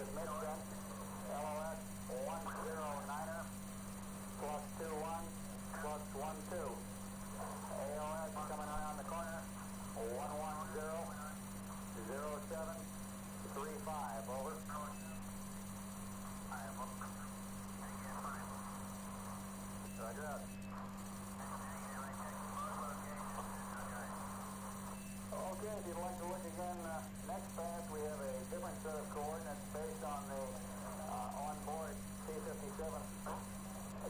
with midstep, LOS 109er, plus 21, plus 12. AOS coming around the corner, 110-07-35, over. Roger that. Okay, if you'd like to look again, next pass we have a different set of coordinates based on the onboard T-57.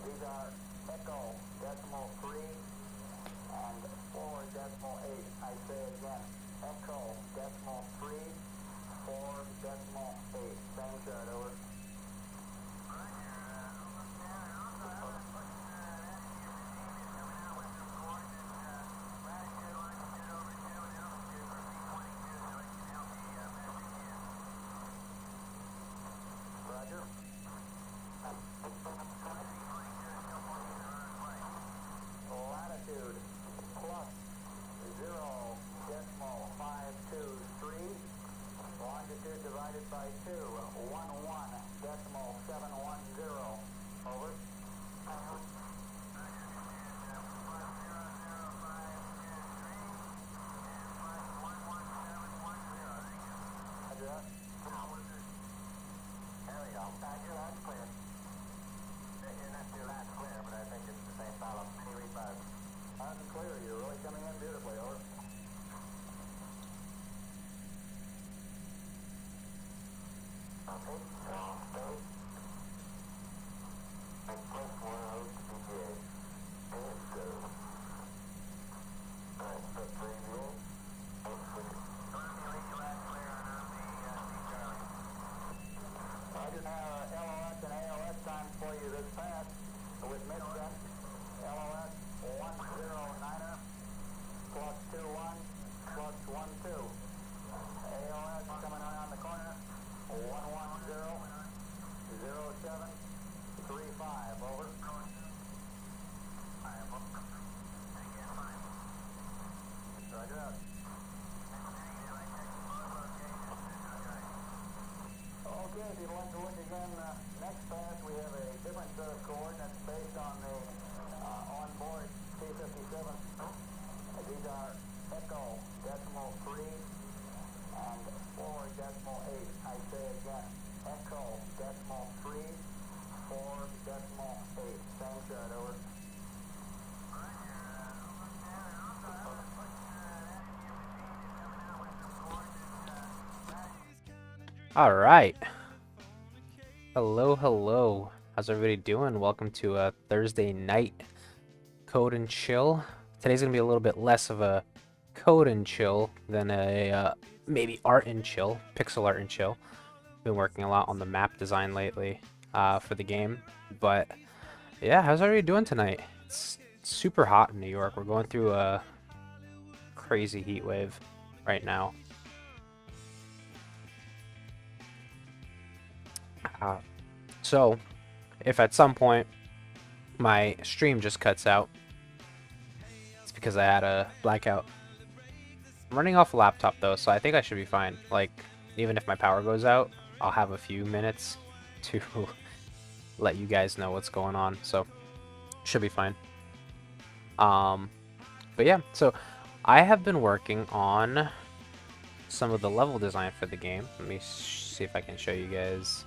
These are Echo decimal 3 and 4 decimal 8. I say again, Echo decimal 3, 4 decimal 8. Same chart, over. Roger. Latitude plus 0.523. Longitude divided by 2, 11.710. Over. Roger that. There we go. Roger, that's clear. You're not sure that's clear, but I think it's the same fellow. Can you read buzz? Loud and clear. You're really coming in beautifully, over. Okay, now stay. And plus 1 host PGA. And go. Alright, step 3 view. And switch it. Roger, now LOS and AOS time for you this pass with midstep. LOS 109er, plus 21, plus 12. AOS coming around the corner, 110-07-35, over. Roger that. Okay, if you'd like to look again, next pass we have a different set of coordinates based on the onboard T-57. These are Echo decimal 3 and 4 decimal 8. I say again, Echo decimal 3, 4 decimal 8. Same chart, over. All right. Hello, hello. How's everybody doing? Welcome to a Thursday night code and chill. Today's gonna be a little bit less of a code and chill than a maybe art and chill, pixel art and chill. Been working a lot on the map design lately for the game, but yeah, how's everybody doing tonight? It's super hot in New York. We're going through a crazy heat wave right now. So, if at some point my stream just cuts out, it's because I had a blackout. I'm running off a laptop though, so I think I should be fine. Like, even if my power goes out, I'll have a few minutes to let you guys know what's going on, so should be fine. But yeah, so I have been working on some of the level design for the game. Let me see if I can show you guys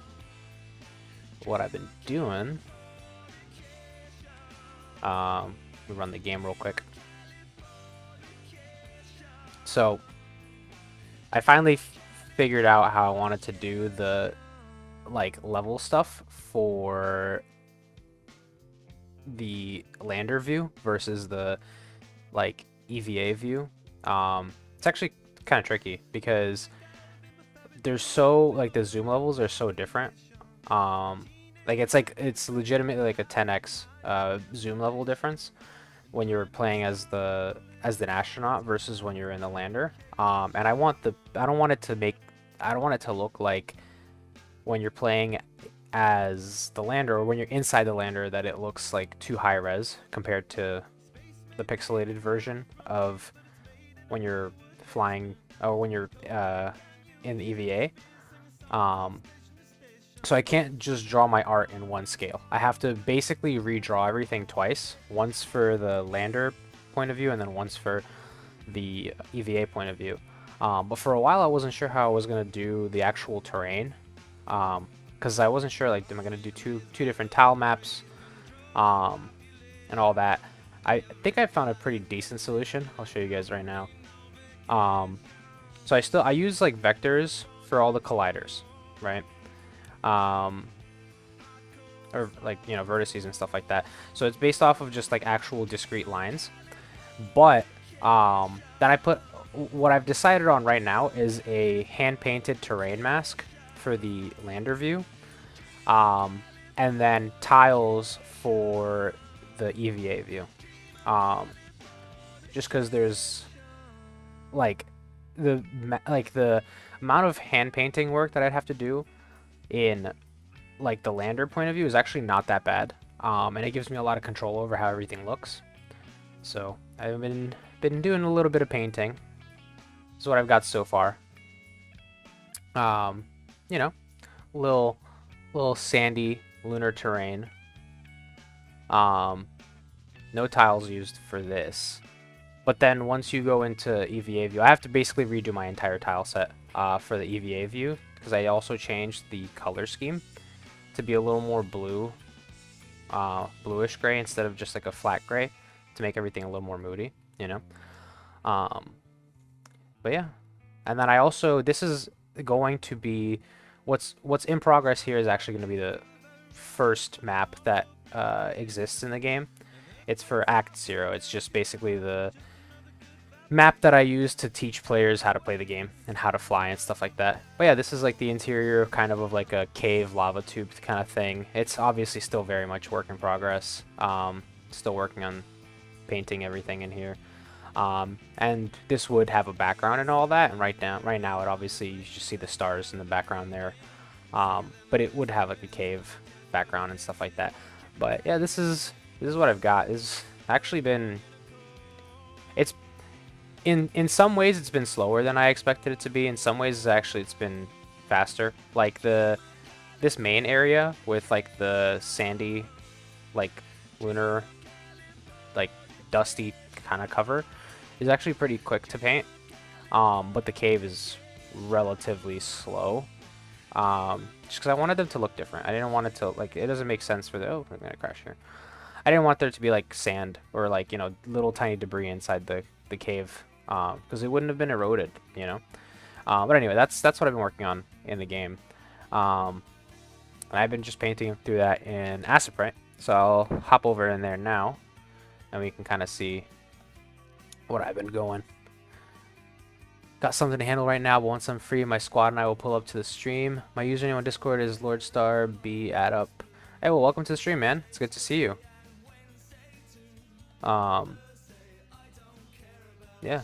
what I've been doing. Let me run the game real quick. So I finally figured out how I wanted to do the like level stuff for the lander view versus the like EVA view. It's actually kind of tricky because there's so like the zoom levels are so different. Like it's legitimately like a 10x zoom level difference when you're playing as the astronaut versus when you're in the lander. And I don't want it to look like when you're playing as the lander or when you're inside the lander that it looks like too high res compared to the pixelated version of when you're flying or when you're in the EVA. So I can't just draw my art in one scale. I have to basically redraw everything twice, once for the lander point of view and then once for the EVA point of view. But for a while I wasn't sure how I was going to do the actual terrain, because I wasn't sure, like, am I going to do two different tile maps, and all that. I think I found a pretty decent solution. I'll show you guys right now. So I use like vectors for all the colliders, right? Or like, you know, vertices and stuff like that. So it's based off of just like actual discrete lines. But then what I've decided on right now is a hand-painted terrain mask for the lander view, and then tiles for the EVA view. Just because there's like the amount of hand painting work that I'd have to do in like the lander point of view is actually not that bad, and it gives me a lot of control over how everything looks. So I've been doing a little bit of painting. This is what I've got so far. You know, little sandy lunar terrain. No tiles used for this. But then once you go into EVA view, I have to basically redo my entire tile set for the EVA view, because I also changed the color scheme to be a little more blue, bluish gray instead of just like a flat gray, to make everything a little more moody, you know. But yeah, and then this is going to be what's in progress here is actually going to be the first map that exists in the game. It's for Act 0. It's just basically the map that I use to teach players how to play the game and how to fly and stuff like that. But yeah, this is like the interior kind of like a cave lava tube kind of thing. It's obviously still very much work in progress. Still working on painting everything in here. And this would have a background and all that, and right now it obviously, you just see the stars in the background there. But it would have like a cave background and stuff like that. But yeah, this is what I've got. It's actually been, it's in some ways it's been slower than I expected it to be. In some ways it's been faster. Like this main area with like the sandy, like lunar, like dusty kind of cover is actually pretty quick to paint. But the cave is relatively slow. Just because I wanted them to look different. I didn't want it to, like, it doesn't make sense for oh, we're gonna crash here. I didn't want there to be like sand or like, you know, little tiny debris inside the cave, because it wouldn't have been eroded, you know. But anyway, that's what I've been working on in the game. And I've been just painting through that in Aciprite. So I'll hop over in there now, and we can kind of see what I've been going. Got something to handle right now, but once I'm free, my squad and I will pull up to the stream. My username on Discord is LordStarB add up. Hey, well, welcome to the stream, man. It's good to see you. Yeah.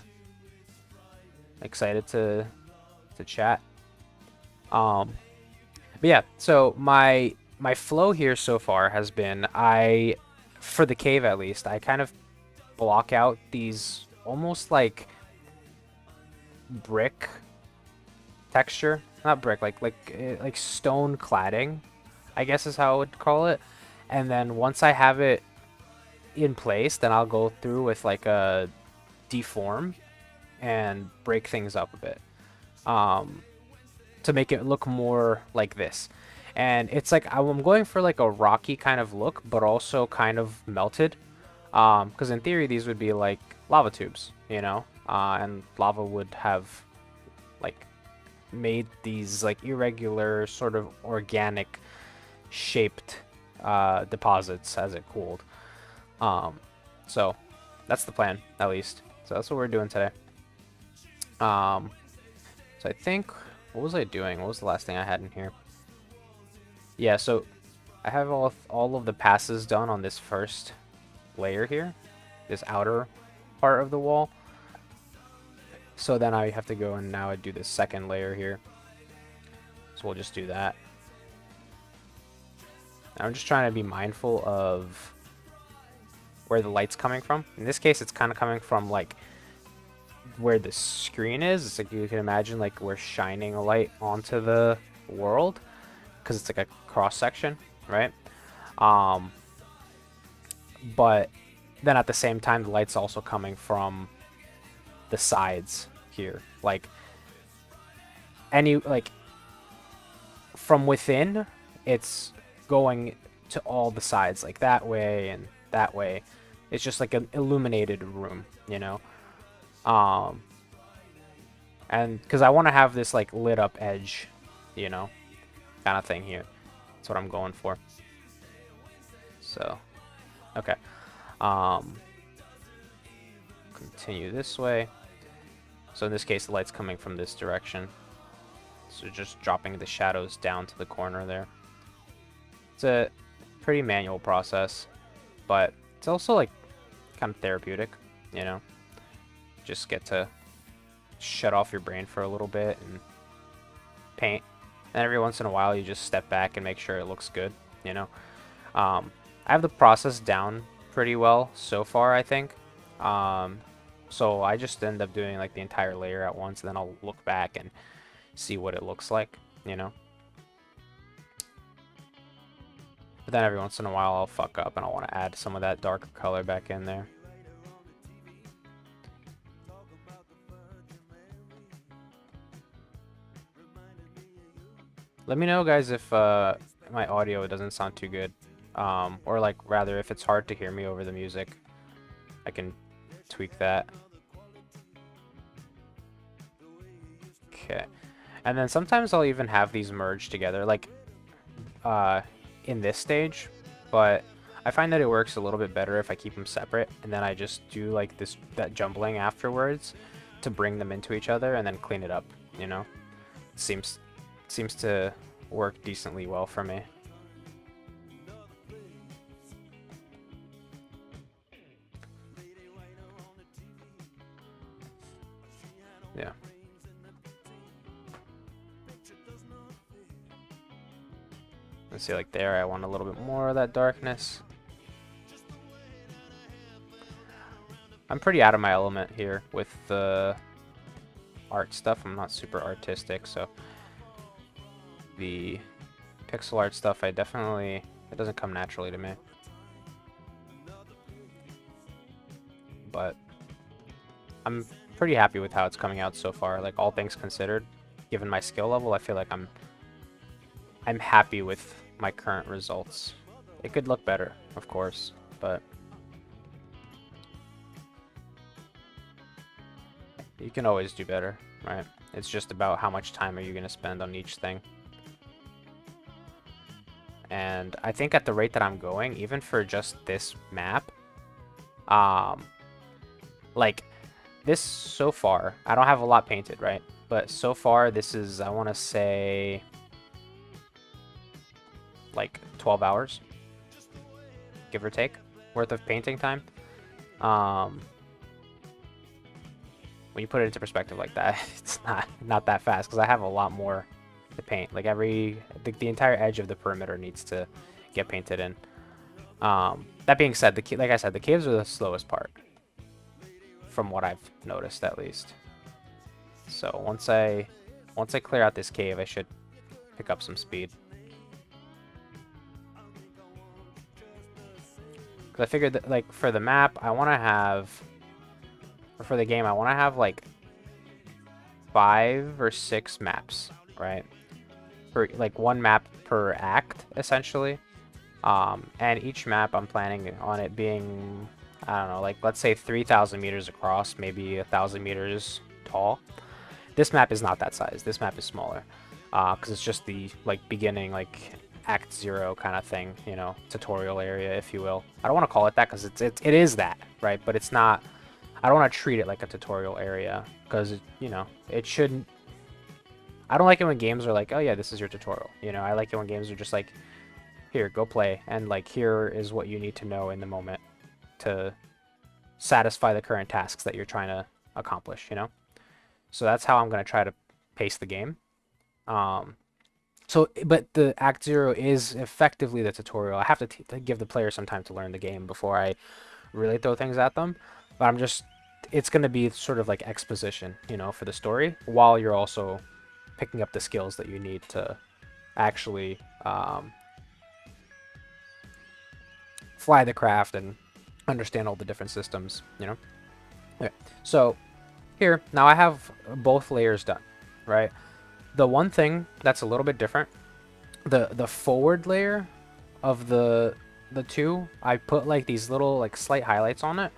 Excited to chat. But yeah, so my flow here so far has been, for the cave at least, I kind of block out these almost like brick texture, not brick, like stone cladding, I guess is how I would call it. And then once I have it in place, then I'll go through with like a deform and break things up a bit, to make it look more like this. And it's like I'm going for like a rocky kind of look, but also kind of melted, because in theory these would be like lava tubes, you know, and lava would have like made these like irregular sort of organic shaped deposits as it cooled. So that's the plan, at least. So that's what we're doing today. So I think, what was I doing? What was the last thing I had in here? Yeah, so I have all of the passes done on this first layer here, this outer part of the wall. So then I have to go and now I do the second layer here. So we'll just do that. I'm just trying to be mindful of where the light's coming from. In this case, it's kind of coming from like where the screen is. It's like you can imagine like we're shining a light onto the world. because it's like a cross section, right? But then at the same time, the light's also coming from the sides here, like from within, it's going to all the sides, like that way and that way. It's just like an illuminated room, you know. And because I want to have this like lit up edge, you know, kind of thing here. That's what I'm going for. So, okay. Continue this way. So in this case, the light's coming from this direction. So just dropping the shadows down to the corner there. It's a pretty manual process, but it's also like kind of therapeutic, you know. Just get to shut off your brain for a little bit and paint. And every once in a while, you just step back and make sure it looks good, you know. I have the process down pretty well so far, I think. So I just end up doing like the entire layer at once, and then I'll look back and see what it looks like, you know. But then every once in a while, I'll fuck up and I'll want to add some of that darker color back in there. Let me know, guys, if my audio doesn't sound too good. Or like rather if it's hard to hear me over the music, I can tweak that. Okay. And then sometimes I'll even have these merge together, like in this stage, but I find that it works a little bit better if I keep them separate, and then I just do like that jumbling afterwards to bring them into each other and then clean it up, you know? Seems to work decently well for me. Yeah. Let's see, like there, I want a little bit more of that darkness. I'm pretty out of my element here with the art stuff. I'm not super artistic, so the pixel art stuff, it doesn't come naturally to me. But I'm pretty happy with how it's coming out so far. Like, all things considered, given my skill level, I feel like I'm happy with my current results. It could look better, of course, but you can always do better, right? It's just about how much time are you going to spend on each thing. And I think at the rate that I'm going, even for just this map, like this so far, I don't have a lot painted, right? But so far, this is, I want to say, like 12 hours, give or take, worth of painting time. When you put it into perspective like that, it's not that fast, because I have a lot more to paint. Like the entire edge of the perimeter needs to get painted in. That being said, like I said, the caves are the slowest part, from what I've noticed at least. So once I clear out this cave, I should pick up some speed. Because I figured that, like, for the map, I want to have, or for the game, I want to have like 5 or 6 maps, right? For like 1 map per act, essentially. And each map, I'm planning on it being, I don't know, like, let's say 3,000 meters across, maybe 1,000 meters tall. This map is not that size. This map is smaller, because it's just the, like, beginning, like, Act 0 kind of thing, you know, tutorial area, if you will. I don't want to call it that, because it is that, right? But it's not, I don't want to treat it like a tutorial area, because, you know, it shouldn't, I don't like it when games are like, oh yeah, this is your tutorial, you know. I like it when games are just like, here, go play, and like, here is what you need to know in the moment to satisfy the current tasks that you're trying to accomplish, you know. So that's how I'm going to try to pace the game. But the Act 0 is effectively the tutorial. I have to give the player some time to learn the game before I really throw things at them. But it's going to be sort of like exposition, you know, for the story, while you're also picking up the skills that you need to actually um, fly the craft and understand all the different systems, you know? Okay. So here, now I have both layers done, right? The one thing that's a little bit different, the forward layer of the two, I put like these little like slight highlights on it,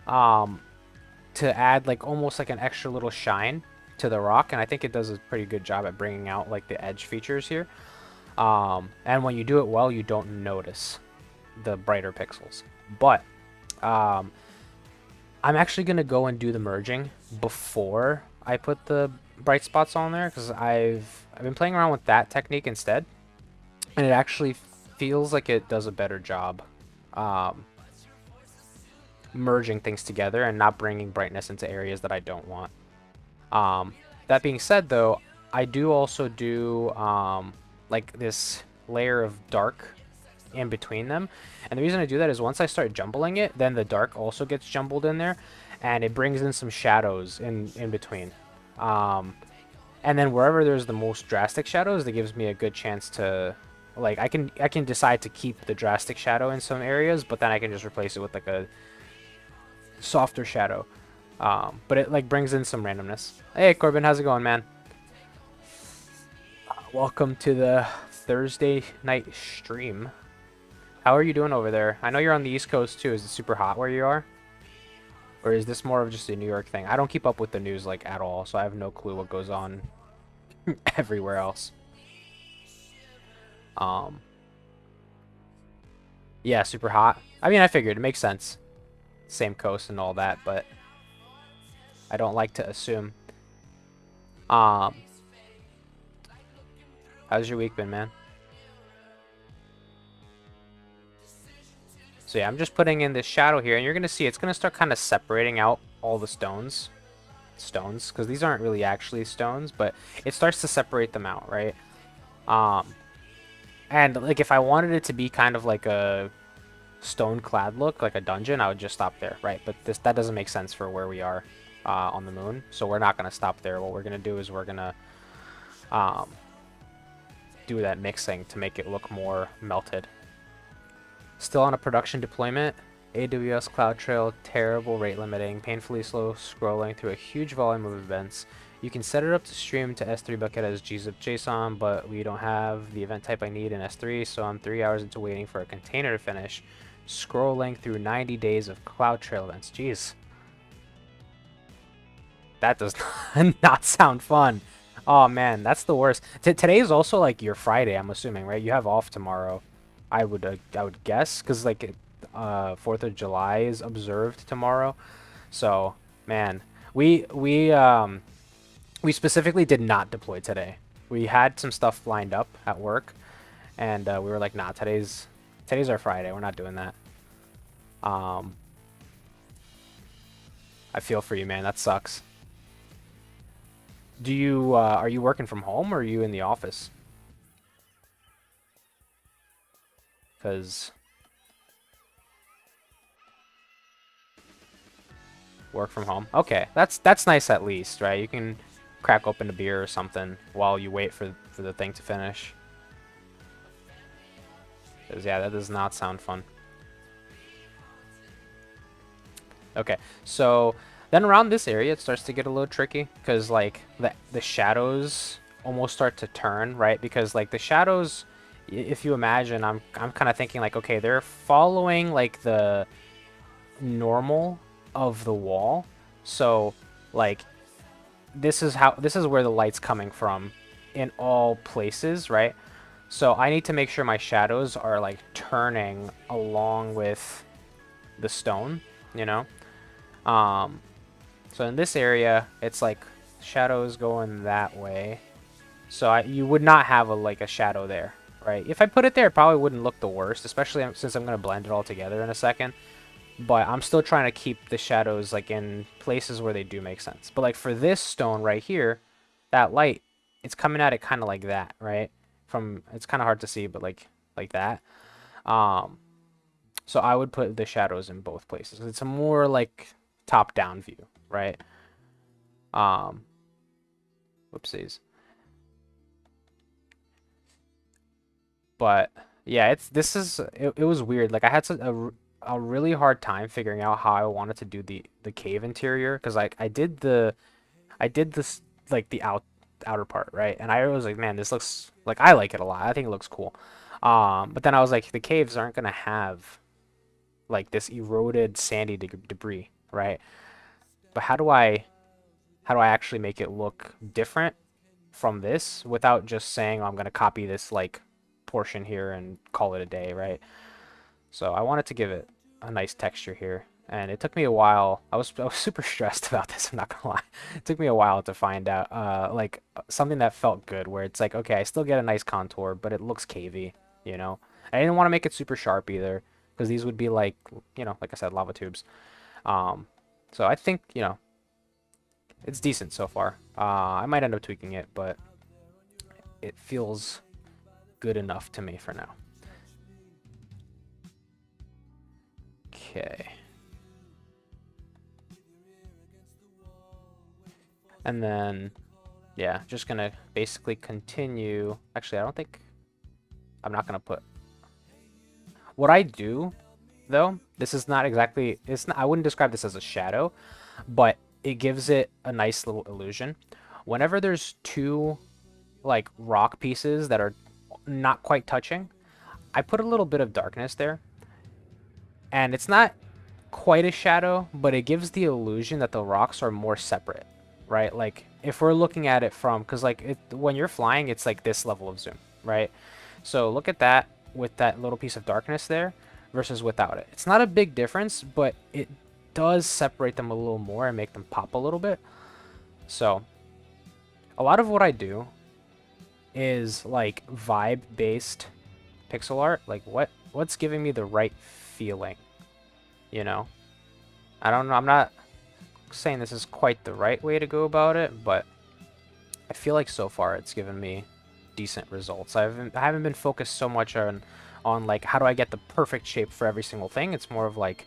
to add like almost like an extra little shine to the rock, and I think it does a pretty good job at bringing out like the edge features here. And when you do it well, you don't notice the brighter pixels. But I'm actually gonna go and do the merging before I put the bright spots on there, because I've been playing around with that technique instead, and it actually feels like it does a better job merging things together and not bringing brightness into areas that I don't want. That being said, though, I do also do like this layer of dark in between them, and the reason I do that is once I start jumbling it, then the dark also gets jumbled in there, and it brings in some shadows in between. And then wherever there's the most drastic shadows, that gives me a good chance to, like, I can decide to keep the drastic shadow in some areas, but then I can just replace it with like a softer shadow. But it like brings in some randomness. Hey Corbin, how's it going, man? Welcome to the Thursday night stream. How are you doing over there? I know you're on the East Coast too. Is it super hot where you are? Or is this more of just a New York thing? I don't keep up with the news like at all, so I have no clue what goes on everywhere else. Yeah, super hot. I mean, I figured it makes sense. Same coast and all that, but I don't like to assume. How's your week been, man? So yeah, I'm just putting in this shadow here, and you're gonna see it's gonna start kind of separating out all the stones, because these aren't really actually stones, but it starts to separate them out, right? And like if I wanted it to be kind of like a stone clad look, like a dungeon, I would just stop there, right? But that doesn't make sense for where we are on the moon, so we're not gonna stop there. What we're gonna do is we're gonna do that mixing to make it look more melted. Still on a production deployment, AWS CloudTrail, terrible rate limiting, painfully slow scrolling through a huge volume of events. You can set it up to stream to S3 bucket as gzip JSON, but we don't have the event type I need in S3, so I'm 3 hours into waiting for a container to finish. Scrolling through 90 days of CloudTrail events. Jeez. That does not sound fun. Oh man, that's the worst. Today is also like your Friday, I'm assuming, right? You have off tomorrow. I would guess, because like 4th of July is observed tomorrow. So man, we specifically did not deploy today. We had some stuff lined up at work, and we were like, nah, today's our Friday. We're not doing that. I feel for you, man. That sucks. Do you are you working from home, or are you in the office? Because work from home. Okay, that's nice at least, right? You can crack open a beer or something while you wait for the thing to finish. Because yeah, that does not sound fun. Okay, so then around this area it starts to get a little tricky, because like the shadows almost start to turn, right? Because like the shadows, if you imagine, I'm kind of thinking like, okay, they're following like the normal of the wall. So like this is where the light's coming from in all places, right? So I need to make sure my shadows are like turning along with the stone, you know? So in this area, it's like shadows going that way. So you would not have like a shadow there, right? If I put it there, it probably wouldn't look the worst, especially since I'm going to blend it all together in a second. But I'm still trying to keep the shadows like in places where they do make sense. But like for this stone right here, that light, it's coming at it kind of like that, right? It's kind of hard to see, but like that. So I would put the shadows in both places. It's a more like top-down view, right? Whoopsies. But yeah, it was weird. Like I had a really hard time figuring out how I wanted to do the cave interior because like I did this like the outer part, right? And I was like, man, this looks like I like it a lot. I think it looks cool. But then I was like, the caves aren't gonna have like this eroded sandy debris, right? But how do I actually make it look different from this without just saying, oh, I'm gonna copy this like portion here and call it a day, right? So I wanted to give it a nice texture here. And it took me a while. I was super stressed about this, I'm not gonna lie. It took me a while to find out like something that felt good where it's like, okay, I still get a nice contour, but it looks cavey, you know? I didn't want to make it super sharp either, because these would be like, you know, like I said, lava tubes. Um, so I think, you know, it's decent so far. I might end up tweaking it, but it feels good enough to me for now. Okay. And then, yeah, just gonna basically continue. Actually, I'm not gonna put. What I do, though, this is not exactly, I wouldn't describe this as a shadow, but it gives it a nice little illusion. Whenever there's two, like, rock pieces that are not quite touching, I put a little bit of darkness there. And it's not quite a shadow, but it gives the illusion that the rocks are more separate, right? Like if we're looking at it from, because like when you're flying, it's like this level of zoom, right? So look at that with that little piece of darkness there versus without it. It's not a big difference, but it does separate them a little more and make them pop a little bit. So a lot of what I do is like vibe based pixel art, like what's giving me the right feeling, you know? I don't know, I'm not saying this is quite the right way to go about it, but I feel like so far it's given me decent results. I haven't been focused so much on like how do I get the perfect shape for every single thing. It's more of like,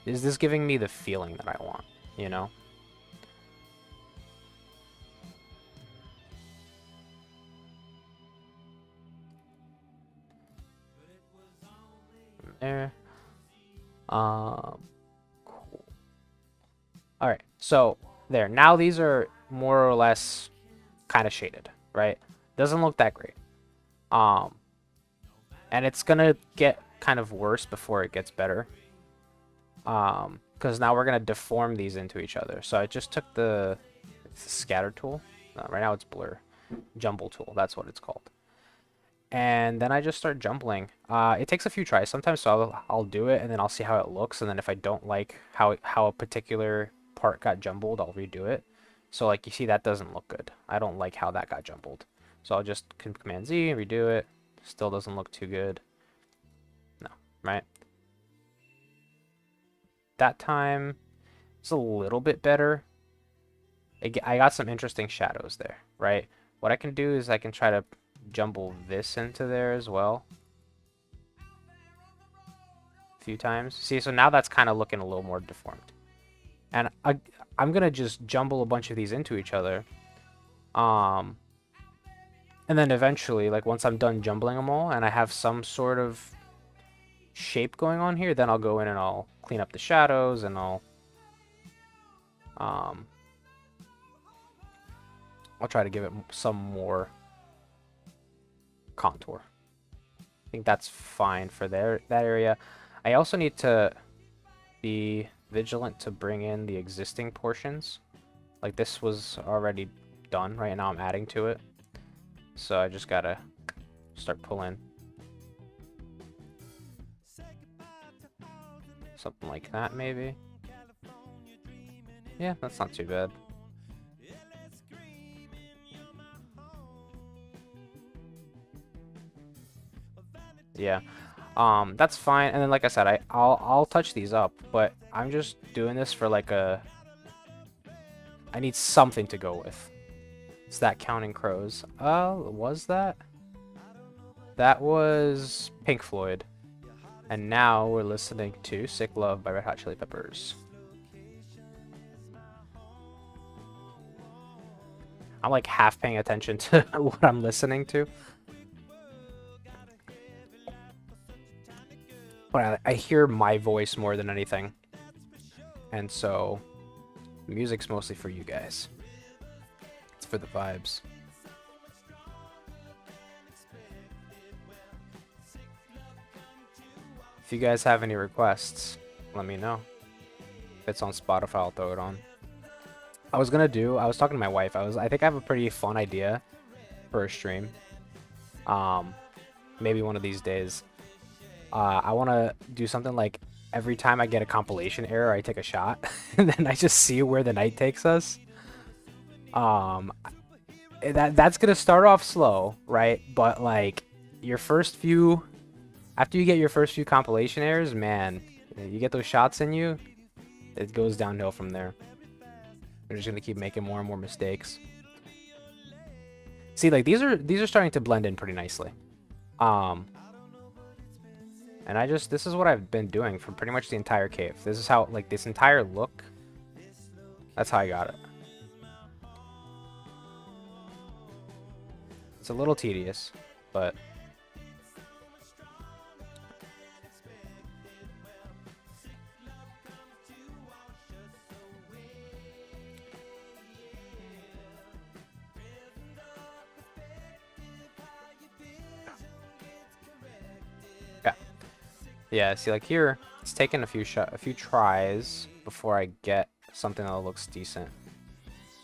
is this giving me the feeling that I want, you know? There. Cool. All right, so there. Now these are more or less kind of shaded, right? Doesn't look that great. And it's gonna get kind of worse before it gets better. Because now we're gonna deform these into each other. So I just took the scatter tool. Right now it's blur. Jumble tool, that's what it's called. And then I just start jumbling. It takes a few tries sometimes, so I'll do it and then I'll see how it looks. And then if I don't like how a particular part got jumbled, I'll redo it. So like you see, that doesn't look good. I don't like how that got jumbled. So I'll just Command Z, redo it. Still doesn't look too good. No, right? That time it's a little bit better. I got some interesting shadows there, right? What I can do is I can try to jumble this into there as well a few times. See, so now that's kind of looking a little more deformed. And I'm gonna just jumble a bunch of these into each other. And then eventually, like once I'm done jumbling them all and I have some sort of shape going on here, then I'll go in and I'll clean up the shadows and I'll try to give it some more contour. I think that's fine for that area. I also need to be vigilant to bring in the existing portions. Like this was already done, right now I'm adding to it. So I just gotta start pulling. Something like that, maybe. Yeah, that's not too bad. Yeah, that's fine. And then, like I said, I'll touch these up, but I'm just doing this for like I need something to go with. Is that Counting Crows? Was that? That was Pink Floyd. And now we're listening to Sick Love by Red Hot Chili Peppers. I'm like half paying attention to what I'm listening to. but I hear my voice more than anything. And so, music's mostly for you guys. It's for the vibes. If you guys have any requests, let me know. If it's on Spotify, I'll throw it on. I was talking to my wife. I think I have a pretty fun idea for a stream. Maybe one of these days. I want to do something like every time I get a compilation error, I take a shot, and then I just see where the night takes us. That's gonna start off slow, right? But like your first few, after you get your first few compilation errors, man, you get those shots in you, it goes downhill from there. We're just gonna keep making more and more mistakes. See, like these are starting to blend in pretty nicely. And this is what I've been doing for pretty much the entire cave. This is how, like, this entire look, that's how I got it. It's a little tedious, but yeah, see, like here, it's taken a few tries before I get something that looks decent.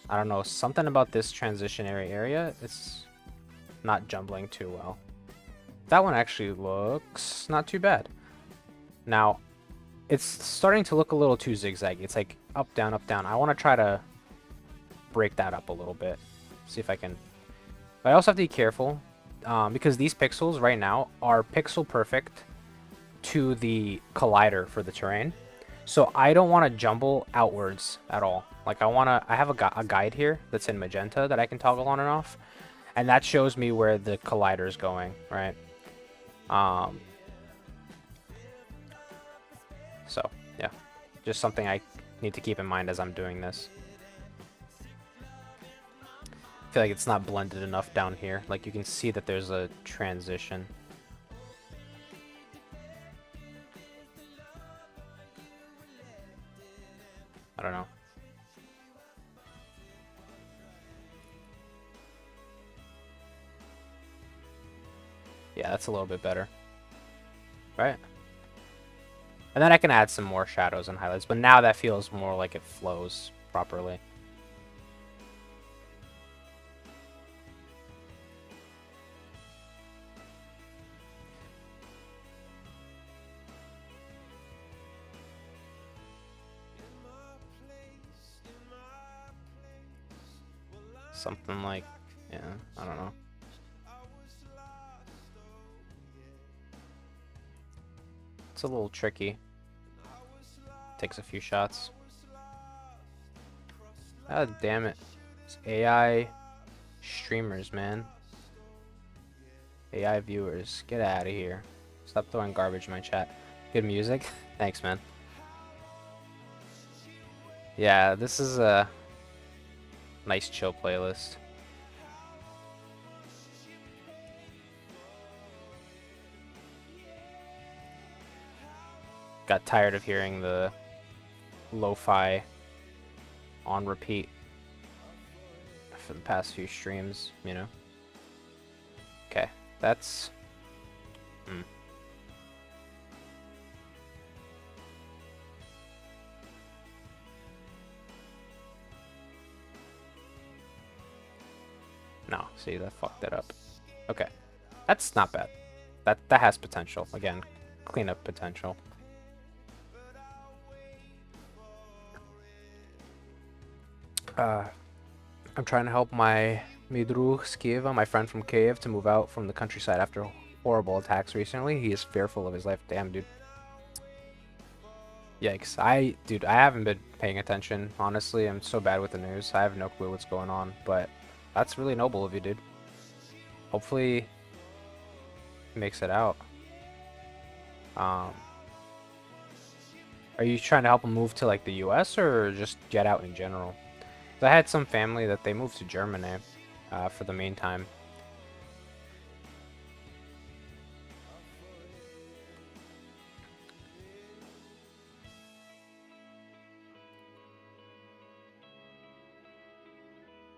I don't know, something about this transitionary area, it's not jumbling too well. That one actually looks not too bad. Now, it's starting to look a little too zigzaggy. It's like up, down, up, down. I want to try to break that up a little bit. See if I can. But I also have to be careful because these pixels right now are pixel perfect to the collider for the terrain. So I don't want to jumble outwards at all. Like I have a guide here that's in magenta that I can toggle on and off. And that shows me where the collider is going, right? So, yeah. Just something I need to keep in mind as I'm doing this. I feel like it's not blended enough down here. Like you can see that there's a transition. I don't know. Yeah, that's a little bit better. Right? And then I can add some more shadows and highlights, but now that feels more like it flows properly. Something like, yeah, I don't know. It's a little tricky. Takes a few shots. God damn it. It's AI streamers, man. AI viewers. Get out of here. Stop throwing garbage in my chat. Good music? Thanks, man. Yeah, this is a nice chill playlist. Got tired of hearing the lo-fi on repeat for the past few streams, you know? Okay, that's... No, see, that fucked it up. Okay, that's not bad. That has potential. Again, cleanup potential. I'm trying to help my Midruh Skiva, my friend from Kiev, to move out from the countryside after horrible attacks recently. He is fearful of his life. Damn, dude. Yikes. Dude, I haven't been paying attention, honestly. I'm so bad with the news. I have no clue what's going on, but that's really noble of you, dude. Hopefully he makes it out. Are you trying to help him move to like the US or just get out in general? I had some family that they moved to Germany for the meantime.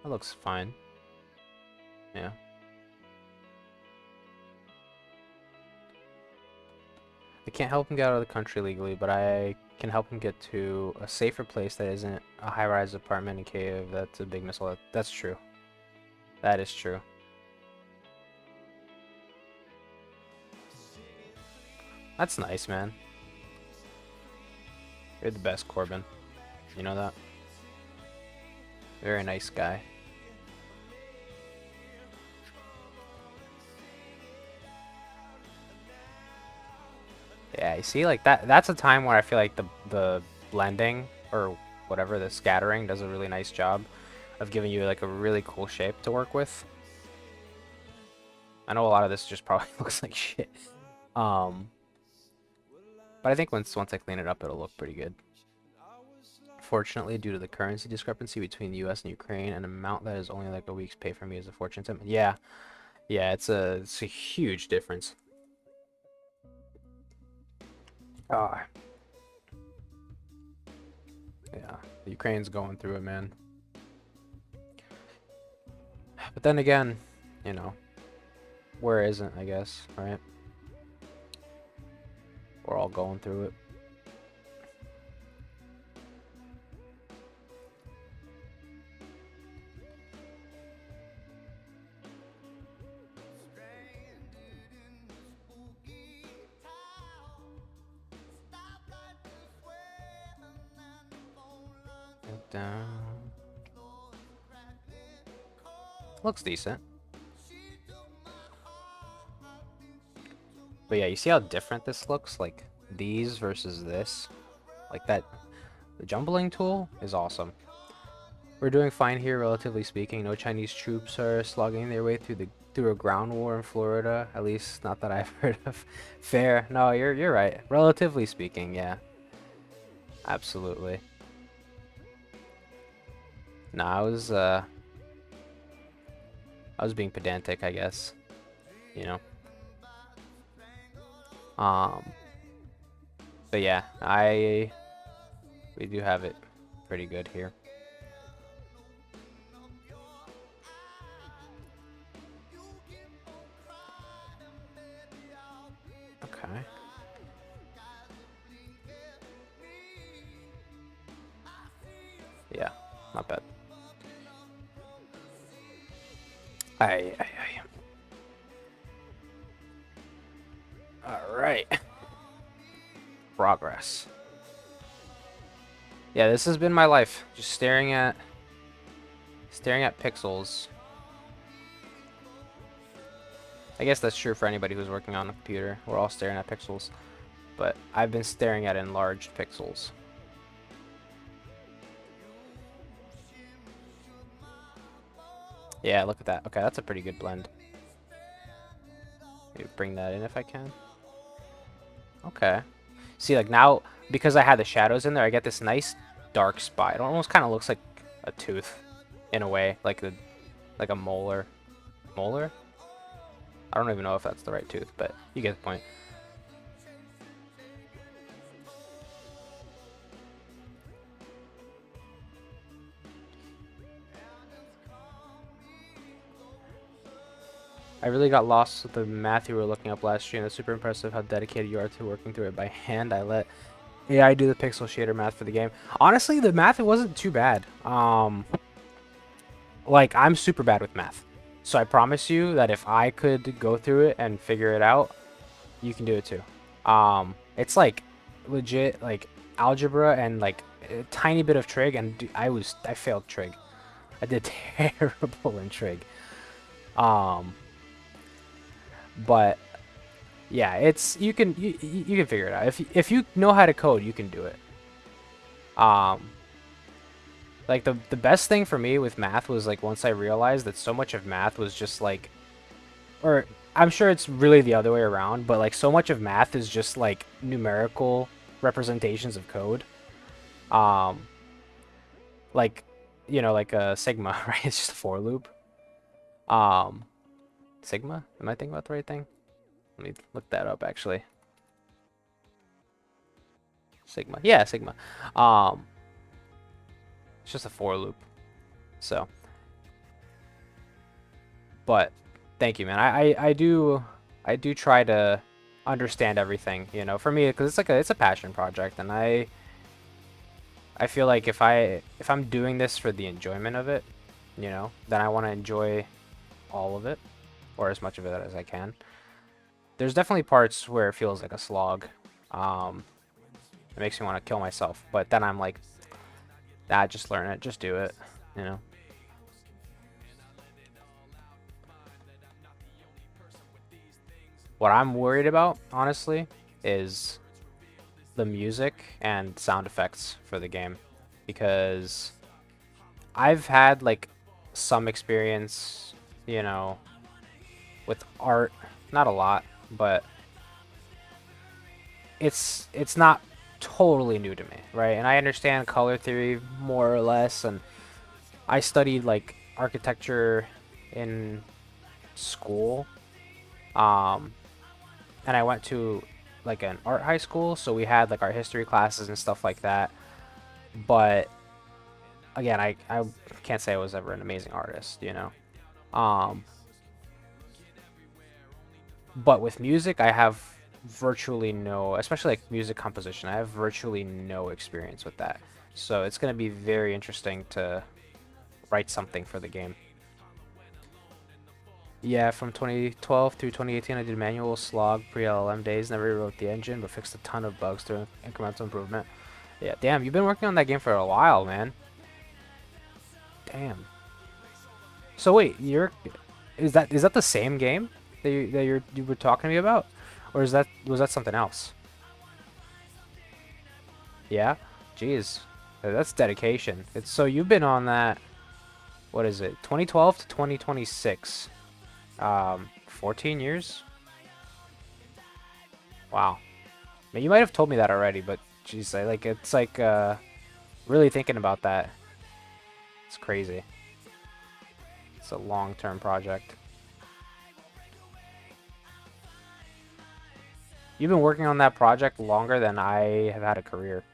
That looks fine. Yeah. I can't help him get out of the country legally, but I can help him get to a safer place that isn't a high-rise apartment in cave. That's a big missile. That's true. That is true. That's nice, man. You're the best, Corbin. You know that? Very nice guy. Yeah, you see, like that's a time where I feel like the blending or whatever, the scattering does a really nice job of giving you like a really cool shape to work with. I know a lot of this just probably looks like shit. But I think once I clean it up, it'll look pretty good. Fortunately, due to the currency discrepancy between the US and Ukraine, an amount that is only like a week's pay for me is a fortune to me. Yeah. Yeah, it's a huge difference. Ah. Yeah, the Ukraine's going through it, man. But then again, you know, where isn't, I guess, right? We're all going through it. Down. Looks decent. But yeah, you see how different this looks? Like these versus this? Like that. The jumbling tool is awesome. We're doing fine here, relatively speaking. No Chinese troops are slogging their way through a ground war in Florida. At least not that I've heard of. Fair. No, you're right. Relatively speaking, yeah. Absolutely. No, I was being pedantic, I guess. You know. But yeah, we do have it pretty good here. Okay. Yeah, not bad. Aye. All right. Progress. Yeah, this has been my life. Just staring at pixels. I guess that's true for anybody who's working on a computer. We're all staring at pixels. But I've been staring at enlarged pixels. Yeah, look at that. Okay, that's a pretty good blend. Maybe bring that in if I can. Okay. See, like now, because I had the shadows in there, I get this nice dark spot. It almost kind of looks like a tooth, in a way, like a molar. Molar? I don't even know if that's the right tooth, but you get the point. I really got lost with the math you were looking up last stream. It's super impressive how dedicated you are to working through it by hand. I let AI do the pixel shader math for the game. Honestly, the math, it wasn't too bad. Like, I'm super bad with math. So I promise you that if I could go through it and figure it out, you can do it too. It's like legit like algebra and like a tiny bit of trig, and I failed trig. I did terrible in trig. But yeah, it's you can figure it out. If you know how to code, you can do it. Like the best thing for me with math was like once I realized that so much of math was just like, or I'm sure it's really the other way around, but like so much of math is just like numerical representations of code. Like, you know, like a sigma, right? It's just a for loop. Sigma? Am I thinking about the right thing? Let me look that up actually. Sigma. Yeah, sigma. It's just a for loop. So, But thank you, man. I do try to understand everything, you know, for me, because it's a passion project, and I feel like if I'm doing this for the enjoyment of it, you know, then I want to enjoy all of it, or as much of it as I can. There's definitely parts where it feels like a slog. It makes me want to kill myself, but then I'm like, nah, just learn it, just do it, you know. What I'm worried about, honestly, is the music and sound effects for the game, because I've had like some experience, you know, with art, not a lot, but it's not totally new to me, right? And I understand color theory more or less, and I studied like architecture in school, um, and I went to like an art high school, so we had like art history classes and stuff like that. But again, I can't say I was ever an amazing artist, you know. Um, but with music, I have virtually no, especially like music composition, I have virtually no experience with that. So it's going to be very interesting to write something for the game. Yeah, from 2012 through 2018, I did manual slog pre-LLM days. Never rewrote the engine, but fixed a ton of bugs through incremental improvement. Yeah, damn, you've been working on that game for a while, man. Damn. So wait, is that the same game you were talking to me about, or is that was that something else? Yeah. Jeez, that's dedication. It's so you've been on that. What is it? 2012 to 2026. 14 years. Wow. I mean, you might have told me that already, but jeez, I like it's like really thinking about that. It's crazy. It's a long-term project. You've been working on that project longer than I have had a career.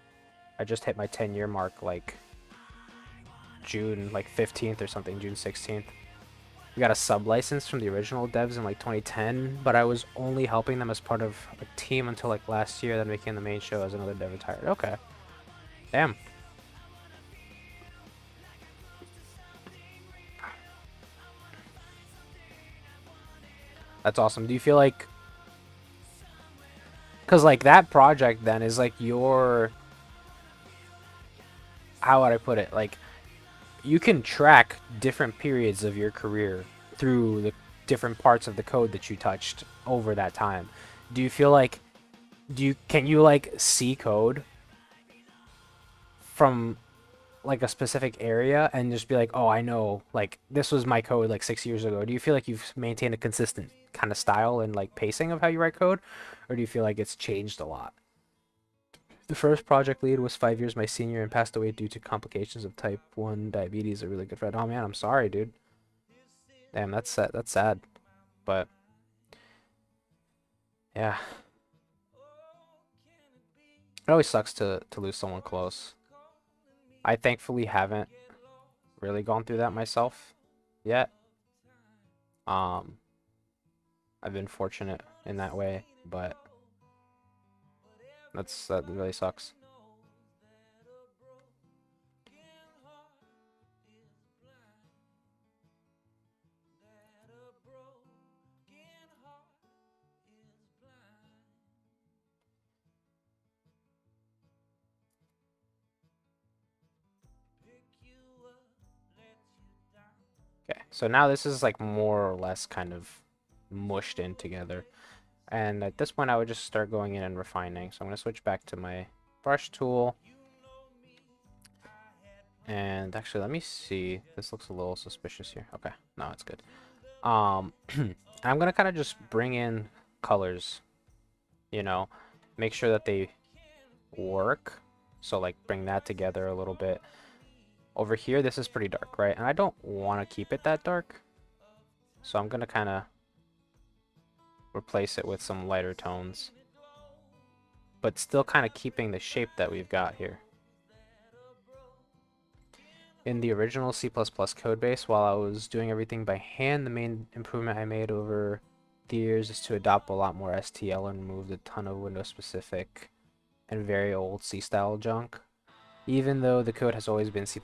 I just hit my 10-year mark like June like 15th or something, June 16th. We got a sub-license from the original devs in like 2010, but I was only helping them as part of a team until like last year, then became the main show as another dev retired. Okay. Damn. That's awesome. Do you feel like... Because like that project then is like your... How would I put it? Like, you can track different periods of your career through the different parts of the code that you touched over that time. Do you feel like can you like see code from like a specific area and just be like, oh, I know like this was my code like 6 years ago? Do you feel like you've maintained a consistent kind of style and like pacing of how you write code, or do you feel like it's changed a lot? The first project lead was 5 years my senior and passed away due to complications of type 1 diabetes. A really good friend. Oh man, I'm sorry, dude. Damn, that's sad. That's sad. But yeah, it always sucks to lose someone close. I thankfully haven't really gone through that myself yet. Um, I've been fortunate in that way, but that really sucks. Okay, so now this is like more or less kind of mushed in together. And at this point, I would just start going in and refining. So I'm going to switch back to my brush tool. And actually, let me see. This looks a little suspicious here. Okay, no, it's good. I'm going to kind of just bring in colors, you know, make sure that they work. So like bring that together a little bit. Over here, this is pretty dark, right? And I don't want to keep it that dark. So I'm going to kind of replace it with some lighter tones, but still kind of keeping the shape that we've got here. in the original C++ code base while I was doing everything by hand. The main improvement I made over the years is to adopt a lot more STL and remove a ton of Windows-specific and very old C-style junk. Even though the code has always been C++,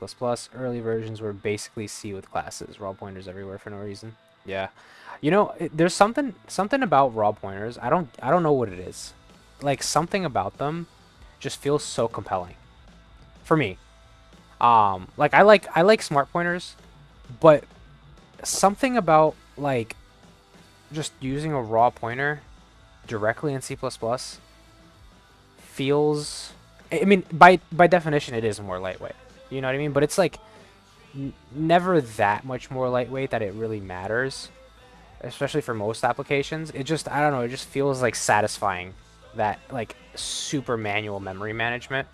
early versions were basically C with classes, raw pointers everywhere for no reason. Yeah, you know, there's something about raw pointers. I don't know what it is. Like something about them just feels so compelling for me. Like I like smart pointers, but something about like just using a raw pointer directly in C++ feels. I mean, by definition, it is more lightweight. You know what I mean? But it's like never that much more lightweight that it really matters, especially for most applications. It just, I don't know, it just feels like satisfying, that like super manual memory management.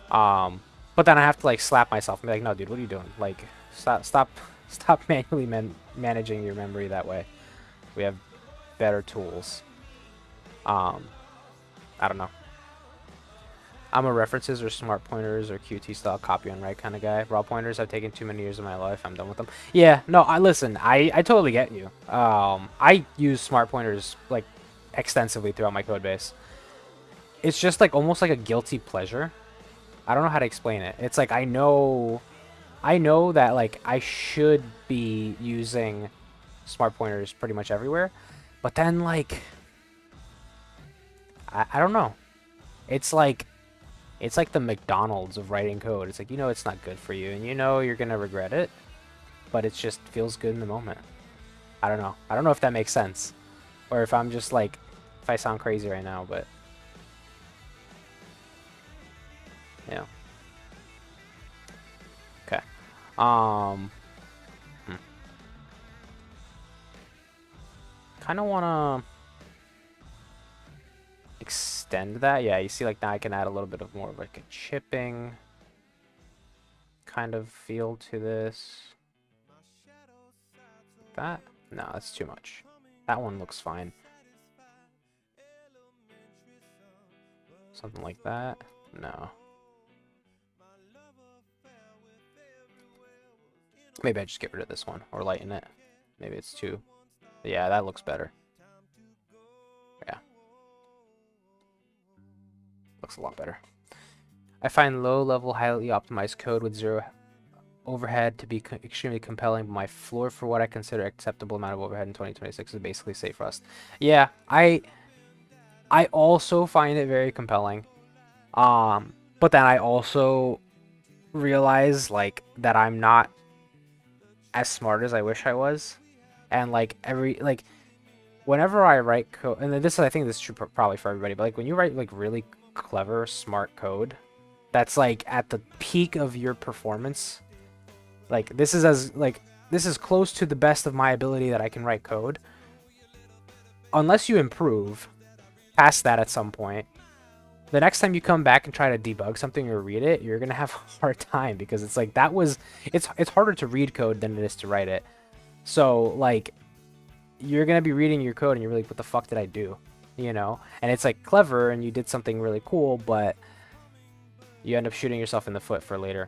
But then I have to like slap myself and be like, no, dude, what are you doing? Like, stop manually managing your memory that way. We have better tools. I don't know. I'm a references or smart pointers or Qt style copy and write kind of guy. Raw pointers have taken too many years of my life. I'm done with them. Yeah, no, I totally get you. I use smart pointers like extensively throughout my code base. It's just like almost like a guilty pleasure. I don't know how to explain it. It's like I know that like I should be using smart pointers pretty much everywhere, but then like I don't know. It's like the McDonald's of writing code. It's like, you know, it's not good for you and you know you're gonna regret it, but it just feels good in the moment. I don't know. I don't know if that makes sense, or if I'm just like, if I sound crazy right now, but yeah. Okay. Kind of wanna extend that. Yeah, you see, like now I can add a little bit of more of like a chipping kind of feel to this. That? No, that's too much. That one looks fine. Something like that? No. Maybe I just get rid of this one or lighten it. Maybe it's too. Yeah, that looks better. Yeah. Looks a lot better. I find low-level, highly optimized code with zero overhead to be extremely compelling, but my floor for what I consider acceptable amount of overhead in 2026 is basically safe rust. Yeah, I also find it very compelling. But then I also realize like that I'm not as smart as I wish I was, and like whenever I write code, and this I think this is true probably for everybody, but like when you write like really clever, smart code, that's like at the peak of your performance. Like this is close to the best of my ability that I can write code. Unless you improve past that at some point, the next time you come back and try to debug something or read it, you're gonna have a hard time because it's like it's harder to read code than it is to write it. So like you're gonna be reading your code and you're like, what the fuck did I do? You know? And it's like clever and you did something really cool, but you end up shooting yourself in the foot for later.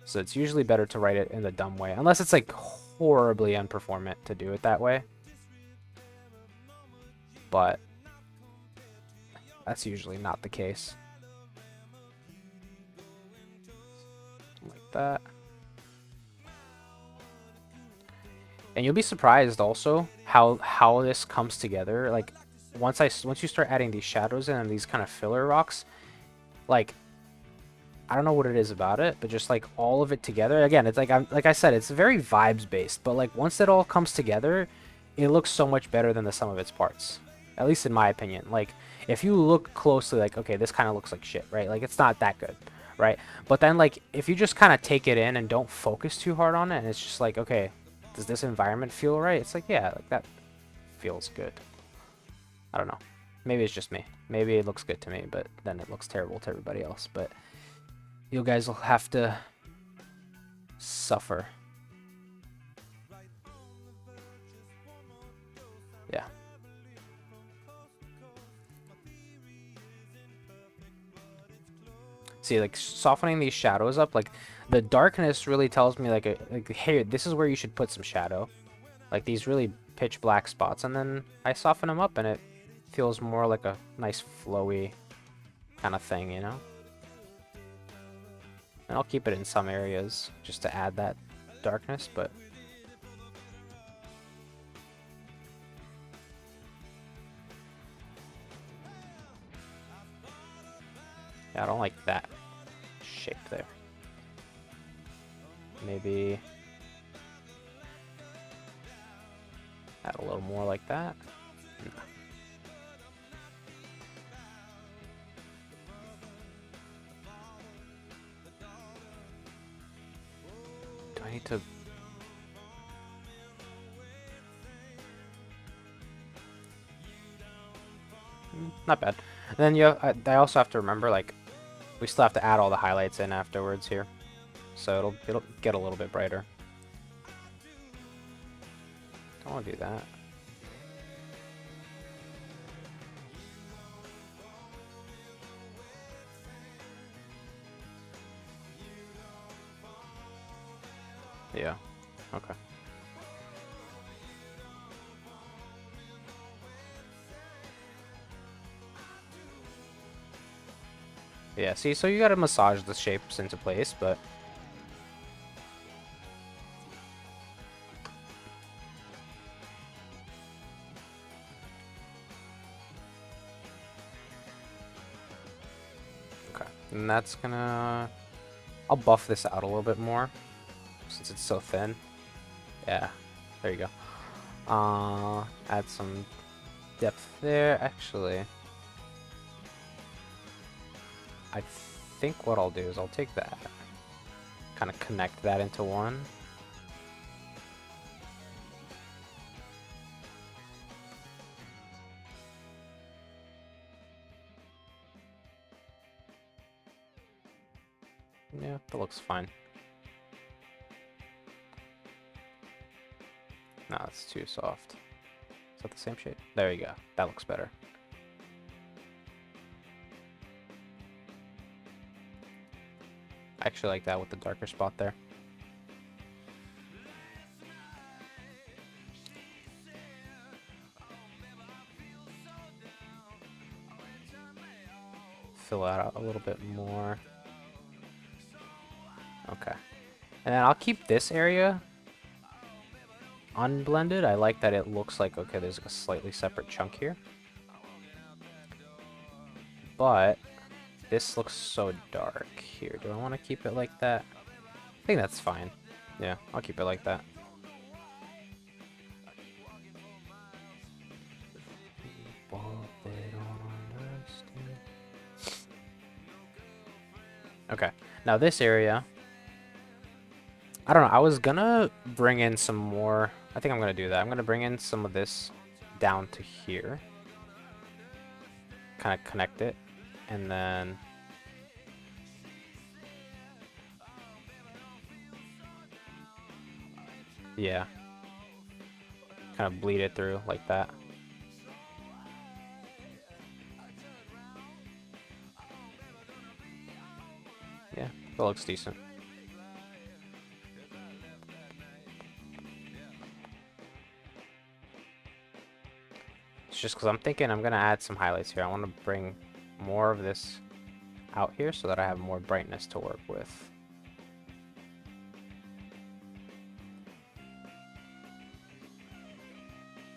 So it's usually better to write it in the dumb way, unless it's like horribly unperformant to do it that way. But that's usually not the case. Like that. And you'll be surprised also how this comes together. Like once you start adding these shadows in and these kind of filler rocks, like I don't know what it is about it, but just like all of it together. Again, it's like like I said, it's very vibes based, but like once it all comes together, it looks so much better than the sum of its parts. At least in my opinion. Like if you look closely, like okay, this kind of looks like shit, right? Like it's not that good, right? But then like if you just kind of take it in and don't focus too hard on it, and it's just like, okay, does this environment feel right? It's like, yeah, like that feels good. I don't know. Maybe it's just me. Maybe it looks good to me, but then it looks terrible to everybody else. But you guys will have to suffer. Yeah. See, like softening these shadows up, like the darkness really tells me like, hey, this is where you should put some shadow. Like these really pitch black spots, and then I soften them up and it feels more like a nice flowy kind of thing, you know? And I'll keep it in some areas just to add that darkness, but yeah, I don't like that shape there. Maybe add a little more like that. No. Do I need to? Not bad. And then I also have to remember, like, we still have to add all the highlights in afterwards here, so it'll get a little bit brighter. Don't want to do that. Yeah. Okay. Yeah, see, so you gotta massage the shapes into place, but okay. And that's gonna, I'll buff this out a little bit more since it's so thin. Yeah, there you go. Add some depth there. Actually, I think what I'll do is I'll take that, kind of connect that into one. Yeah, that looks fine. No, it's too soft. Is that the same shade? There you go. That looks better. I actually like that with the darker spot there. Fill that out a little bit more. Okay. And then I'll keep this area unblended. I like that it looks like, okay, there's a slightly separate chunk here. But this looks so dark here. Do I want to keep it like that? I think that's fine. Yeah, I'll keep it like that. Okay, now this area, I don't know, I was gonna bring in some more, I think I'm gonna do that. I'm gonna bring in some of this down to here. Kind of connect it, and then yeah, kind of bleed it through like that. Yeah, that looks decent. It's just because I'm thinking I'm gonna add some highlights here. I want to bring more of this out here so that I have more brightness to work with.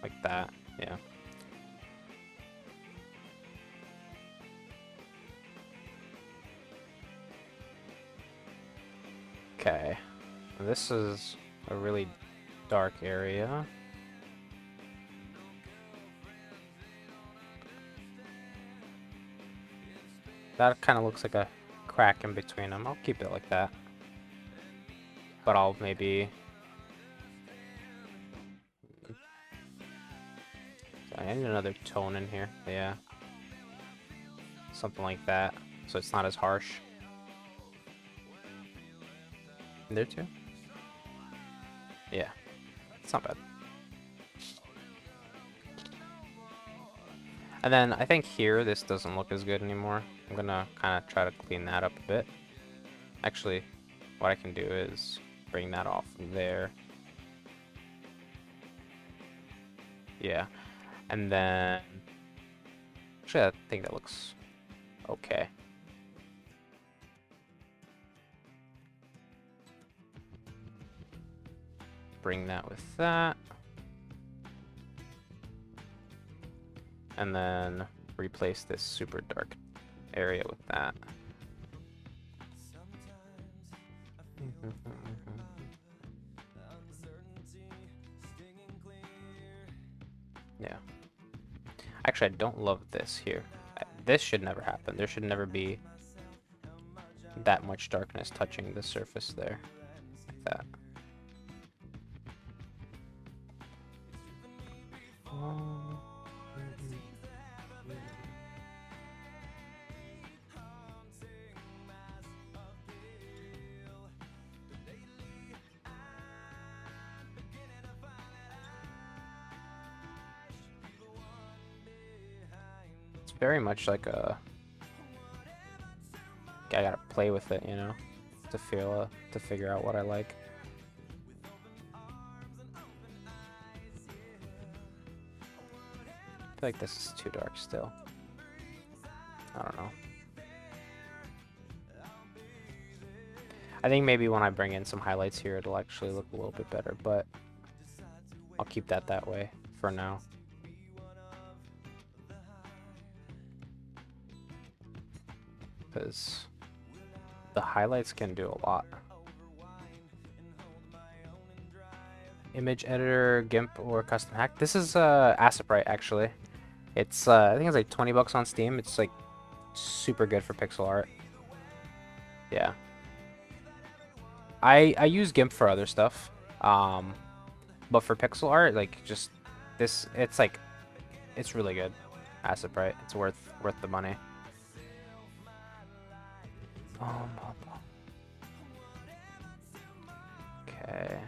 Like that, yeah. Okay, this is a really dark area. That kind of looks like a crack in between them. I'll keep it like that. But I'll maybe... I need another tone in here. Yeah. Something like that. So it's not as harsh. There too? Yeah. It's not bad. And then I think here, this doesn't look as good anymore. I'm gonna kind of try to clean that up a bit. Actually, what I can do is bring that off from there. Yeah. And then, actually, I think that looks okay. Bring that with that. And then replace this super dark area with that. Yeah. Actually, I don't love this here. This should never happen. There should never be that much darkness touching the surface there. Like that. It's very much like a... I gotta play with it, you know, to feel, to figure out what I like. I feel like this is too dark still. I don't know. I think maybe when I bring in some highlights here, it'll actually look a little bit better, but I'll keep that way for now. Because the highlights can do a lot. Image editor, GIMP, or custom hack. This is Aciprite actually. It's I think it's like 20 bucks on Steam. It's like super good for pixel art. Yeah. I use GIMP for other stuff. But for pixel art, like just this, it's like it's really good. Aciprite. It's worth the money. Okay.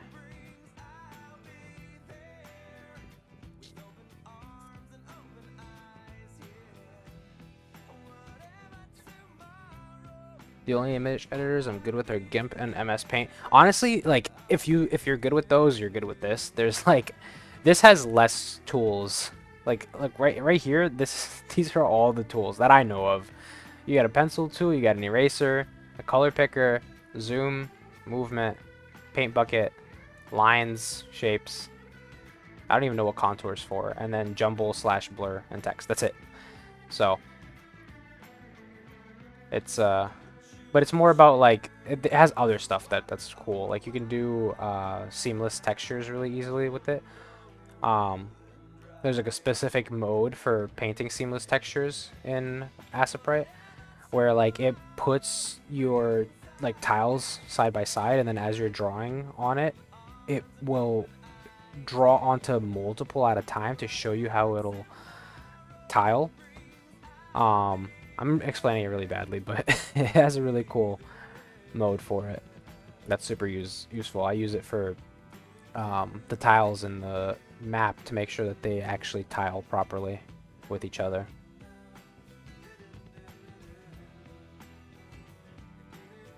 The only image editors I'm good with are GIMP and MS Paint. Honestly, like if you're good with those, you're good with this. There's like this has less tools. Like right here, these are all the tools that I know of. You got a pencil tool, you got an eraser, a color picker, zoom, movement, paint bucket, lines, shapes. I don't even know what contours for, and then jumble / blur and text. That's it. So it's but it's more about like it has other stuff that's cool. Like you can do seamless textures really easily with it. There's like a specific mode for painting seamless textures in Aciprite, where like it puts your like tiles side by side, and then as you're drawing on it, it will draw onto multiple at a time to show you how it'll tile. I'm explaining it really badly, but it has a really cool mode for it. That's super useful. I use it for the tiles in the map to make sure that they actually tile properly with each other.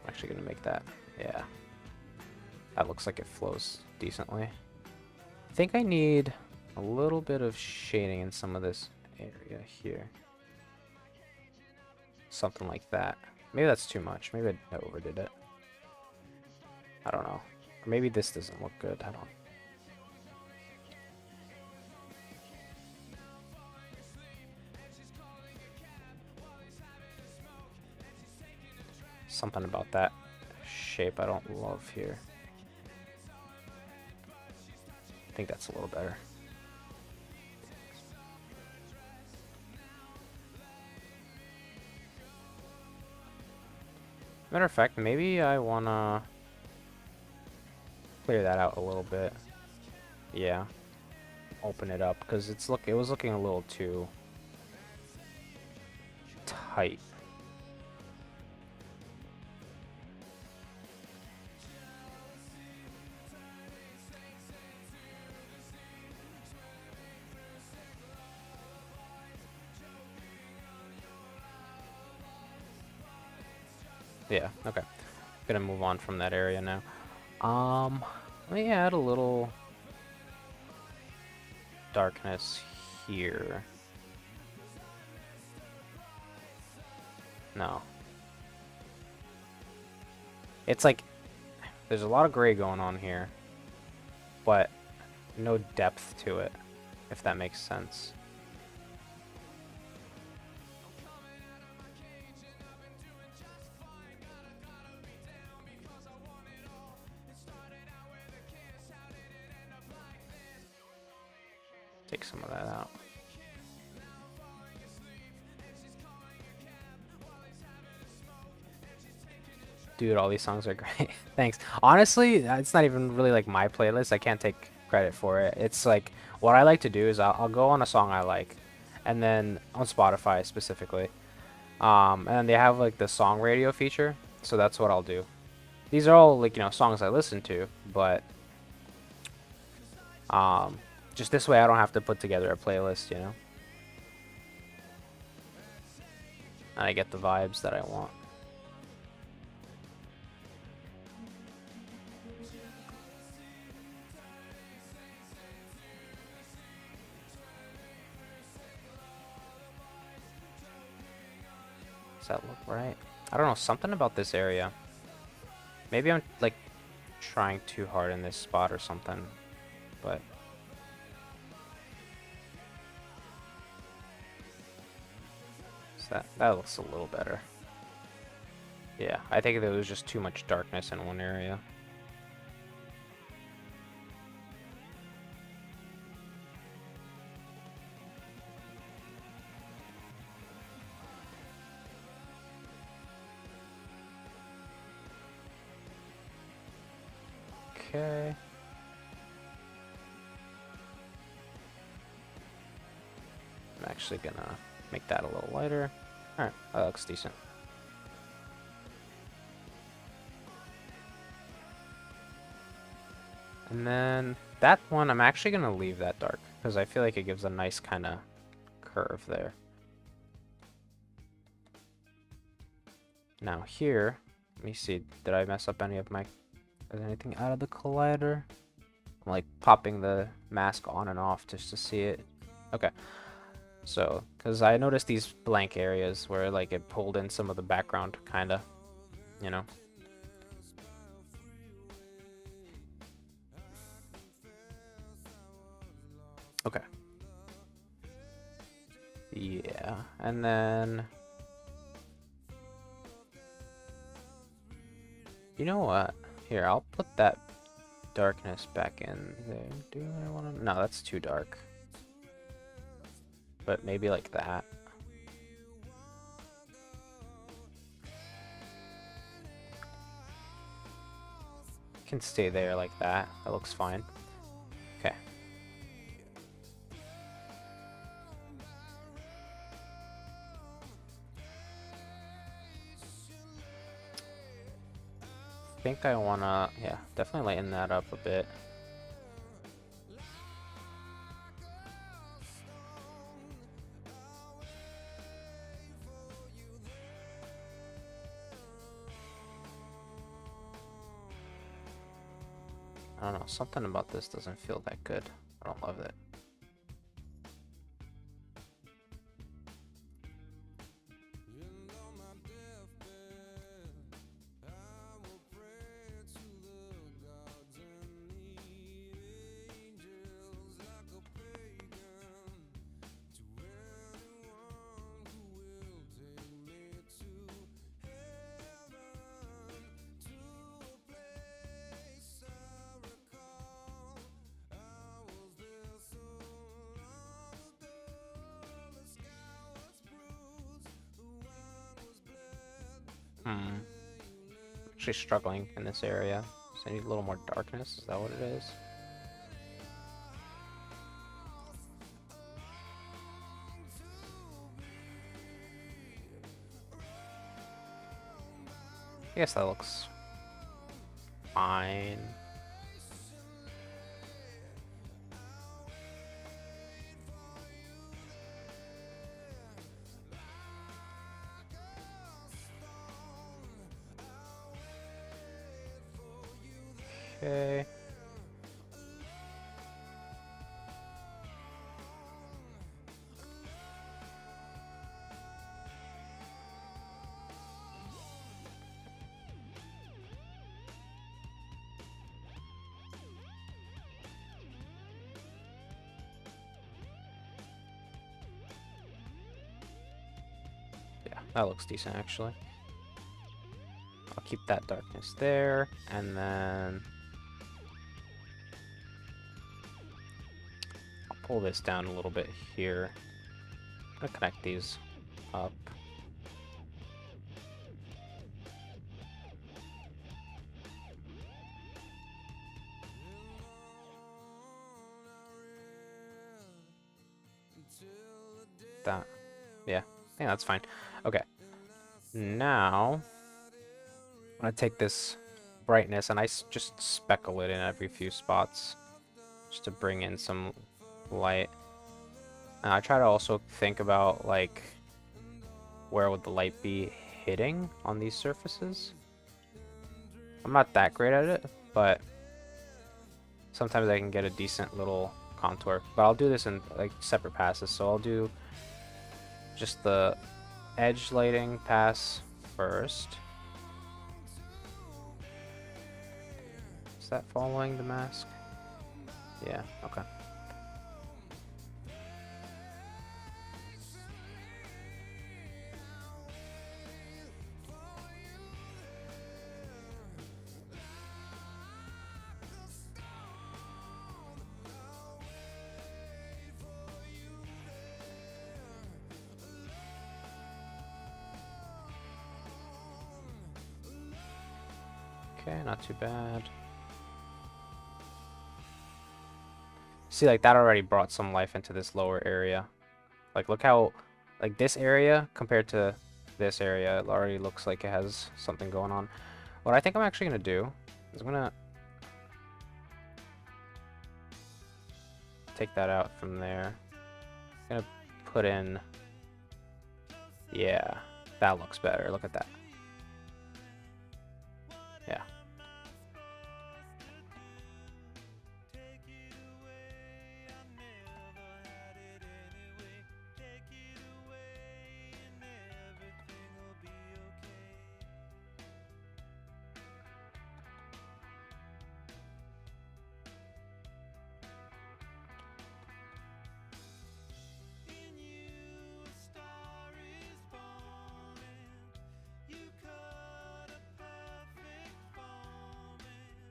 I'm actually going to make that. Yeah. That looks like it flows decently. I think I need a little bit of shading in some of this area here. Something like that. Maybe that's too much. Maybe I overdid it. I don't know. Or maybe this doesn't look good. I don't. Something about that shape I don't love here. I think that's a little better. Matter of fact, maybe I wanna clear that out a little bit. Yeah. Open it up because it was looking a little too tight. Yeah, okay. Gonna move on from that area now. Let me add a little darkness here. No. It's like, there's a lot of gray going on here, but no depth to it, if that makes sense. Take some of that out. Dude, all these songs are great. Thanks. Honestly, it's not even really like my playlist. I can't take credit for it. It's like, what I like to do is I'll go on a song I like, and then on Spotify specifically. And then they have like the song radio feature, so that's what I'll do. These are all like, songs I listen to, but just this way I don't have to put together a playlist, And I get the vibes that I want. Does that look right? I don't know, something about this area. Maybe I'm like trying too hard in this spot or something, but that looks a little better. Yeah, I think there was just too much darkness in one area. Okay. I'm actually gonna make that a little lighter. Alright, that looks decent. And then that one, I'm actually gonna leave that dark, because I feel like it gives a nice kind of curve there. Now here, let me see, did I mess up any of my... Is anything out of the collider? I'm like popping the mask on and off just to see it. Okay. So, because I noticed these blank areas where like it pulled in some of the background, kinda, Okay. Yeah, and then... You know what? Here, I'll put that darkness back in there. Do I want to... No, that's too dark. But maybe like that. Can stay there like that. That looks fine. Okay. I think I wanna, yeah, definitely lighten that up a bit. I don't know, something about this doesn't feel that good. I don't love it. Actually struggling in this area. So I need a little more darkness. Is that what it is? I guess that looks fine. Okay. Yeah, that looks decent actually. I'll keep that darkness there, and then I'll pull this down a little bit here. I'm gonna connect these up. That, yeah, I think that's fine. Okay, now I'm gonna take this brightness and just speckle it in every few spots, just to bring in some light. And I try to also think about like where would the light be hitting on these surfaces. I'm not that great at it, but sometimes I can get a decent little contour. But I'll do this in like separate passes. So I'll do just the edge lighting pass first. Is that following the mask? Yeah, okay. Okay, not too bad. See, like that already brought some life into this lower area. Like look how, like this area compared to this area, it already looks like it has something going on. What I think I'm actually gonna do is I'm gonna take that out from there. I'm gonna put in, yeah, that looks better. Look at that. Yeah.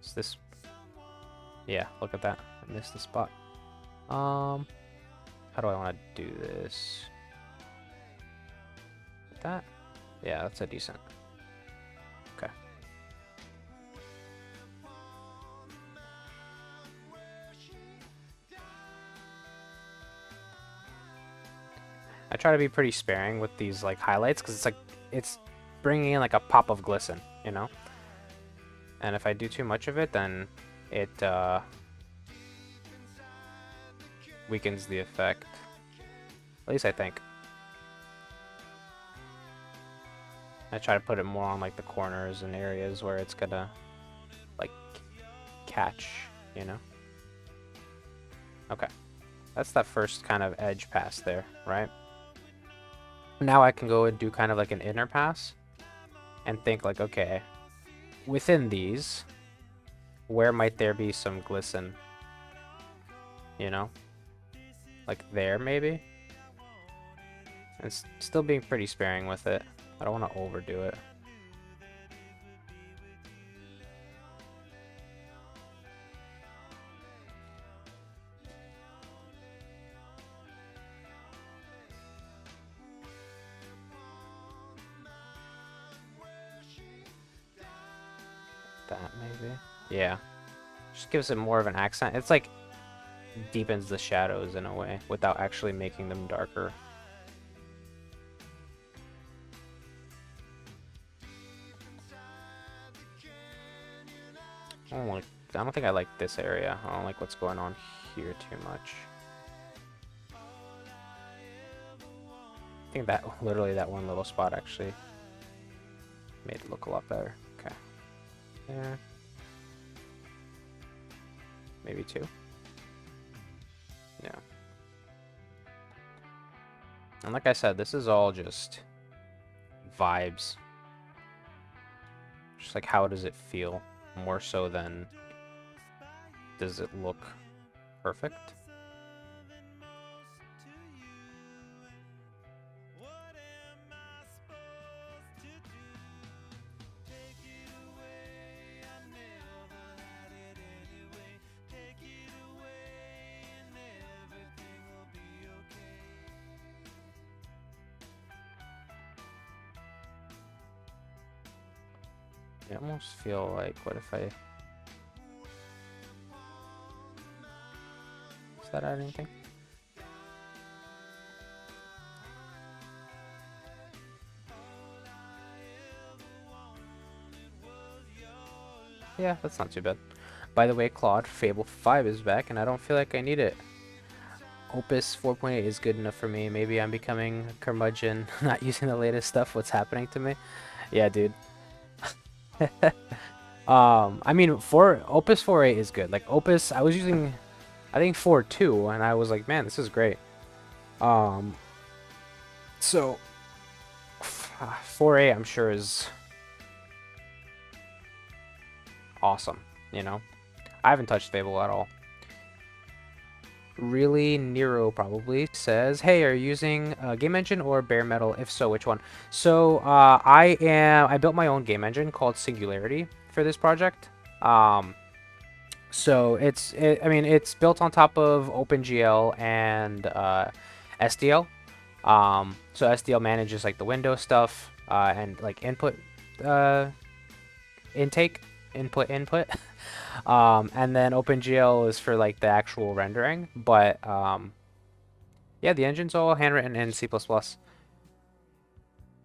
Is this, yeah, look at that. I missed the spot. How do I want to do this? That? Yeah, that's a decent. Okay. I try to be pretty sparing with these like highlights because it's like it's bringing in like a pop of glisten, you know? And if I do too much of it, then it weakens the effect. At least I think. I try to put it more on like the corners and areas where it's gonna like catch, you know? Okay. That's that first kind of edge pass there, right? Now I can go and do kind of like an inner pass and think like, okay, within these, where might there be some glisten? You know? Like there, maybe? And still being pretty sparing with it. I don't want to overdo it. That maybe? Yeah. Just gives it more of an accent. It's like deepens the shadows in a way without actually making them darker. I don't think I like this area. I don't like what's going on here too much. I think that literally that one little spot actually made it look a lot better. Okay. There. maybe 2. Yeah. And like I said, this is all just vibes. Just like how does it feel, more so than does it look perfect. I almost feel like, what if I... Does that add anything? Yeah, that's not too bad. By the way, Claude, Fable 5 is back, and I don't feel like I need it. Opus 4.8 is good enough for me. Maybe I'm becoming a curmudgeon, not using the latest stuff. What's happening to me? Yeah, dude. I mean, Opus 4.8 is good. Like, Opus, I was using, I think 4.2, and I was like, man, this is great. So 4.8, I'm sure, is awesome, you know? I haven't touched Fable at all. Really, Nero probably says, hey, are you using game engine or bare metal? If so, which one? So I built my own game engine called Singularity for this project. So I mean, it's built on top of OpenGL and SDL. So SDL manages like the Windows stuff and like input input. And then OpenGL is for like the actual rendering. But yeah, the engine's all handwritten in C++.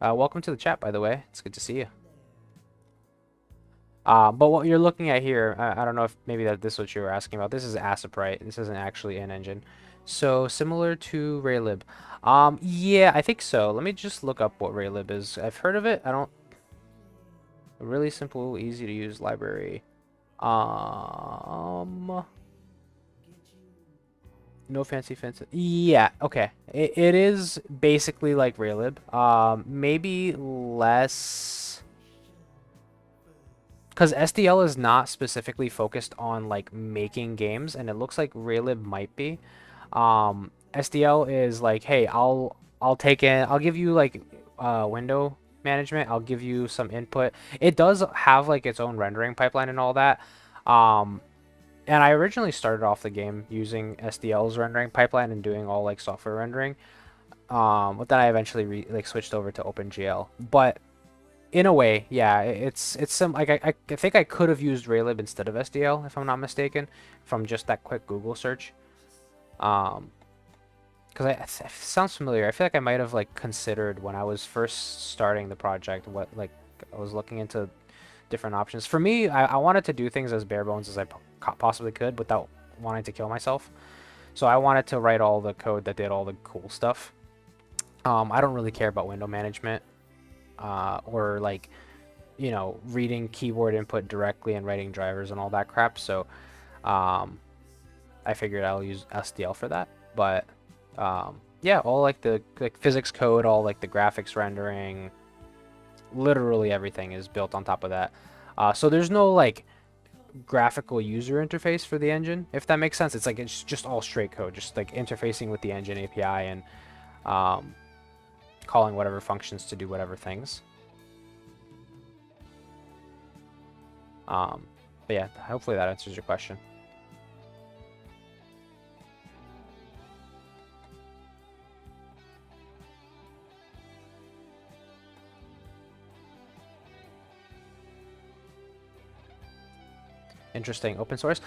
Welcome to the chat, by the way. It's good to see you. But what you're looking at here, I don't know if maybe this is what you were asking about. This is ASIP, right? This isn't actually an engine. So similar to Raylib. Yeah, I think so. Let me just look up what Raylib is. I've heard of it. A really simple, easy to use library. No fancy. Yeah, okay. It is basically like Raylib. Maybe less, because SDL is not specifically focused on like making games, and it looks like Raylib might be. SDL is like, hey, I'll give you like window management. I'll give you some input. It does have like its own rendering pipeline and all that. And I originally started off the game using SDL's rendering pipeline and doing all like software rendering. But then I eventually switched over to OpenGL. But in a way, yeah, it's some like I think I could have used Raylib instead of SDL if I'm not mistaken, from just that quick Google search. Because it sounds familiar. I feel like I might have like considered when I was first starting the project what like I was looking into different options. For me, I wanted to do things as bare bones as I possibly could without wanting to kill myself. So I wanted to write all the code that did all the cool stuff. I don't really care about window management or like, you know, reading keyboard input directly and writing drivers and all that crap. So I figured I'll use SDL for that. But yeah, all like the physics code, all like the graphics rendering, literally everything is built on top of that. So there's no like graphical user interface for the engine, if that makes sense. It's like it's just all straight code, just like interfacing with the engine API and calling whatever functions to do whatever things. But yeah, hopefully that answers your question. Interesting. Open source.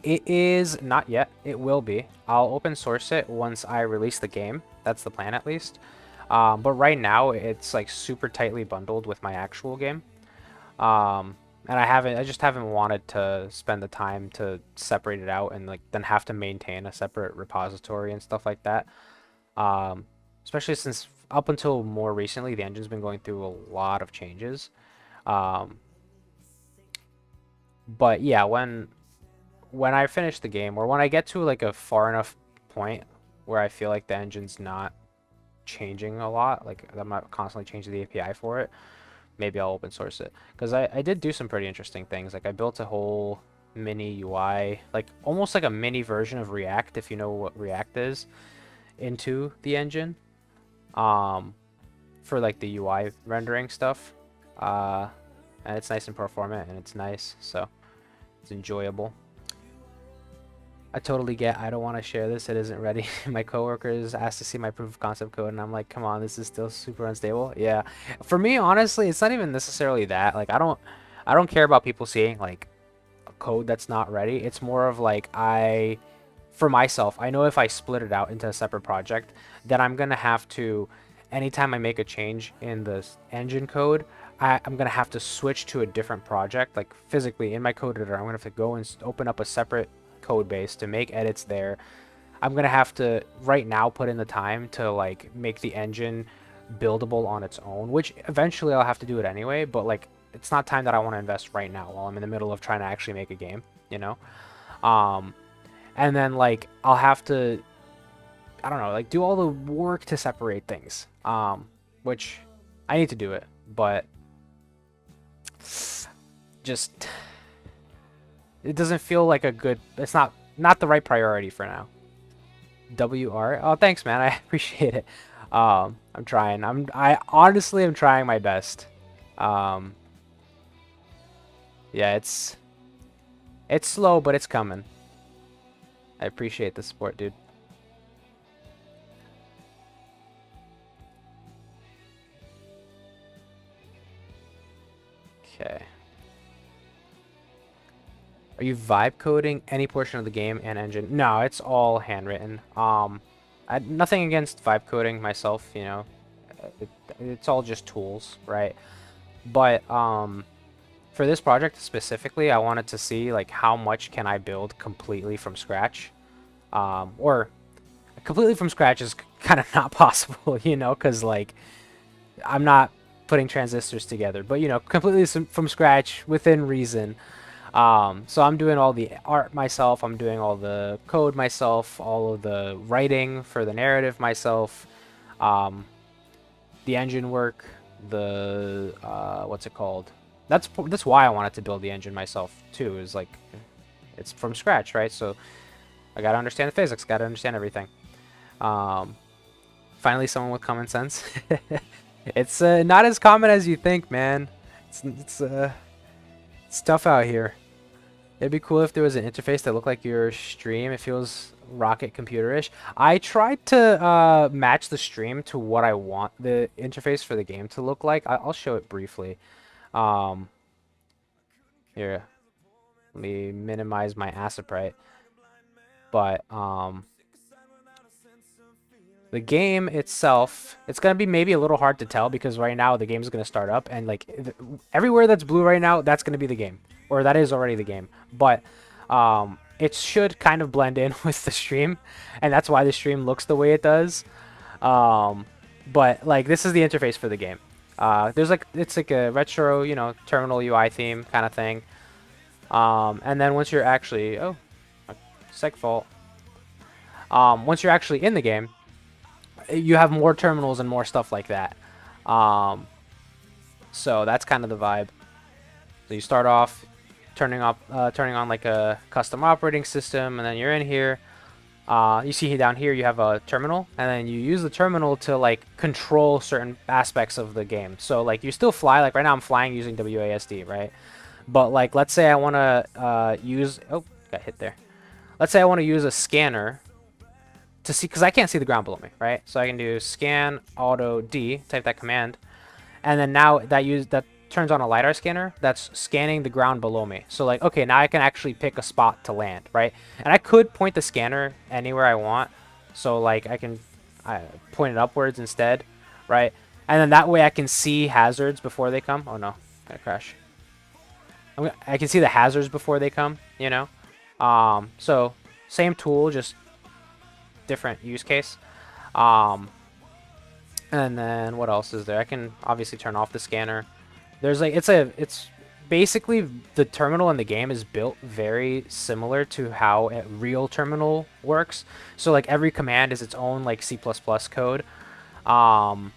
It is not yet. It will be. I'll open source it once I release the game. That's the plan, at least. But right now, it's like super tightly bundled with my actual game. And I just haven't wanted to spend the time to separate it out and like then have to maintain a separate repository and stuff like that. Especially since up until more recently, the engine's been going through a lot of changes. But yeah, when when I finish the game, or when I get to like a far enough point where I feel like the engine's not changing a lot, like I'm not constantly changing the API for it, maybe I'll open source it. Because I did do some pretty interesting things. Like I built a whole mini UI, like almost like a mini version of React, if you know what React is, into the engine, for like the UI rendering stuff. And it's nice and performant, and it's nice, so it's enjoyable. I totally get, I don't want to share this, it isn't ready. My coworkers asked to see my proof of concept code, and I'm like, come on, this is still super unstable. Yeah, for me, honestly, it's not even necessarily that. Like, I don't care about people seeing like a code that's not ready. It's more of like, for myself, I know if I split it out into a separate project, then I'm gonna have to, anytime I make a change in the engine code, I'm gonna have to switch to a different project, like physically in my code editor. I'm gonna have to go and open up a separate code base to make edits there. I'm gonna have to right now put in the time to like make the engine buildable on its own, which eventually I'll have to do it anyway, but like it's not time that I want to invest right now while I'm in the middle of trying to actually make a game, you know. And then like I'll have to, I don't know, like do all the work to separate things, which I need to do it, but just it doesn't feel like a good, it's not the right priority for now. WR, oh thanks man, I appreciate it. I'm trying, I honestly am trying my best. Yeah, it's slow, but it's coming. I appreciate the support, dude. Okay. Are you vibe coding any portion of the game and engine? No, it's all handwritten. Nothing against vibe coding myself, you know. It's all just tools, right? But for this project specifically, I wanted to see like how much can I build completely from scratch, or completely from scratch is kind of not possible, you know, because like I'm not putting transistors together, but you know, completely from scratch within reason. So I'm doing all the art myself, I'm doing all the code myself, all of the writing for the narrative myself, the engine work, the what's it called? That's why I wanted to build the engine myself too, is like it's from scratch, right? So I gotta understand the physics, gotta understand everything. Finally someone with common sense. It's not as common as you think, man. It's tough out here. It'd be cool if there was an interface that looked like your stream. It feels rocket computerish. I tried to match the stream to what I want the interface for the game to look like. I'll show it briefly. Here, let me minimize my Aseprite. But the game itself, it's gonna be maybe a little hard to tell because right now the game is gonna start up and like everywhere that's blue right now, that's gonna be the game, or that is already the game. But it should kind of blend in with the stream, and that's why the stream looks the way it does. But like this is the interface for the game. There's like, it's like a retro, you know, terminal UI theme kind of thing. And then once you're actually, oh, seg fault. Once you're actually in the game, you have more terminals and more stuff like that. So that's kind of the vibe. So you start off turning on like a custom operating system, and then you're in here. You see down here you have a terminal, and then you use the terminal to like control certain aspects of the game. So like you still fly, like right now I'm flying using WASD, right? But like let's say I want to use, oh, got hit there. Let's say I want to use a scanner to see, because I can't see the ground below me, right? So I can do scan auto D, type that command, and then now that turns on a LiDAR scanner that's scanning the ground below me. So like, okay, now I can actually pick a spot to land, right? And I could point the scanner anywhere I want. So like I can point it upwards instead, right? And then that way I can see hazards before they come. Oh no, gonna crash. I can see the hazards before they come, you know? So same tool, just different use case. And then what else is there? I can obviously turn off the scanner. There's like, it's basically the terminal in the game is built very similar to how a real terminal works. So like every command is its own like C++ code. And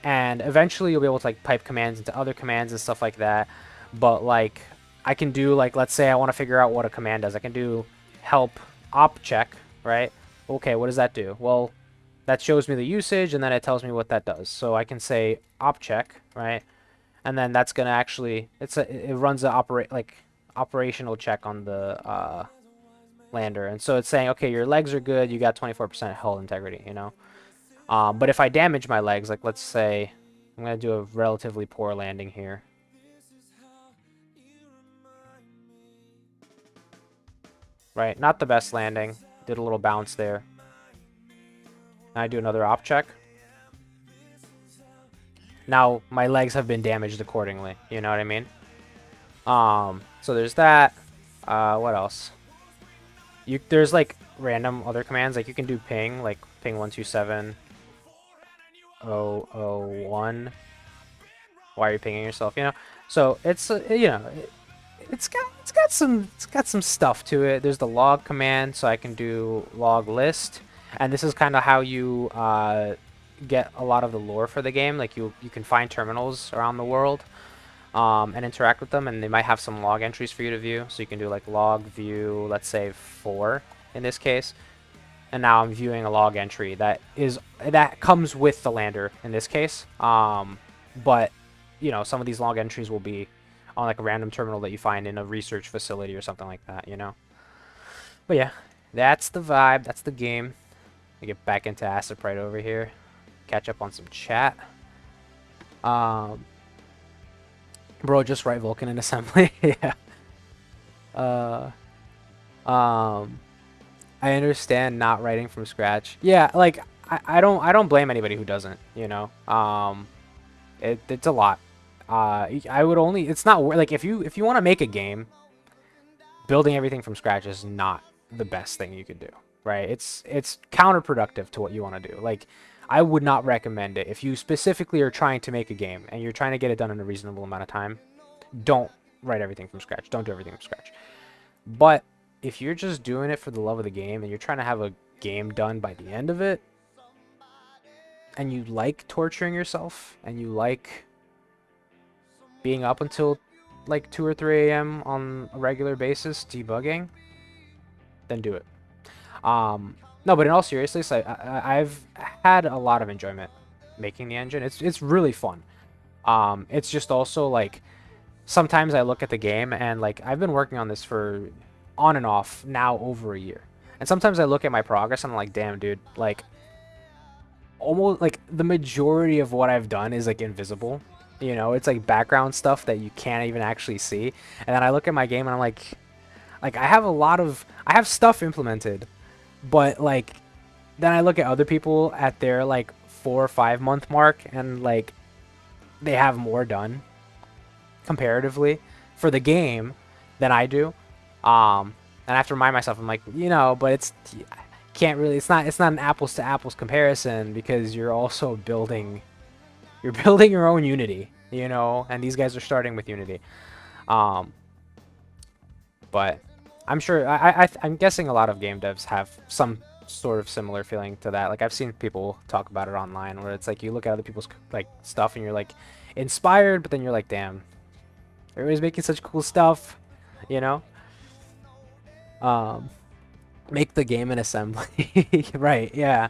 eventually you'll be able to like pipe commands into other commands and stuff like that. But like I can do, like, let's say I want to figure out what a command does. I can do help op check, right? Okay, what does that do? Well, that shows me the usage and then it tells me what that does. So I can say op check, right? And then that's gonna actually it runs a operational check on the lander, and so it's saying, okay, your legs are good, you got 24% hull integrity, you know. But if I damage my legs, like let's say I'm gonna do a relatively poor landing here. Right, not the best landing. Did a little bounce there. Now I do another op check. Now my legs have been damaged accordingly. You know what I mean? So there's that. What else? There's like random other commands. Like you can do ping, like ping 127.001. Why are you pinging yourself? You know. So it's you know, it's got some stuff to it. There's the log command, so I can do log list, and this is kind of how you get a lot of the lore for the game. Like you can find terminals around the world and interact with them, and they might have some log entries for you to view. So you can do like log view, let's say 4 in this case, and now I'm viewing a log entry that comes with the lander in this case. But you know, some of these log entries will be on like a random terminal that you find in a research facility or something like that, you know. But yeah, that's the vibe. That's the game. I get back into Acid right over here. Catch up on some chat. Bro, just write Vulkan in assembly. Yeah. I understand not writing from scratch. Yeah, like I don't blame anybody who doesn't, you know. It's a lot. I would only, it's not like if you want to make a game, building everything from scratch is not the best thing you could do, right? It's counterproductive to what you want to do. Like I would not recommend it. If you specifically are trying to make a game and you're trying to get it done in a reasonable amount of time, don't write everything from scratch. Don't do everything from scratch. But if you're just doing it for the love of the game and you're trying to have a game done by the end of it, and you like torturing yourself and you like being up until like 2 or 3 a.m. on a regular basis debugging, then do it. No, but in all seriousness, I've had a lot of enjoyment making the engine. It's really fun. It's just also like sometimes I look at the game and like I've been working on this for on and off now over a year, and sometimes I look at my progress and I'm like, damn, dude, like almost like the majority of what I've done is like invisible. You know, it's like background stuff that you can't even actually see. And then I look at my game and I'm like I have stuff implemented, but like then I look at other people at their like 4 or 5 month mark and like they have more done comparatively for the game than I do. And I have to remind myself, I'm like, you know, but it's not an apples to apples comparison because you're also building your own Unity, you know, and these guys are starting with Unity. But I'm sure I'm guessing a lot of game devs have some sort of similar feeling to that. Like I've seen people talk about it online where it's like you look at other people's like stuff and you're like inspired, but then you're like, damn, everybody's making such cool stuff, you know. Make the game in assembly. Right, yeah.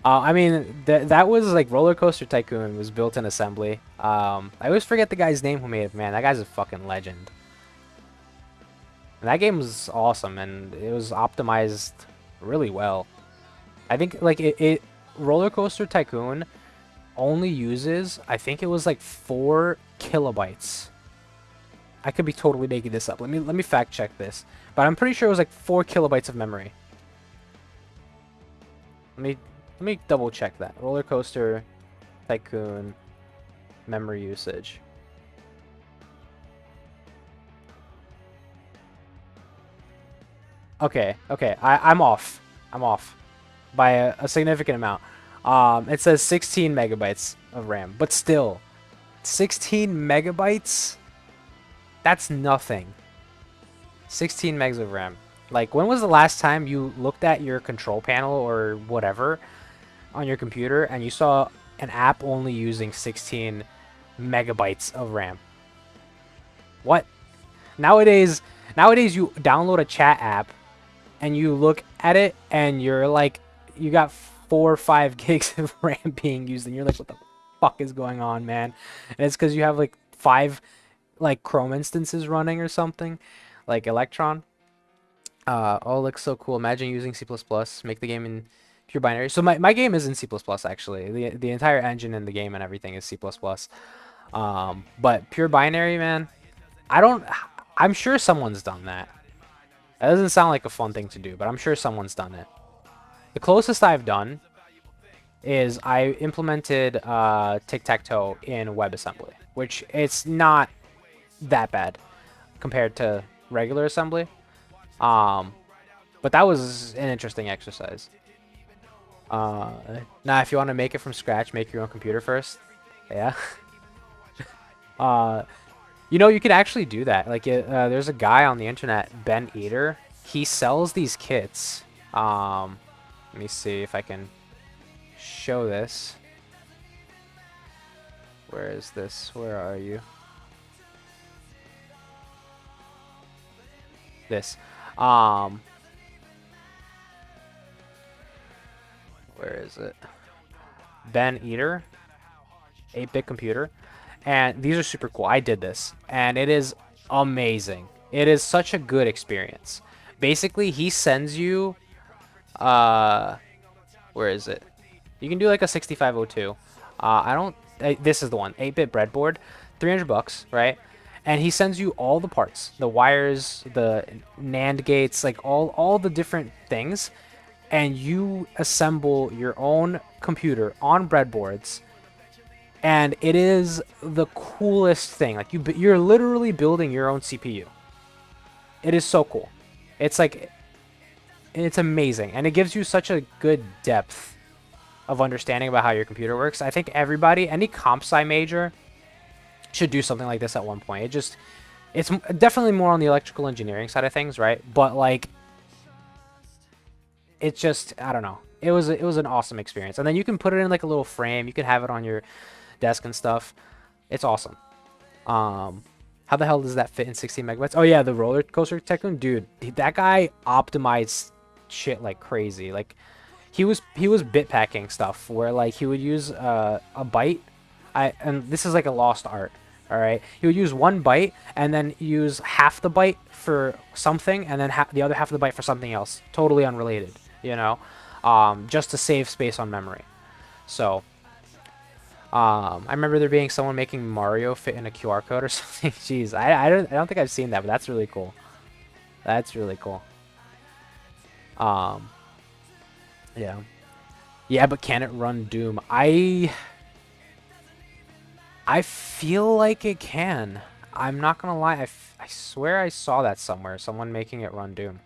I mean, that was like Roller Coaster Tycoon was built in assembly. I always forget the guy's name who made it. Man, that guy's a fucking legend. And that game was awesome, and it was optimized really well. I think like Roller Coaster Tycoon only uses, I think it was like 4 kilobytes. I could be totally making this up. Let me fact check this, but I'm pretty sure it was like 4 kilobytes of memory. Let me double check that. Roller Coaster Tycoon memory usage. Okay, I'm off. I'm off by a significant amount. It says 16 megabytes of RAM, but still, 16 megabytes That's nothing. 16 megs of RAM. Like, when was the last time you looked at your control panel or whatever on your computer and you saw an app only using 16 megabytes of RAM? What? Nowadays you download a chat app and you look at it and you're like, you got 4 or 5 gigs of RAM being used and you're like, what the fuck is going on, man? And it's because you have like 5 like Chrome instances running or something, like Electron. Oh, looks so cool. Imagine using C++, make the game in pure binary. So my game is in C++ actually. The entire engine in the game and everything is C++. But pure binary, man, I don't. I'm sure someone's done that. That doesn't sound like a fun thing to do, but I'm sure someone's done it. The closest I've done is I implemented tic-tac-toe in WebAssembly, which it's not that bad compared to regular assembly. But that was an interesting exercise. Now, if you want to make it from scratch, make your own computer first. Yeah. You know, you could actually do that. Like, there's a guy on the internet, Ben Eater. He sells these kits. Let me see if I can show this. Where is this? Where are you? This. Where is it? Ben Eater, 8-bit computer. And these are super cool. I did this, and it is amazing. It is such a good experience. Basically, he sends you, where is it? You can do like a 6502. This is the one, 8-bit breadboard, $300, right? And he sends you all the parts, the wires, the NAND gates, like all the different things, and you assemble your own computer on breadboards. And it is the coolest thing. Like, you're literally building your own CPU. It is so cool. It's like, it's amazing, and it gives you such a good depth of understanding about how your computer works. I think everybody, any comp sci major, should do something like this at one point. It's definitely more on the electrical engineering side of things, right? But like, it's just, I don't know. It was an awesome experience, and then you can put it in like a little frame. You can have it on your desk and stuff. It's awesome. How the hell does that fit in 16 megabytes? Oh yeah, the roller coaster tycoon, dude. That guy optimized shit like crazy. Like, he was bit packing stuff where like he would use a byte. And this is like a lost art. All right, he would use 1 byte and then use half the byte for something, and then the other half of the byte for something else, totally unrelated. You know, just to save space on memory. So. I remember there being someone making Mario fit in a QR code or something. Jeez, I don't think I've seen that, but that's really cool. That's really cool. Yeah. Yeah, but can it run Doom? I feel like it can. I'm not gonna lie. I swear I saw that somewhere. Someone making it run Doom.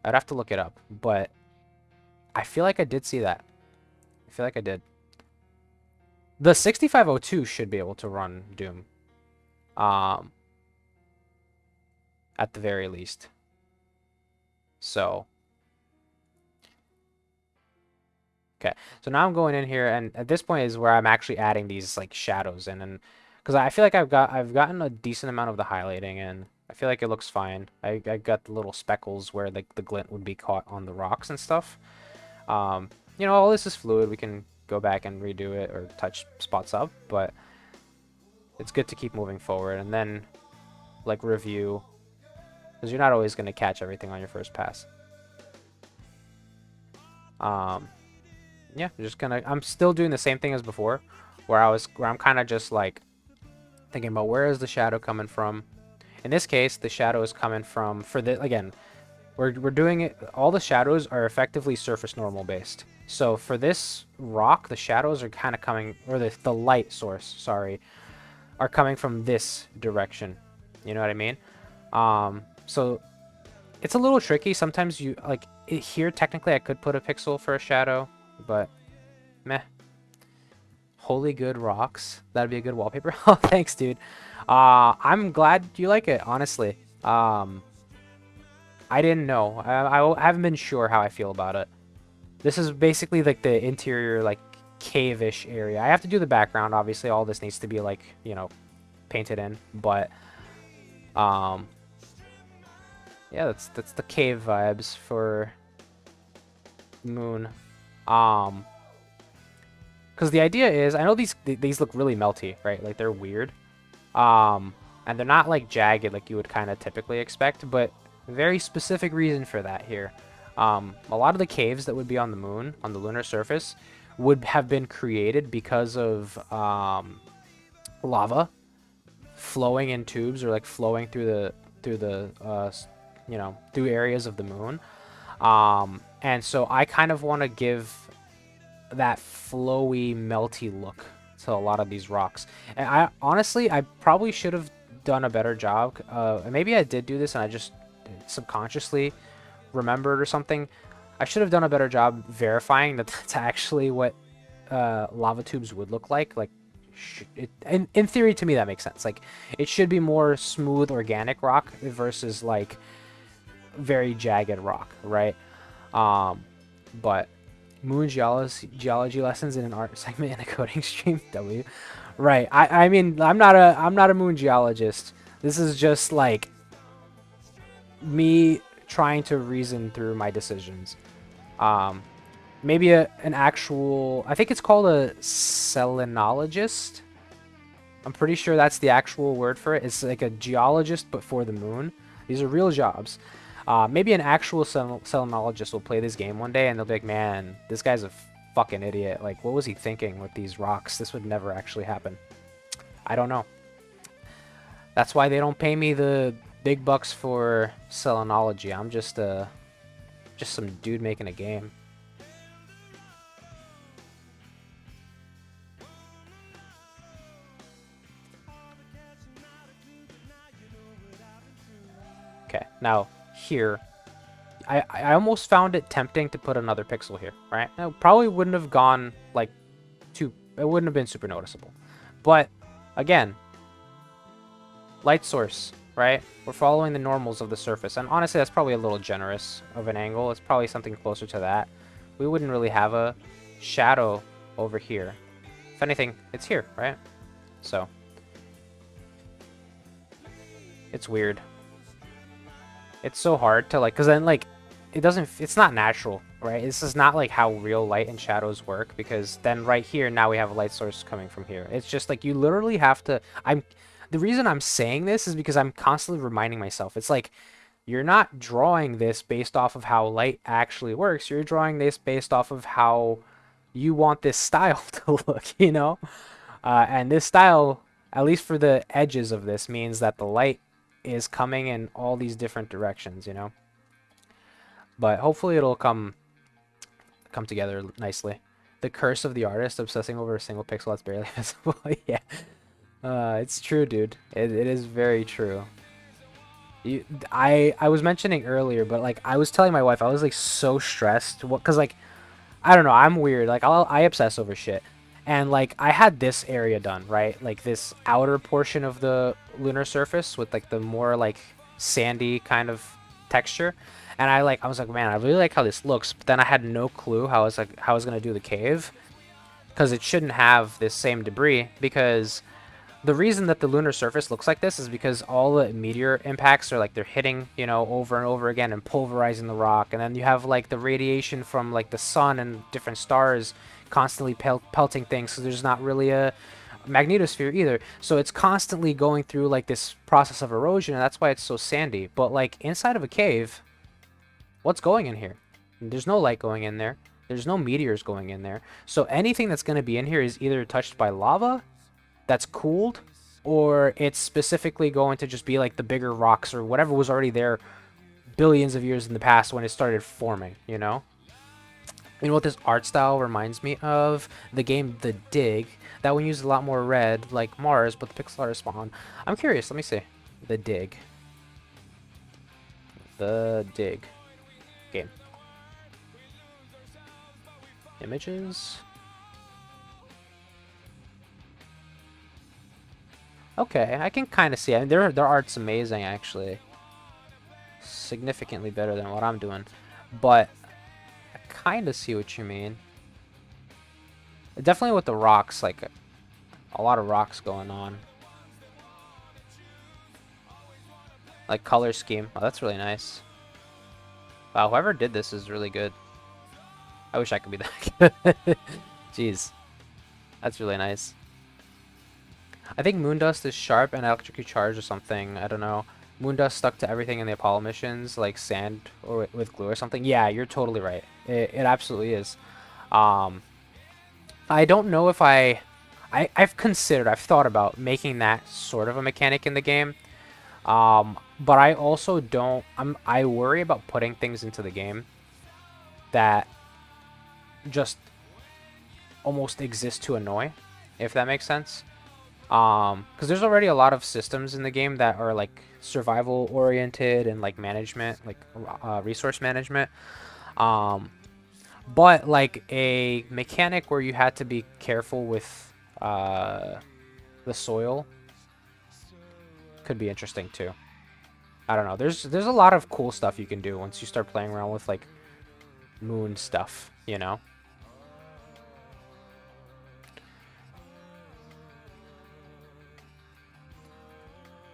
I'd have to look it up, but I feel like I did see that. I feel like I did. The 6502 should be able to run Doom. At the very least. So. Okay. So now I'm going in here, and at this point is where I'm actually adding these like shadows in, and because I feel like I've gotten a decent amount of the highlighting, and I feel like it looks fine. I got the little speckles where like the glint would be caught on the rocks and stuff. You know, all this is fluid. We can go back and redo it or touch spots up, but it's good to keep moving forward and then like review, because you're not always going to catch everything on your first pass. Yeah, I'm still doing the same thing as before, where I'm kind of just like thinking about where is the shadow coming from. In this case, the shadow is coming from, again, we're doing it, all the shadows are effectively surface normal based. So for this rock, the shadows are kind of coming, or the light source, sorry, are coming from this direction. You know what I mean? So it's a little tricky. Sometimes you, like, here technically I could put a pixel for a shadow, but meh. Holy good rocks. That'd be a good wallpaper. Oh, thanks, dude. I'm glad you like it, honestly. I didn't know. I haven't been sure how I feel about it. This is basically like the interior, like cave-ish area. I have to do the background. Obviously, all this needs to be like, you know, painted in. But yeah, that's the cave vibes for Moon. Because the idea is, I know these look really melty, right? Like they're weird. And they're not like jagged like you would kind of typically expect, but very specific reason for that here. A lot of the caves that would be on the moon, on the lunar surface, would have been created because of lava flowing in tubes or like flowing through through areas of the moon. And so I kind of want to give that flowy, melty look to a lot of these rocks. And I honestly, I probably should have done a better job. And maybe I did do this and I just subconsciously remembered or something. I should have done a better job verifying that that's actually what lava tubes would look like. Like, in theory, to me, that makes sense. Like, it should be more smooth, organic rock versus like very jagged rock, right? But moon geology lessons in an art segment in a coding stream. W, right? I mean, I'm not a moon geologist. This is just like me trying to reason through my decisions. Maybe an actual, I think it's called a selenologist. I'm pretty sure that's the actual word for it. It's like a geologist, but for the moon. These are real jobs. Maybe an actual selenologist will play this game one day and they'll be like, man, this guy's a fucking idiot. Like, what was he thinking with these rocks? This would never actually happen. I don't know. That's why they don't pay me the big bucks for selenology. I'm just some dude making a game. Okay, now here, I almost found it tempting to put another pixel here, right? It probably wouldn't have gone like it wouldn't have been super noticeable. But again, light source, right? We're following the normals of the surface. And honestly, that's probably a little generous of an angle. It's probably something closer to that. We wouldn't really have a shadow over here. If anything, it's here, right? So it's weird. It's so hard to like, because then like it's not natural, right? This is not like how real light and shadows work, because then right here now we have a light source coming from here. It's just like you literally have to. The reason I'm saying this is because I'm constantly reminding myself. It's like you're not drawing this based off of how light actually works. You're drawing this based off of how you want this style to look, you know? And this style, at least for the edges of this, means that the light is coming in all these different directions, you know? But hopefully it'll come together nicely. The curse of the artist, obsessing over a single pixel that's barely visible. Yeah. It's true, dude. It is very true. I was mentioning earlier, but like I was telling my wife, I was like so stressed, cause like I don't know, I'm weird. Like I obsess over shit, and like I had this area done, right? Like this outer portion of the lunar surface with like the more like sandy kind of texture, and I was like, man, I really like how this looks, but then I had no clue how I was gonna do the cave, cause it shouldn't have this same debris, because the reason that the lunar surface looks like this is because all the meteor impacts are like they're hitting, you know, over and over again and pulverizing the rock. And then you have like the radiation from like the sun and different stars constantly pelting things. So there's not really a magnetosphere either. So it's constantly going through like this process of erosion, and that's why it's so sandy. But like inside of a cave, what's going in here? There's no light going in there. There's no meteors going in there. So anything that's going to be in here is either touched by lava that's cooled, or it's specifically going to just be like the bigger rocks or whatever was already there billions of years in the past when it started forming, you know? You know what this art style reminds me of? The game The Dig. That one used a lot more red, like Mars, but the pixel art is spawn. I'm curious, let me see. The Dig. The Dig. Game. Images. Okay, I can kind of see. I mean, their art's amazing, actually. Significantly better than what I'm doing. But I kind of see what you mean. Definitely with the rocks, like a lot of rocks going on. Like color scheme. Oh, that's really nice. Wow, whoever did this is really good. I wish I could be that good. Jeez. That's really nice. I think Moondust is sharp and electrically charged or something. I don't know. Moondust stuck to everything in the Apollo missions, like sand or with glue or something. Yeah, you're totally right. It absolutely is. Um, I don't know if I've considered, I've thought about making that sort of a mechanic in the game. But I also don't, I worry about putting things into the game that just almost exist to annoy, if that makes sense. Because there's already a lot of systems in the game that are like survival oriented and like management, like resource management. Um, but like a mechanic where you had to be careful with the soil could be interesting too. I don't know. There's a lot of cool stuff you can do once you start playing around with like moon stuff, you know?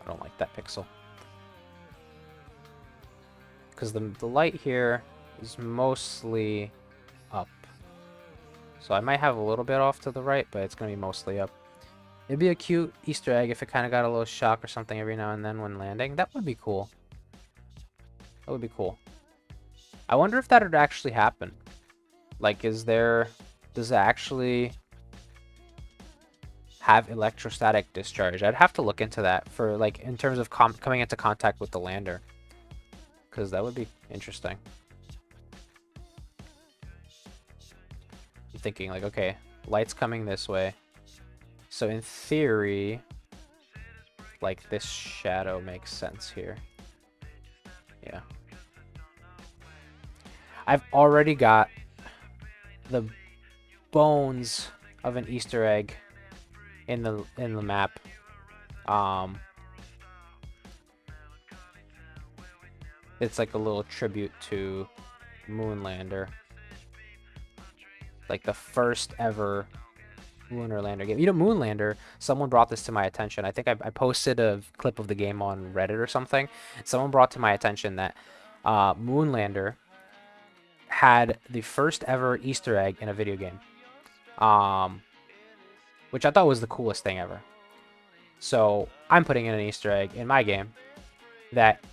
I don't like that pixel. Because the light here is mostly up. So I might have a little bit off to the right, but it's going to be mostly up. It'd be a cute Easter egg if it kind of got a little shock or something every now and then when landing. That would be cool. That would be cool. I wonder if that would actually happen. Like, does it actually have electrostatic discharge? I'd have to look into that for, like, in terms of coming into contact with the lander. Because that would be interesting. I'm thinking, like, okay, light's coming this way. So in theory, like, this shadow makes sense here. Yeah. I've already got the bones of an Easter egg in the map. It's like a little tribute to Moonlander. Like the first ever lunar lander game. You know, Moonlander, someone brought this to my attention. I think I posted a clip of the game on Reddit or something. Someone brought to my attention that Moonlander had the first ever Easter egg in a video game. Which I thought was the coolest thing ever. So I'm putting in an Easter egg in my game that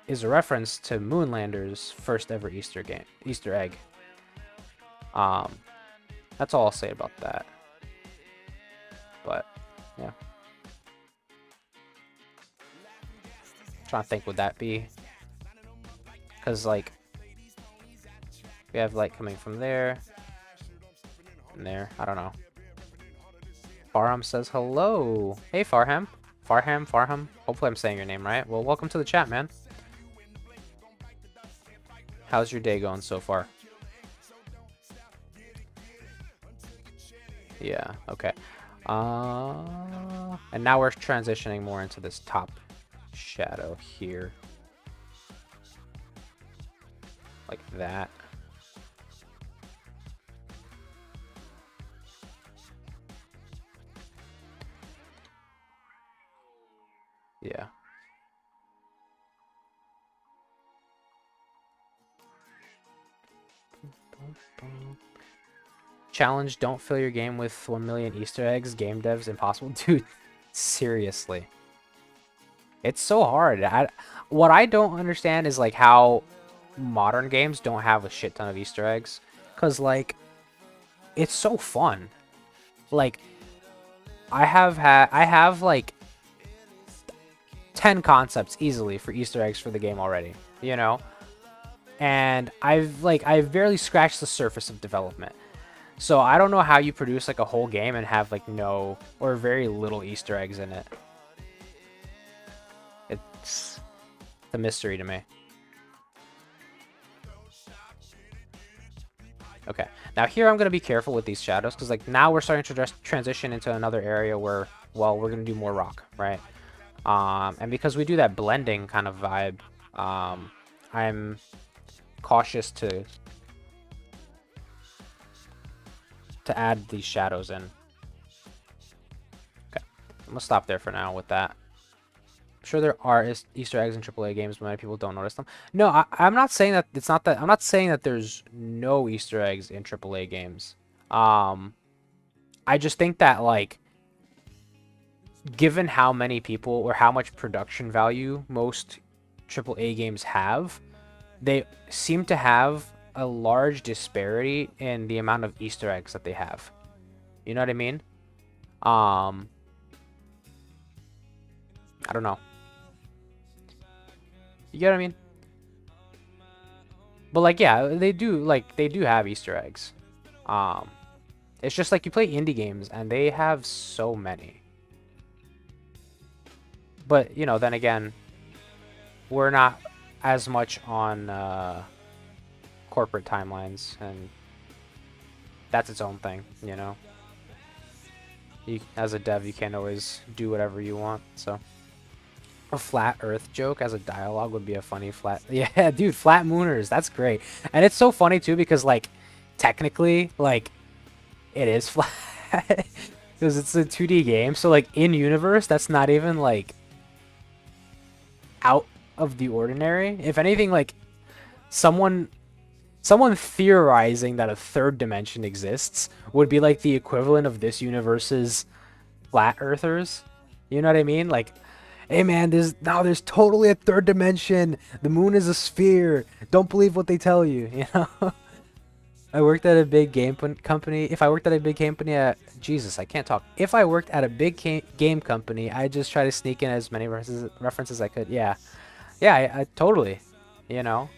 is a reference to Moonlander's first ever Easter egg. That's all I'll say about that. But yeah, I'm trying to think, would that be? Because like we have light coming from there and there. I don't know. Farham says hello. Hey Farham. Farham. Hopefully I'm saying your name right. Well, welcome to the chat, man. How's your day going so far? Yeah, okay. And now we're transitioning more into this top shadow here. Like that. Yeah. Challenge, don't fill your game with 1 million Easter eggs. Game devs, impossible. Dude, seriously. It's so hard. What I don't understand is like how modern games don't have a shit ton of Easter eggs. Because like, it's so fun. Like, I have like 10 concepts easily for Easter eggs for the game already, you know? And I've barely scratched the surface of development. So I don't know how you produce like a whole game and have like no or very little Easter eggs in it. It's a mystery to me. Okay. Now here I'm going to be careful with these shadows because like now we're starting to transition into another area where, well, we're going to do more rock, right? And because we do that blending kind of vibe, I'm cautious to add these shadows in. Okay. I'm going to stop there for now with that. I'm sure there are Easter eggs in AAA games, but many people don't notice them. No, I'm not saying that it's not that. I'm not saying that there's no Easter eggs in AAA games. I just think that like, given how many people or how much production value most AAA games have, they seem to have a large disparity in the amount of Easter eggs that they have. You know what I mean? I don't know. You get what I mean? But like, yeah, they do have Easter eggs. It's just like you play indie games and they have so many. But, you know, then again, we're not as much on corporate timelines, and that's its own thing, you know? As a dev, you can't always do whatever you want, so. A flat Earth joke as a dialogue would be a funny flat... Yeah, dude, flat mooners, that's great. And it's so funny, too, because, like, technically, like, it is flat. Because it's a 2D game, so, like, in-universe, that's not even, like, out of the ordinary. If anything, like, someone theorizing that a third dimension exists would be, like, the equivalent of this universe's flat earthers. You know what I mean? Like, hey man, there's totally a third dimension. The moon is a sphere. Don't believe what they tell you, you know? I worked at a big game company. If I worked at a big company Jesus, I can't talk. If I worked at a big game company, I'd just try to sneak in as many references as I could. Yeah. Yeah, I totally. You know?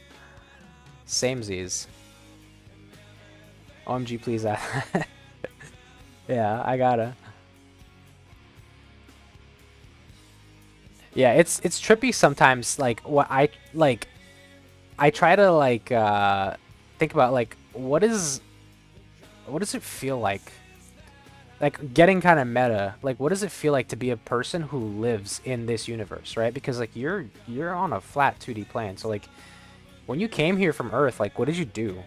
Samesies. OMG, please. Yeah, I gotta. Yeah, it's trippy sometimes. Like what I try to like think about like what does it feel like? Like getting kind of meta. Like what does it feel like to be a person who lives in this universe, right? Because like you're on a flat 2D plane. So like when you came here from Earth, like what did you do?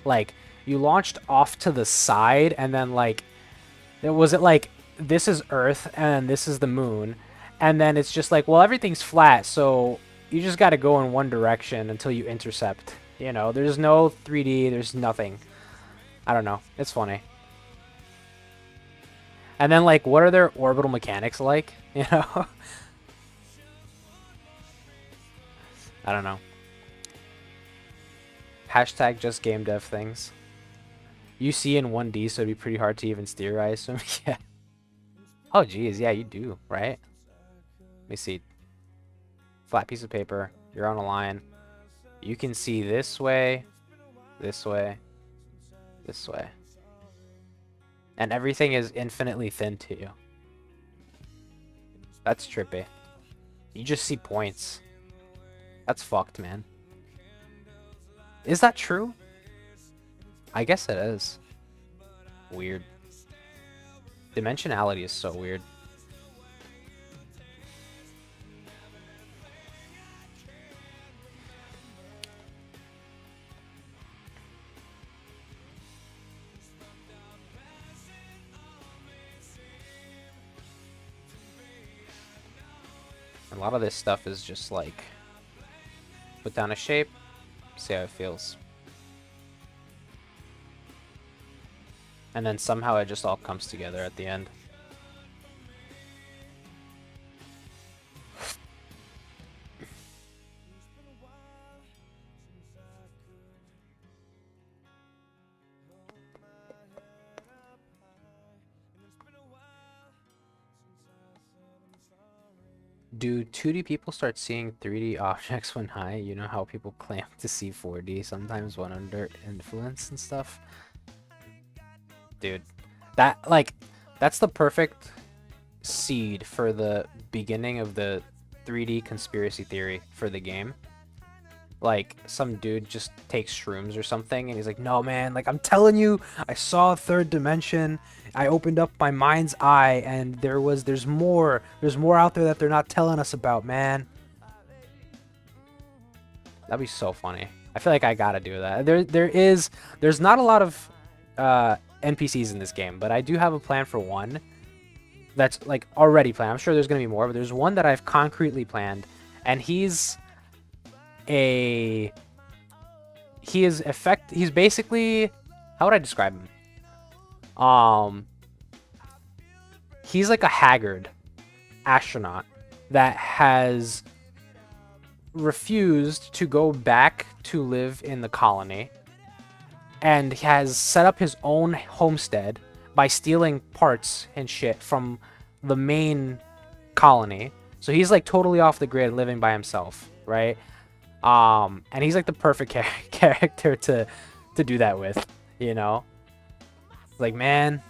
Like you launched off to the side and then like was it like this is Earth and this is the moon? And then it's just like, well, everything's flat, so you just got to go in one direction until you intercept. You know, there's no 3D, there's nothing. I don't know. It's funny. And then, like, what are their orbital mechanics like? You know? I don't know. Hashtag just game dev things. You see in 1D, so it'd be pretty hard to even steer, I assume. Yeah. Oh, geez. Yeah, you do, right? Let me see. Flat piece of paper. You're on a line. You can see this way, this way, this way. And everything is infinitely thin to you. That's trippy. You just see points. That's fucked, man. Is that true? I guess it is. Weird. Dimensionality is so weird. A lot of this stuff is just like put down a shape, see how it feels. And then somehow it just all comes together at the end. Do 2D people start seeing 3D objects when high? You know how people claim to see 4D sometimes when under influence and stuff? Dude, that's the perfect seed for the beginning of the 3D conspiracy theory for the game. like some dude just takes shrooms or something, and he's like, no man, like I'm telling you, I saw a third dimension. I opened up my mind's eye, and there's more out there that they're not telling us about, man. That'd be so funny. I feel like I gotta do that. There's not a lot of NPCs in this game, but I do have a plan for one that's like already planned. I'm sure there's gonna be more, but there's one that I've concretely planned, and he's basically, how would I describe him? He's like a haggard astronaut that has refused to go back to live in the colony and has set up his own homestead by stealing parts and shit from the main colony. So he's like totally off the grid, living by himself, right? And he's like the perfect character to do that with, you know? Like, man,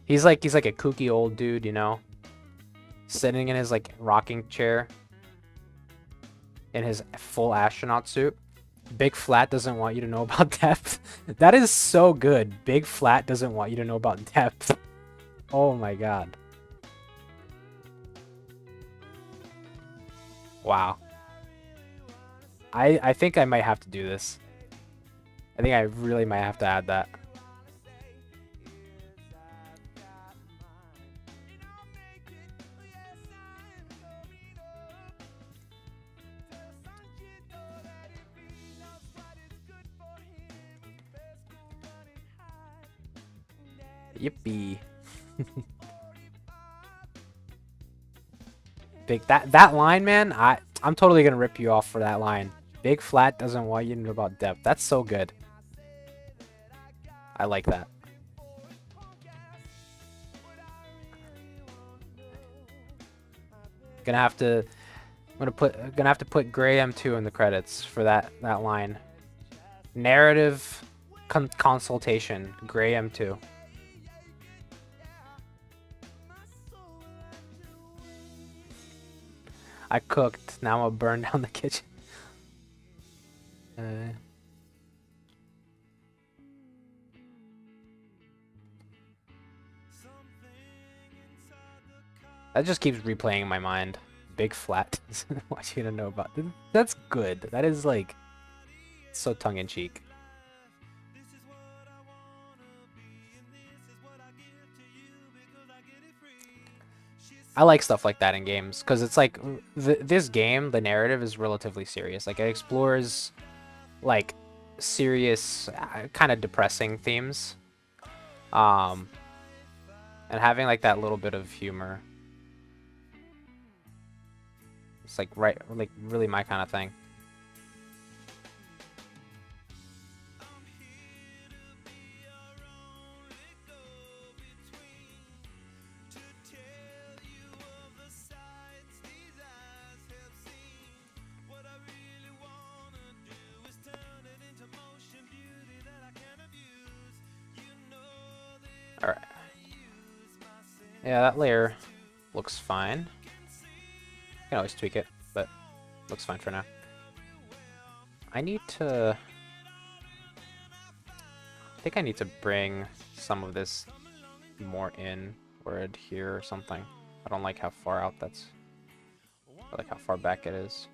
he's like a kooky old dude, you know, sitting in his like rocking chair in his full astronaut suit. Big Flat doesn't want you to know about depth. That is so good. Big Flat doesn't want you to know about depth. Oh my god. Wow. I think I might have to do this. I think I really might have to add that. Yippee. Big that line, man, I'm totally gonna rip you off for that line. Big Flat doesn't want you to know about depth. That's so good. I like that. I'm gonna have to put Gray M2 in the credits for that line. Narrative consultation, Gray M2. I cooked. Now I'm gonna burn down the kitchen. That just keeps replaying in my mind. Big Flat. I want you to know about. That's good. That is like so tongue-in-cheek. I like stuff like that in games because it's like this game, the narrative is relatively serious. Like it explores like serious, kind of depressing themes, and having like that little bit of humor. It's like really my kind of thing. Alright. Yeah, that layer looks fine. You can always tweak it, but looks fine for now. I think I need to bring some of this more inward here or something. I don't like how far out I like how far back it is.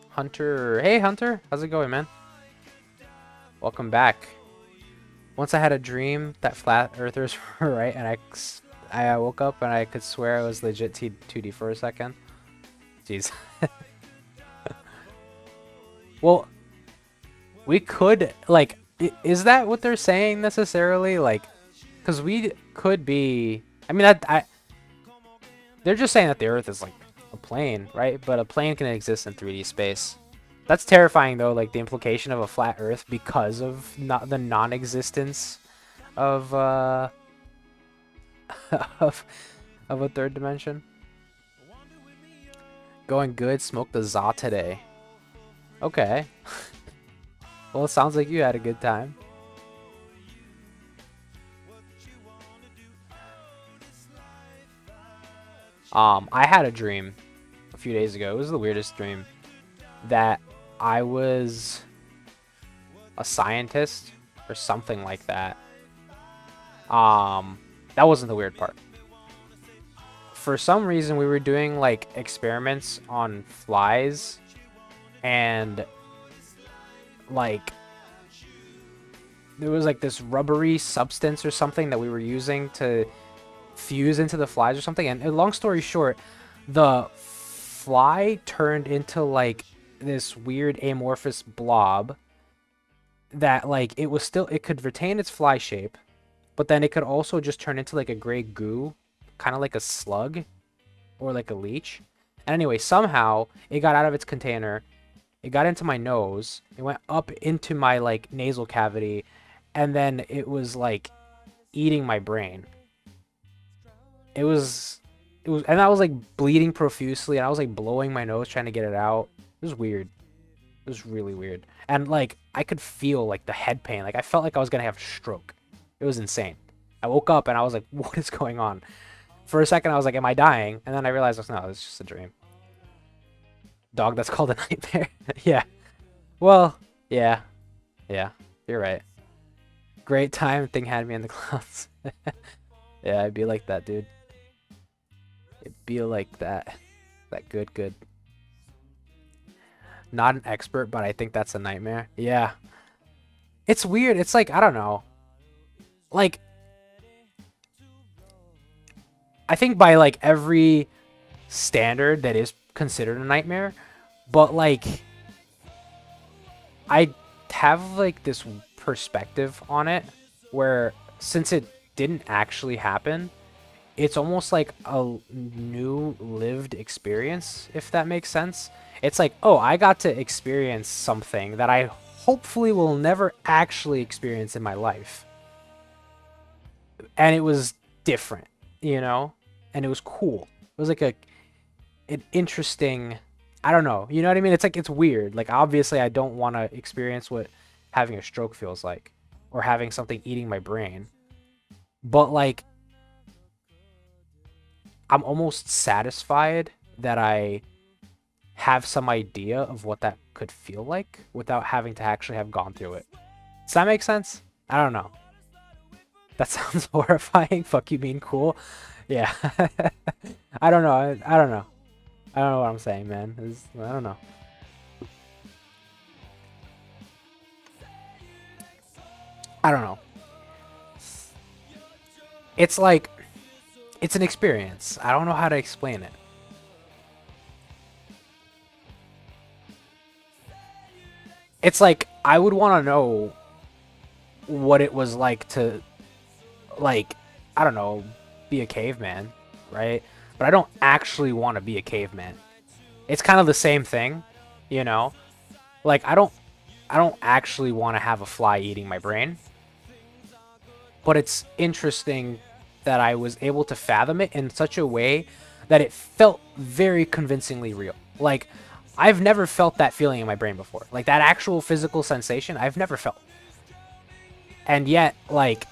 Hunter, hey Hunter, how's it going, man? Welcome back. Once I had a dream that flat earthers were right, and I woke up and I could swear it was legit 2D for a second. Jeez. Well, we could, like, is that what they're saying necessarily? Like, because we could be, I mean, they're just saying that the Earth is like a plane, right? But a plane can exist in 3D space. That's terrifying, though, like the implication of a flat Earth because of the non-existence of of a third dimension. Going good. Smoked the za today. Okay. Well, it sounds like you had a good time. I had a dream a few days ago. It was the weirdest dream that I was a scientist or something like that. That wasn't the weird part. For some reason, we were doing like experiments on flies, and like there was like this rubbery substance or something that we were using to fuse into the flies or something. And long story short, the fly turned into like this weird amorphous blob that like it could retain its fly shape, but then it could also just turn into like a gray goo, kind of like a slug or like a leech. And anyway, somehow it got out of its container, it got into my nose, it went up into my like nasal cavity, and then it was like eating my brain. And I was like bleeding profusely, and I was like blowing my nose trying to get it out. It was weird. It was really weird. And like I could feel like the head pain. Like I felt like I was gonna have a stroke. It was insane. I woke up and I was like, what is going on? For a second I was like, am I dying? And then I realized, no, it's just a dream. Dog, that's called a nightmare. Yeah. Well, yeah. Yeah. You're right. Great time thing had me in the clouds. Yeah, I'd be like that, dude. It'd be like that. That good. Not an expert, but I think that's a nightmare. Yeah. It's weird. It's like, I don't know. Like, I think by like every standard that is considered a nightmare, but like I have like this perspective on it where since it didn't actually happen, it's almost like a new lived experience, if that makes sense. It's like, oh, I got to experience something that I hopefully will never actually experience in my life. And it was different, you know? And it was cool. It was like an interesting, I don't know. You know what I mean? It's like, it's weird. Like, obviously, I don't want to experience what having a stroke feels like or having something eating my brain. But, like, I'm almost satisfied that I have some idea of what that could feel like without having to actually have gone through it. Does that make sense? I don't know. That sounds horrifying. Fuck, you mean cool? Yeah. I don't know. I don't know. I don't know what I'm saying, man. I don't know. I don't know. It's like, it's an experience. I don't know how to explain it. It's like, I would want to know what it was like to, like, I don't know, be a caveman, right? But I don't actually want to be a caveman. It's kind of the same thing, you know? Like, I don't actually want to have a fly eating my brain. But it's interesting that I was able to fathom it in such a way that it felt very convincingly real. Like, I've never felt that feeling in my brain before. Like, that actual physical sensation, I've never felt. And yet, like,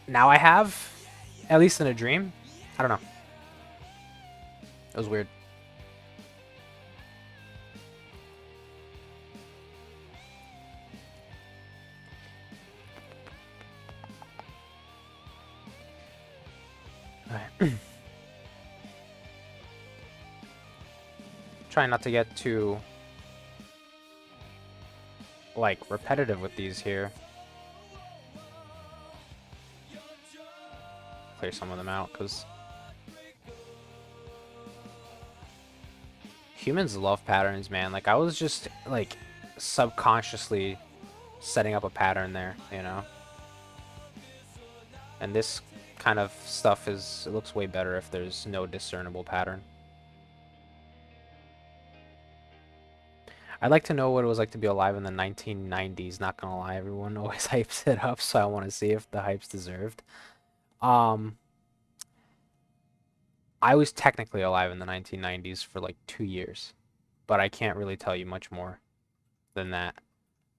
now I have, at least in a dream. I don't know. It was weird. Alright. Trying not to get too, like, repetitive with these here. Clear some of them out, because humans love patterns, man. Like, I was just, like, subconsciously setting up a pattern there, you know? And this kind of stuff it looks way better if there's no discernible pattern. I'd like to know what it was like to be alive in the 1990s. Not gonna lie, everyone always hypes it up, so I want to see if the hype's deserved. I was technically alive in the 1990s for like 2 years, but I can't really tell you much more than that.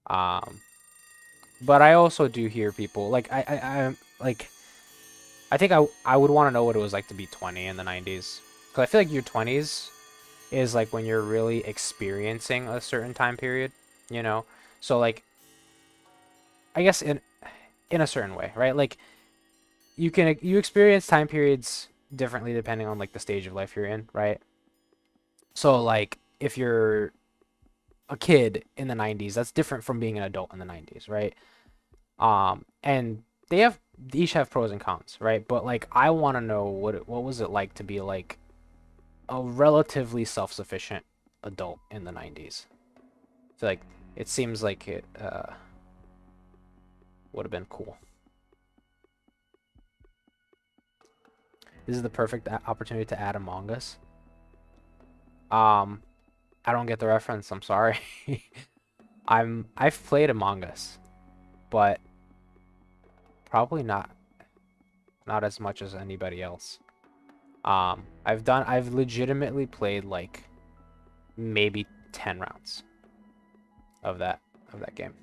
But I also do hear people like I think I would want to know what it was like to be 20 in the 90s. Because I feel like your 20s is like when you're really experiencing a certain time period, you know? So like, I guess in a certain way, right? Like you experience time periods differently depending on like the stage of life you're in, right? So like if you're a kid in the 90s, that's different from being an adult in the 90s, right? And they each have pros and cons, right? But like I want to know what was it like to be like a relatively self-sufficient adult in the 90s. I feel like it seems like it would have been cool. This is the perfect opportunity to add Among Us. Um, I don't get the reference. I'm sorry. I've played Among Us, but probably not as much as anybody else. I've legitimately played like maybe 10 rounds of that game.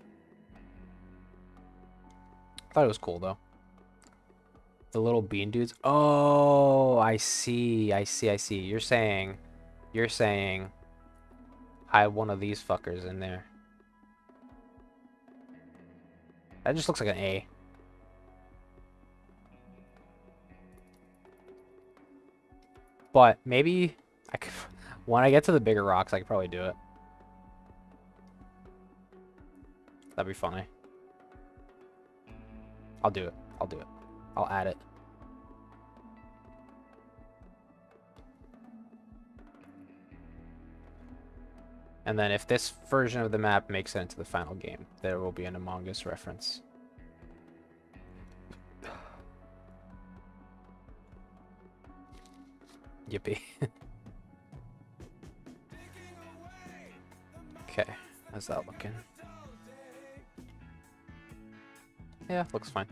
I thought it was cool though. The little bean dudes. Oh, I see. I see. I see. You're saying I have one of these fuckers in there. That just looks like an A. But maybe I could, when I get to the bigger rocks, I could probably do it. That'd be funny. I'll do it. I'll do it. I'll add it. And then if this version of the map makes it into the final game, there will be an Among Us reference. Yippee. Okay, how's that looking? Yeah, looks fine.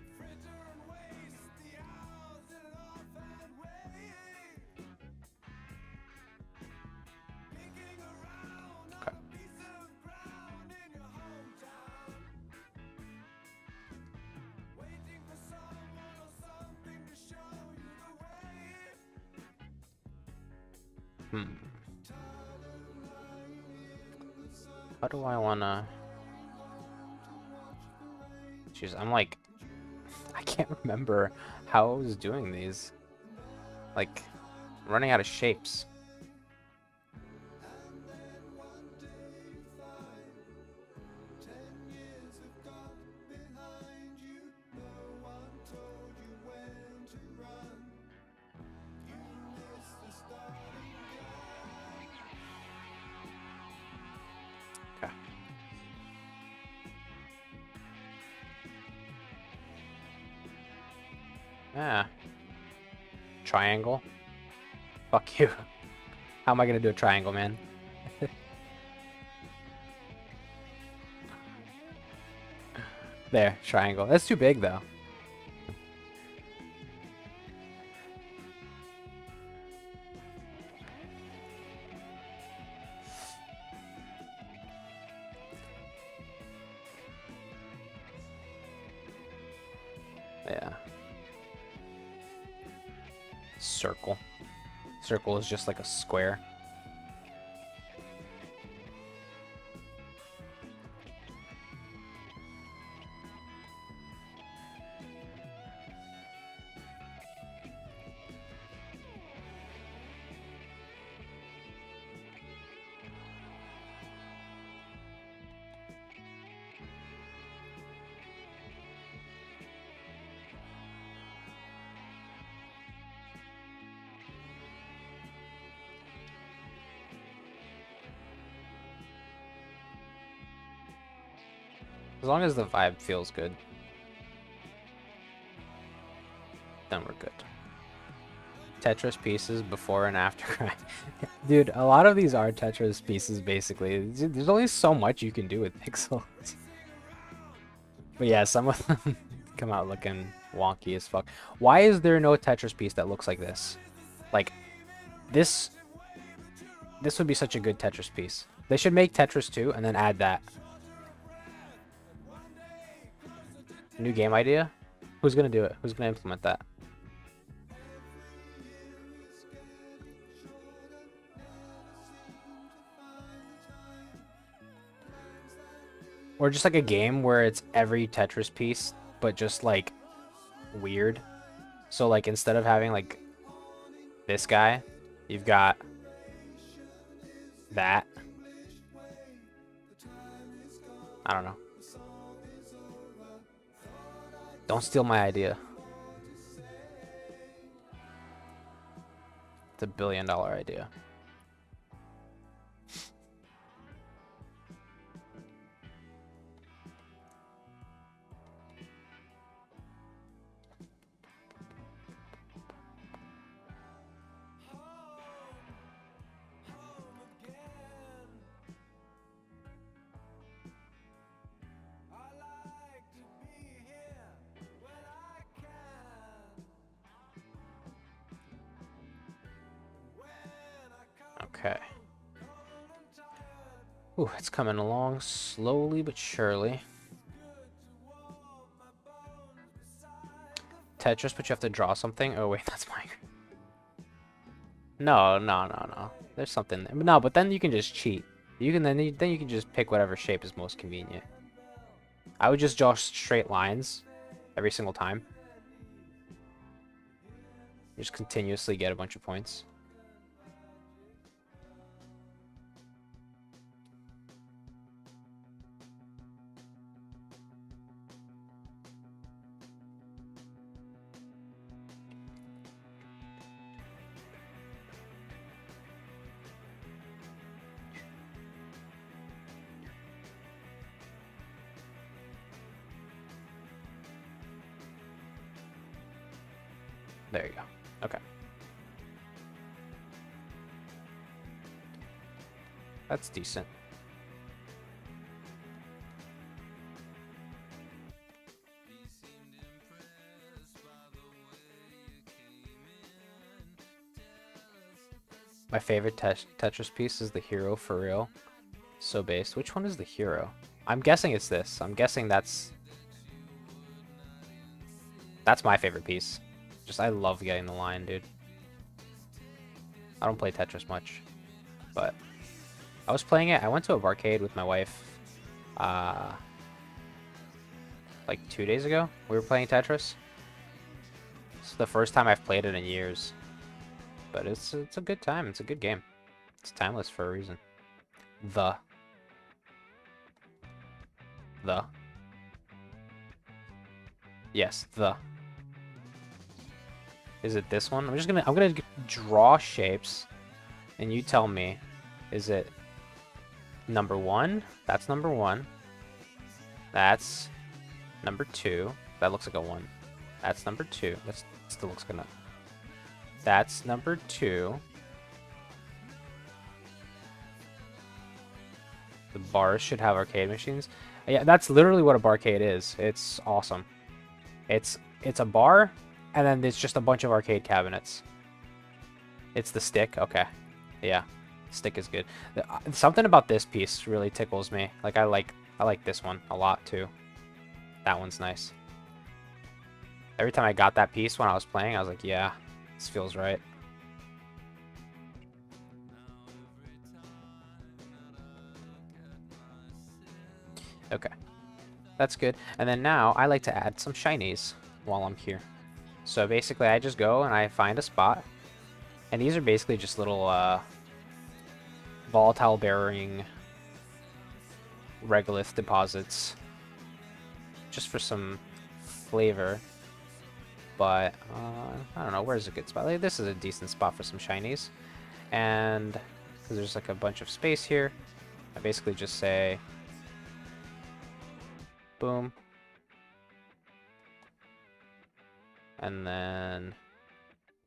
Okay. How do I wanna... Jeez, I'm like... I can't remember how I was doing these. Like, I'm running out of shapes. Okay. Yeah. Triangle. Fuck you. How am I gonna do a triangle, man? There, triangle. That's too big, though. Yeah. Circle. Circle is just like a square. As long as the vibe feels good, then we're good. Tetris pieces before and after. Dude, a lot of these are Tetris pieces, basically. There's only so much you can do with pixels. But yeah, some of them come out looking wonky as fuck. Why is there no Tetris piece that looks like this? Like, this would be such a good Tetris piece. They should make Tetris 2 and then add that. New game idea? Who's gonna do it? Who's gonna implement that? Or just like a game where it's every Tetris piece, but just like weird. So like instead of having like this guy, you've got that. I don't know. Don't steal my idea. It's a $1 billion idea. Okay. Ooh, it's coming along slowly but surely. Tetris, but you have to draw something. Oh wait, that's mine. No, no, no, no. There's something there. No, but then you can just cheat. You can then you can just pick whatever shape is most convenient. I would just draw straight lines every single time. You just continuously get a bunch of points. There you go. Okay. That's decent. My favorite Tetris piece is the hero for real. So based. Which one is the hero? I'm guessing it's this. I'm guessing that's my favorite piece. Just I love getting the line, dude. I don't play Tetris much, but I was playing it. I went to a barcade with my wife like 2 days ago. We were playing Tetris. It's the first time I've played it in years. But it's a good time. It's a good game. It's timeless for a reason. The. Yes, the. Is it this one? I'm gonna draw shapes, and you tell me, is it number 1? That's number 1. That's number 2. That looks like a 1. That's number 2. That still looks like a. That's number 2. The bars should have arcade machines. Yeah, that's literally what a barcade is. It's awesome. It's a bar, and then there's just a bunch of arcade cabinets. It's the stick. Okay. Yeah. Stick is good. Something about this piece really tickles me. Like I like this one a lot too. That one's nice. Every time I got that piece when I was playing, I was like, yeah, this feels right. Okay. That's good. And then now I like to add some shinies while I'm here. So basically I just go and I find a spot. And these are basically just little volatile bearing regolith deposits. Just for some flavor. But I don't know, where's a good spot? Like, this is a decent spot for some shinies. And because there's like a bunch of space here, I basically just say boom. And then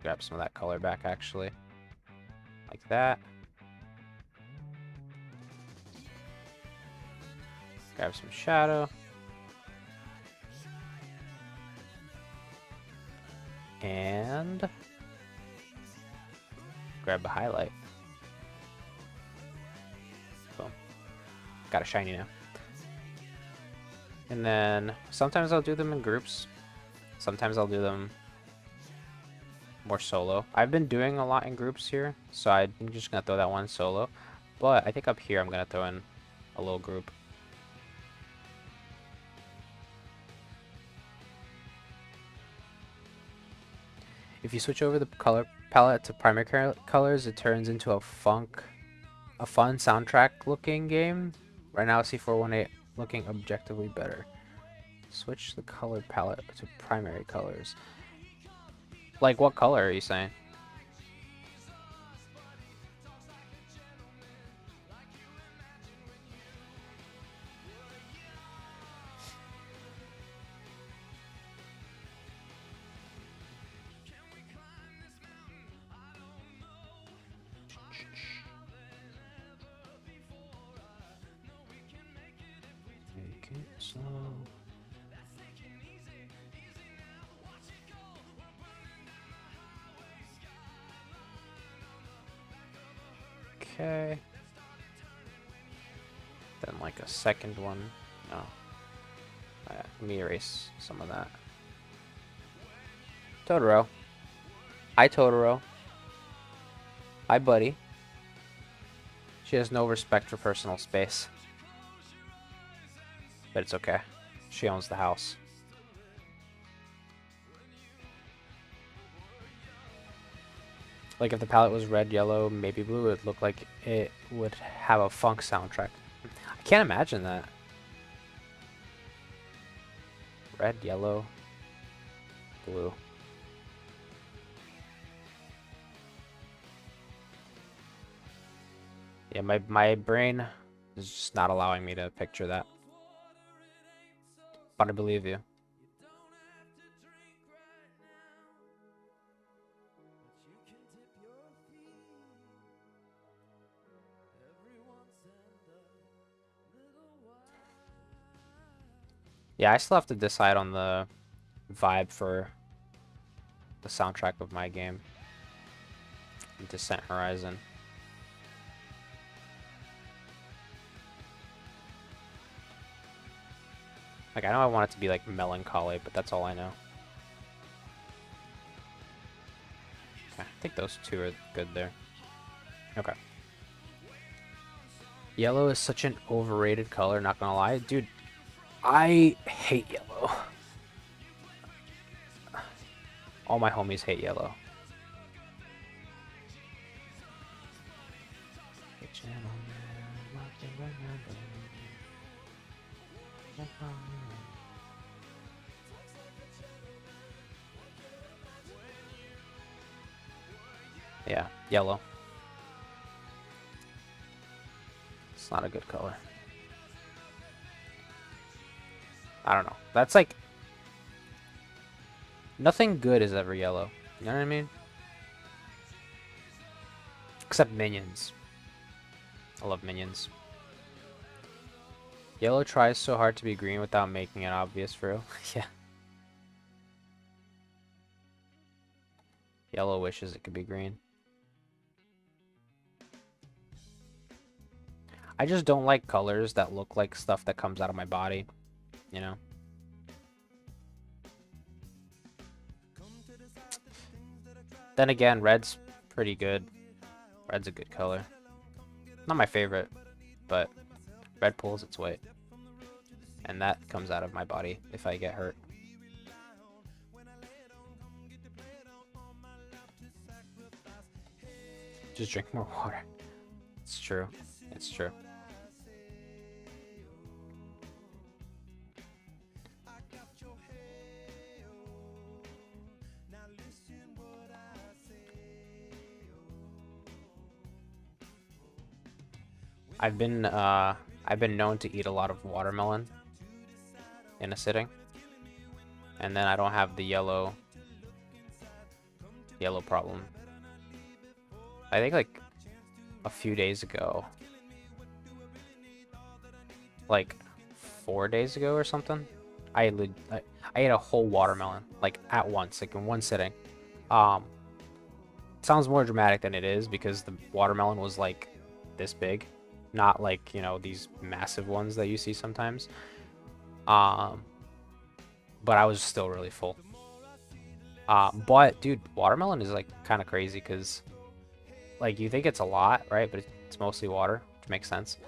grab some of that color back actually. Like that. Grab some shadow. And grab a highlight. Boom. Got a shiny now. And then sometimes I'll do them in groups. Sometimes I'll do them more solo. I've been doing a lot in groups here, so I'm just gonna throw that one solo. But I think up here I'm gonna throw in a little group. If you switch over the color palette to primary colors, it turns into a fun soundtrack looking game. Right now, C418 looking objectively better. Switch the color palette to primary colors. Like, what color are you saying? Make it slow. Okay. Then like a second one. No. Let me erase some of that. Totoro. Hi, Totoro. Hi, buddy. She has no respect for personal space. But it's okay. She owns the house. Like if the palette was red, yellow, maybe blue, it would look like it would have a funk soundtrack. I can't imagine that. Red, yellow, blue. Yeah, my brain is just not allowing me to picture that. But I believe you. Yeah, I still have to decide on the vibe for the soundtrack of my game. Descent Horizon. Like, I know I want it to be like melancholy, but that's all I know. Okay, I think those two are good there. Okay. Yellow is such an overrated color, not gonna lie. Dude, I hate yellow. All my homies hate yellow. Yeah, yellow. It's not a good color. I don't know. That's like... Nothing good is ever yellow. You know what I mean? Except Minions. I love Minions. Yellow tries so hard to be green without making it obvious for real. Yeah. Yellow wishes it could be green. I just don't like colors that look like stuff that comes out of my body, you know? Then again, red's pretty good. Red's a good color. Not my favorite, but red pulls its weight. And that comes out of my body if I get hurt. Just drink more water. It's true. It's true. I've been known to eat a lot of watermelon in a sitting, and then I don't have the yellow problem. I think like a few days ago, like 4 days ago or something, I ate a whole watermelon like at once, like in one sitting. Sounds more dramatic than it is because the watermelon was like this big, not like, you know, these massive ones that you see sometimes. But I was still really full. But dude, watermelon is like kind of crazy because like you think it's a lot, right? But it's mostly water, which makes sense.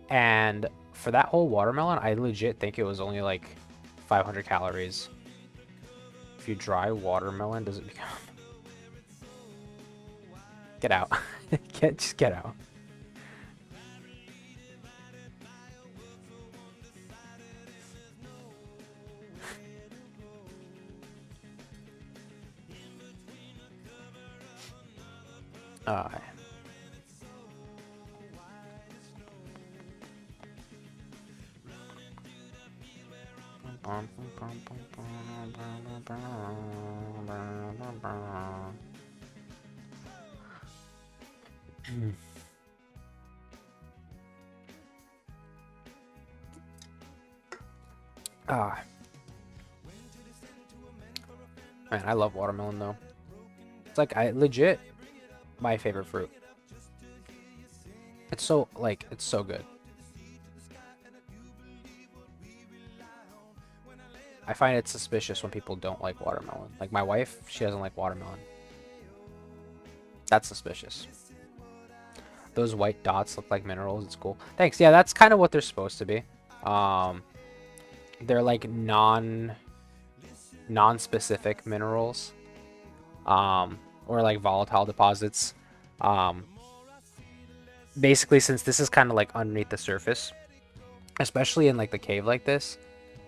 And for that whole watermelon, I legit think it was only like 500 calories. If you dry watermelon, does it become... Get out. Just get out. Man, I love watermelon though. It's like legit my favorite fruit. It's so it's so good. I find it suspicious when people don't like watermelon. Like my wife, she doesn't like watermelon. That's suspicious. Those white dots look like minerals. It's cool. Thanks. Yeah, that's kind of what they're supposed to be. They're like non-specific minerals, or like volatile deposits. Basically, since this is kind of like underneath the surface, especially in like the cave like this,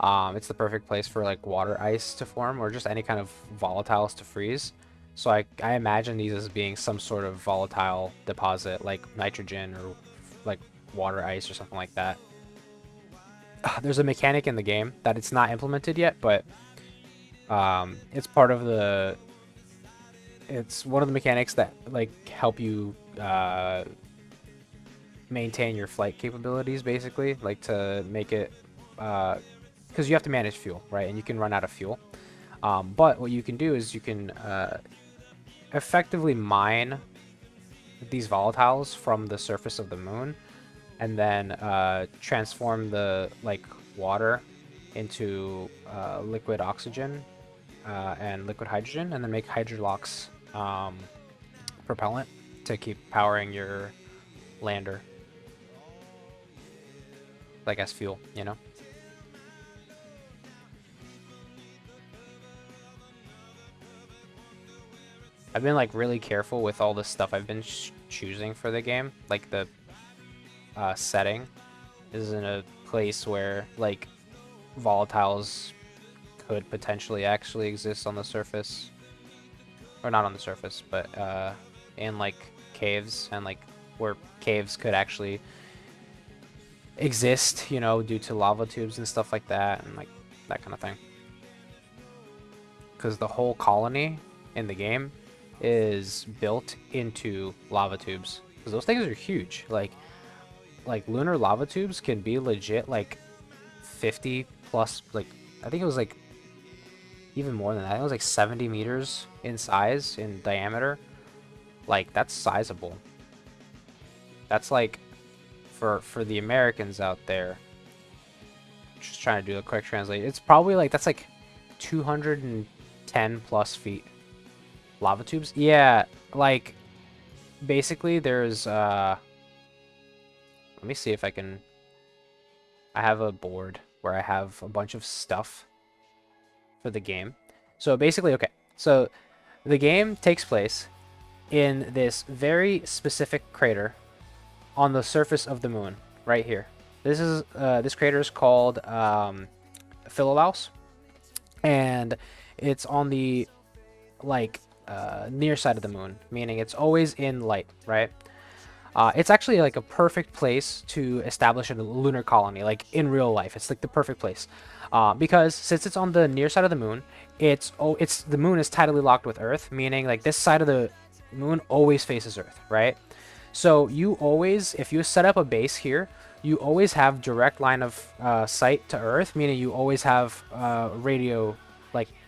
it's the perfect place for like water ice to form or just any kind of volatiles to freeze. So I imagine these as being some sort of volatile deposit like nitrogen or like water ice or something like that. There's a mechanic in the game that it's not implemented yet, but it's part of the... It's one of the mechanics that like help you maintain your flight capabilities, basically, like to make it... because you have to manage fuel, right? And you can run out of fuel. But what you can do is you can effectively mine these volatiles from the surface of the moon, and then transform the water into liquid oxygen and liquid hydrogen, and then make Hydrolox propellant to keep powering your lander, like as fuel, you know? I've been like really careful with all the stuff I've been choosing for the game. Like the setting is in a place where like volatiles could potentially actually exist on the surface, or not on the surface, but in like caves, and like where caves could actually exist, you know, due to lava tubes and stuff like that, and like that kind of thing. Because the whole colony in the game is built into lava tubes, because those things are huge. Like lunar lava tubes can be legit like 50 plus, like I think it was like even more than that. I think it was like 70 meters in size, in diameter. Like that's sizable. That's like for the Americans out there, just trying to do a quick translate, it's probably like that's like 210 plus feet. Lava tubes? Yeah, like basically there's let me see if I can... I have a board where I have a bunch of stuff for the game. So basically, okay, so the game takes place in this very specific crater on the surface of the moon, right here. This is this crater is called Philolaus, and it's on the near side of the moon, meaning it's always in light, right? It's actually like a perfect place to establish a lunar colony, like in real life. It's like the perfect place, because since it's on the near side of the moon, the moon is tidally locked with Earth, meaning like this side of the moon always faces Earth, right? So you always, if you set up a base here, you always have direct line of sight to Earth, meaning you always have radio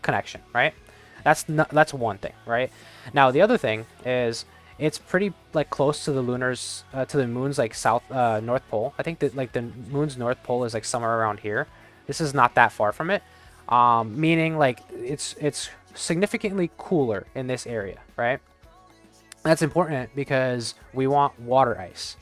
connection, right? That's one thing, right? Now the other thing is it's pretty close to the lunar's to the moon's south north pole. I think that the moon's north pole is somewhere around here. This is not that far from it, meaning it's significantly cooler in this area, right? That's important because we want water ice,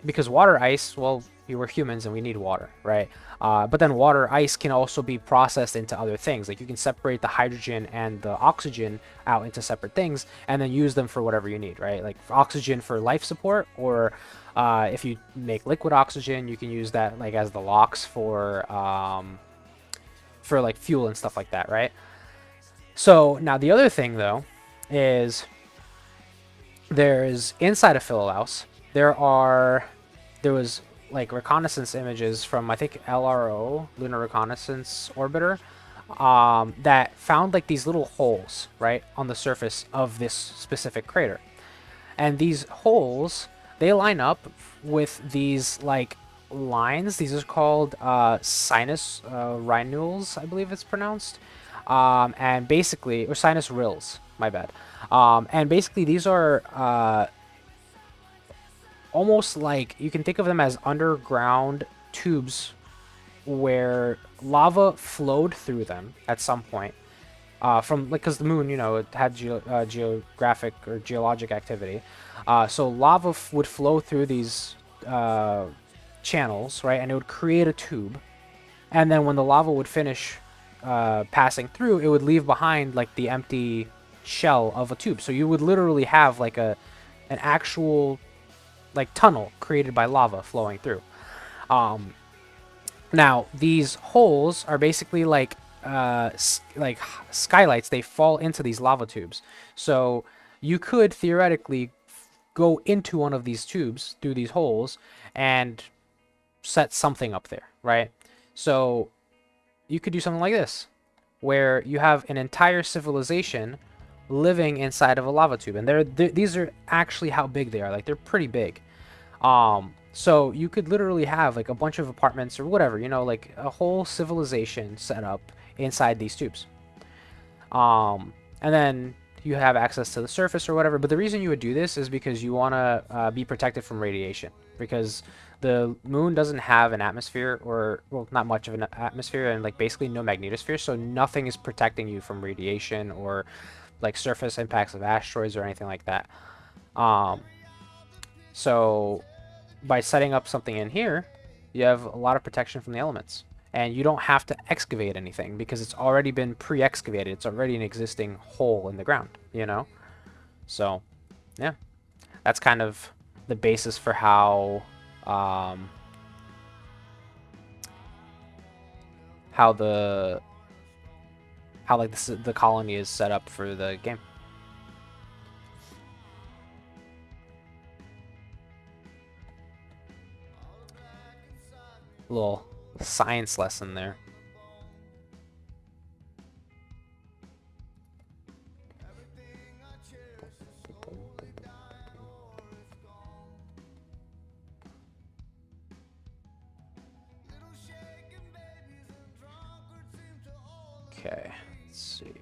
because water ice, well, we're humans and we need water, right? But then water, ice can also be processed into other things. Like you can separate the hydrogen and the oxygen out into separate things and then use them for whatever you need, right? Like for oxygen for life support, or if you make liquid oxygen, you can use that like as the LOX for like fuel and stuff like that, right? So now the other thing though is there's inside of Philolaus, there was like reconnaissance images from I think LRO, Lunar Reconnaissance Orbiter, that found like these little holes right on the surface of this specific crater, and these holes, they line up with these like lines. These are called sinus rhinules, I believe it's pronounced, and basically, or sinus rills, my bad. And basically these are almost like, you can think of them as underground tubes where lava flowed through them at some point. From like, because the moon, you know, it had geographic or geologic activity, so lava would flow through these channels, right, and it would create a tube, and then when the lava would finish passing through, it would leave behind like the empty shell of a tube. So you would literally have like an actual like tunnel created by lava flowing through. Now these holes are basically like skylights. They fall into these lava tubes. So you could theoretically go into one of these tubes through these holes and set something up there, right? So you could do something like this, where you have an entire civilization living inside of a lava tube, and these are actually how big they are. Like they're pretty big. So you could literally have like a bunch of apartments or whatever, you know, like a whole civilization set up inside these tubes. And then you have access to the surface or whatever. But the reason you would do this is because you want to be protected from radiation, because the moon doesn't have an atmosphere, or, well, not much of an atmosphere, and like basically no magnetosphere, so nothing is protecting you from radiation or like surface impacts of asteroids or anything like that. So by setting up something in here, you have a lot of protection from the elements. And you don't have to excavate anything because it's already been pre-excavated. It's already an existing hole in the ground, you know? So, yeah. That's kind of the basis for how like the colony is set up for the game. A little science lesson there. Okay, let's see.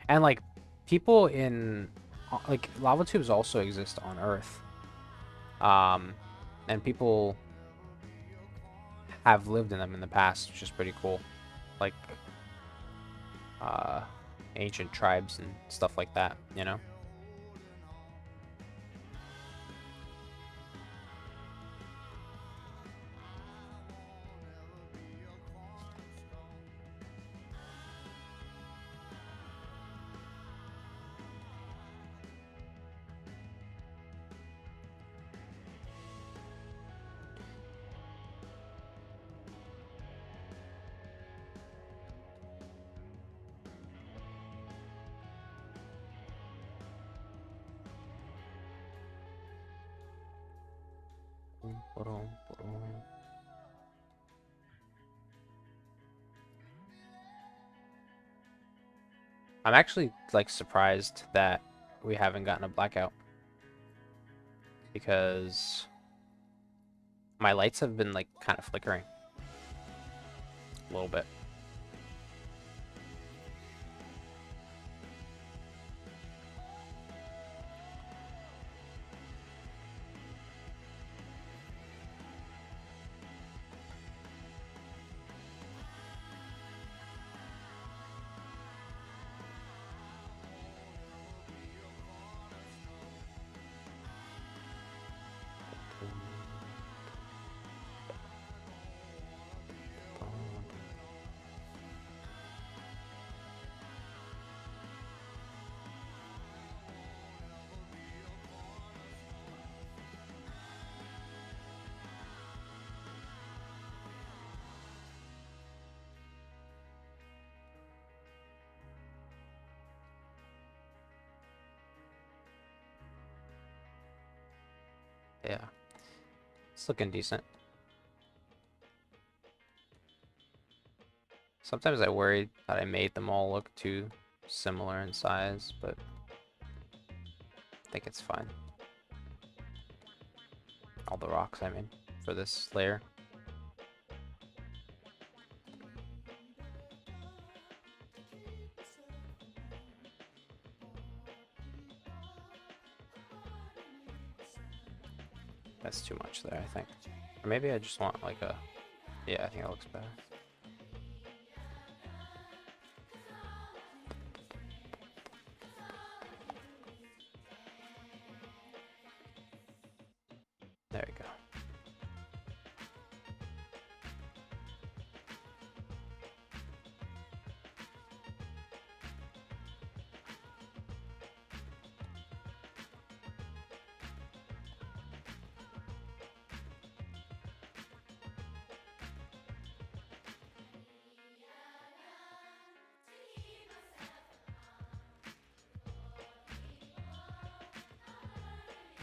And like people in like lava tubes also exist on Earth. And people have lived in them in the past, which is pretty cool. Like ancient tribes and stuff like that, you know? I'm actually like surprised that we haven't gotten a blackout, because my lights have been like kind of flickering a little bit. yeah, it's looking decent. Sometimes I worry that I made them all look too similar in size, but I think it's fine. All the rocks, I mean, for this layer. That's too much there, I think. Or maybe I just want like a... Yeah, I think that looks better. There we go.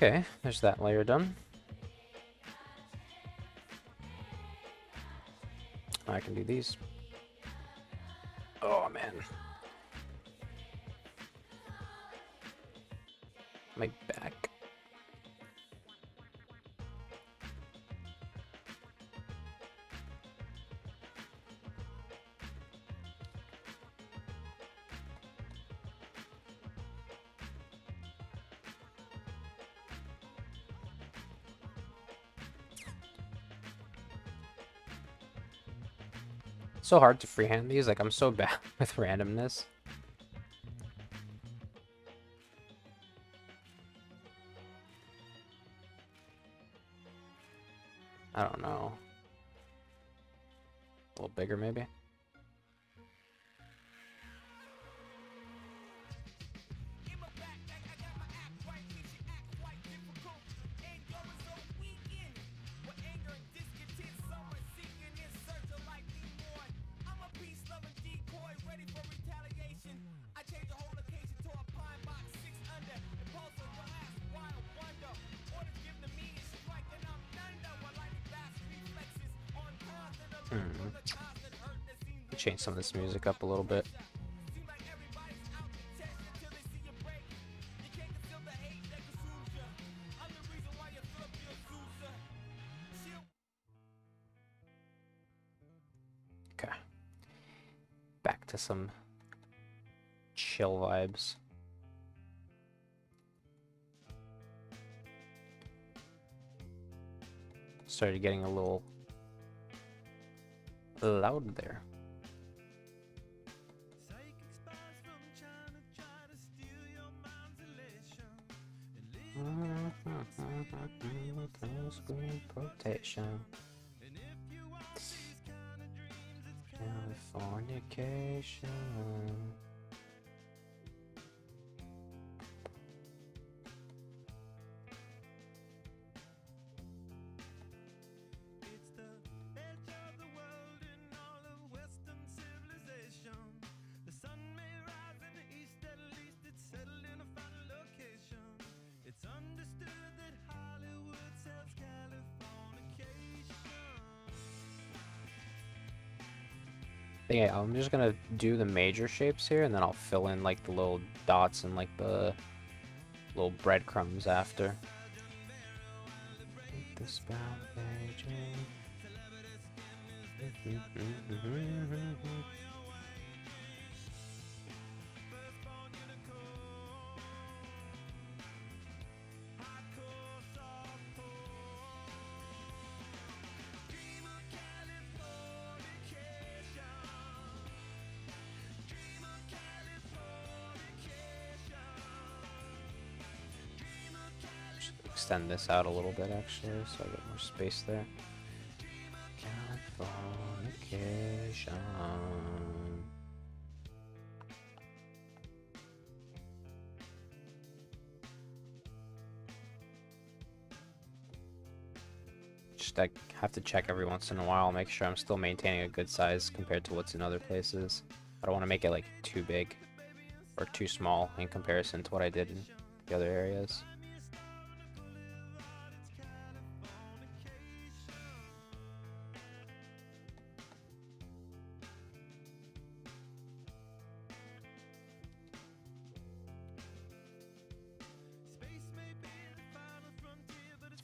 Okay, there's that layer done. I can do these. Oh man. My back. So hard to freehand these, like I'm so bad with randomness. I don't know. A little bigger maybe? Change some of this music up a little bit. Okay. Back to some chill vibes. Started getting a little loud there. Rotation. Californication. Yeah, I'm just gonna do the major shapes here, and then I'll fill in like the little dots and like the little breadcrumbs after. This extend this out a little bit actually, so I get more space there. Californication. Just I have to check every once in a while, make sure I'm still maintaining a good size compared to what's in other places. I don't want to make it like too big or too small in comparison to what I did in the other areas.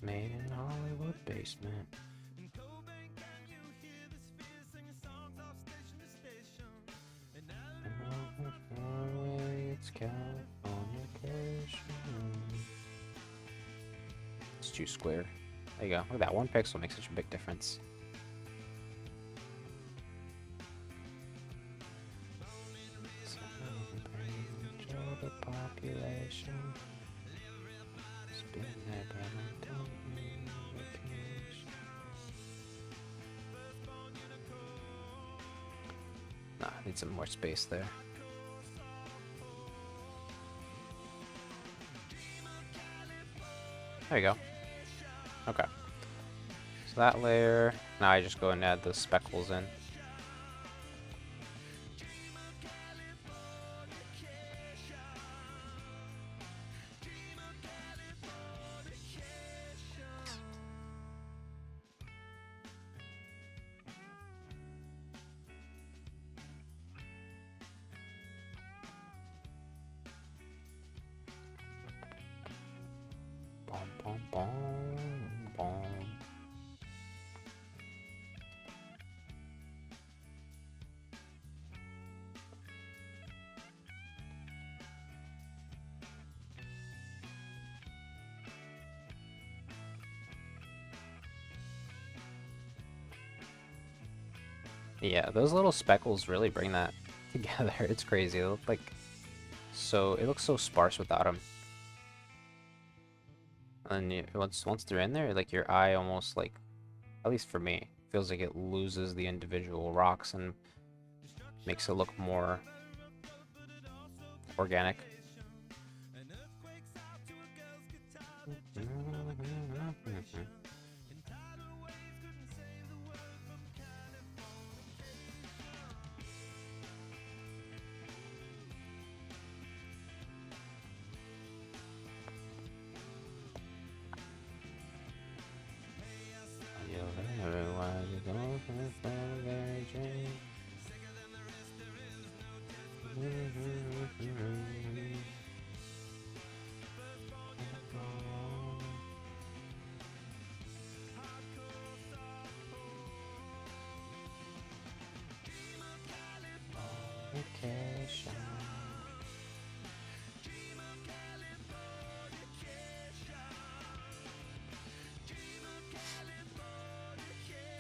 made in Hollywood basement. It's Californication. It's too square. There you go. Look at that. 1 pixel makes such a big difference. The population. Spin that down. Nah, I need some more space there. There you go. Okay. So that layer, now I just go and add the speckles in. Boom, boom, boom, boom. Yeah, those little speckles really bring that together. It's crazy. They look like it looks so sparse without them. And once they're in there, like your eye almost like, at least for me, feels like it loses the individual rocks and makes it look more organic.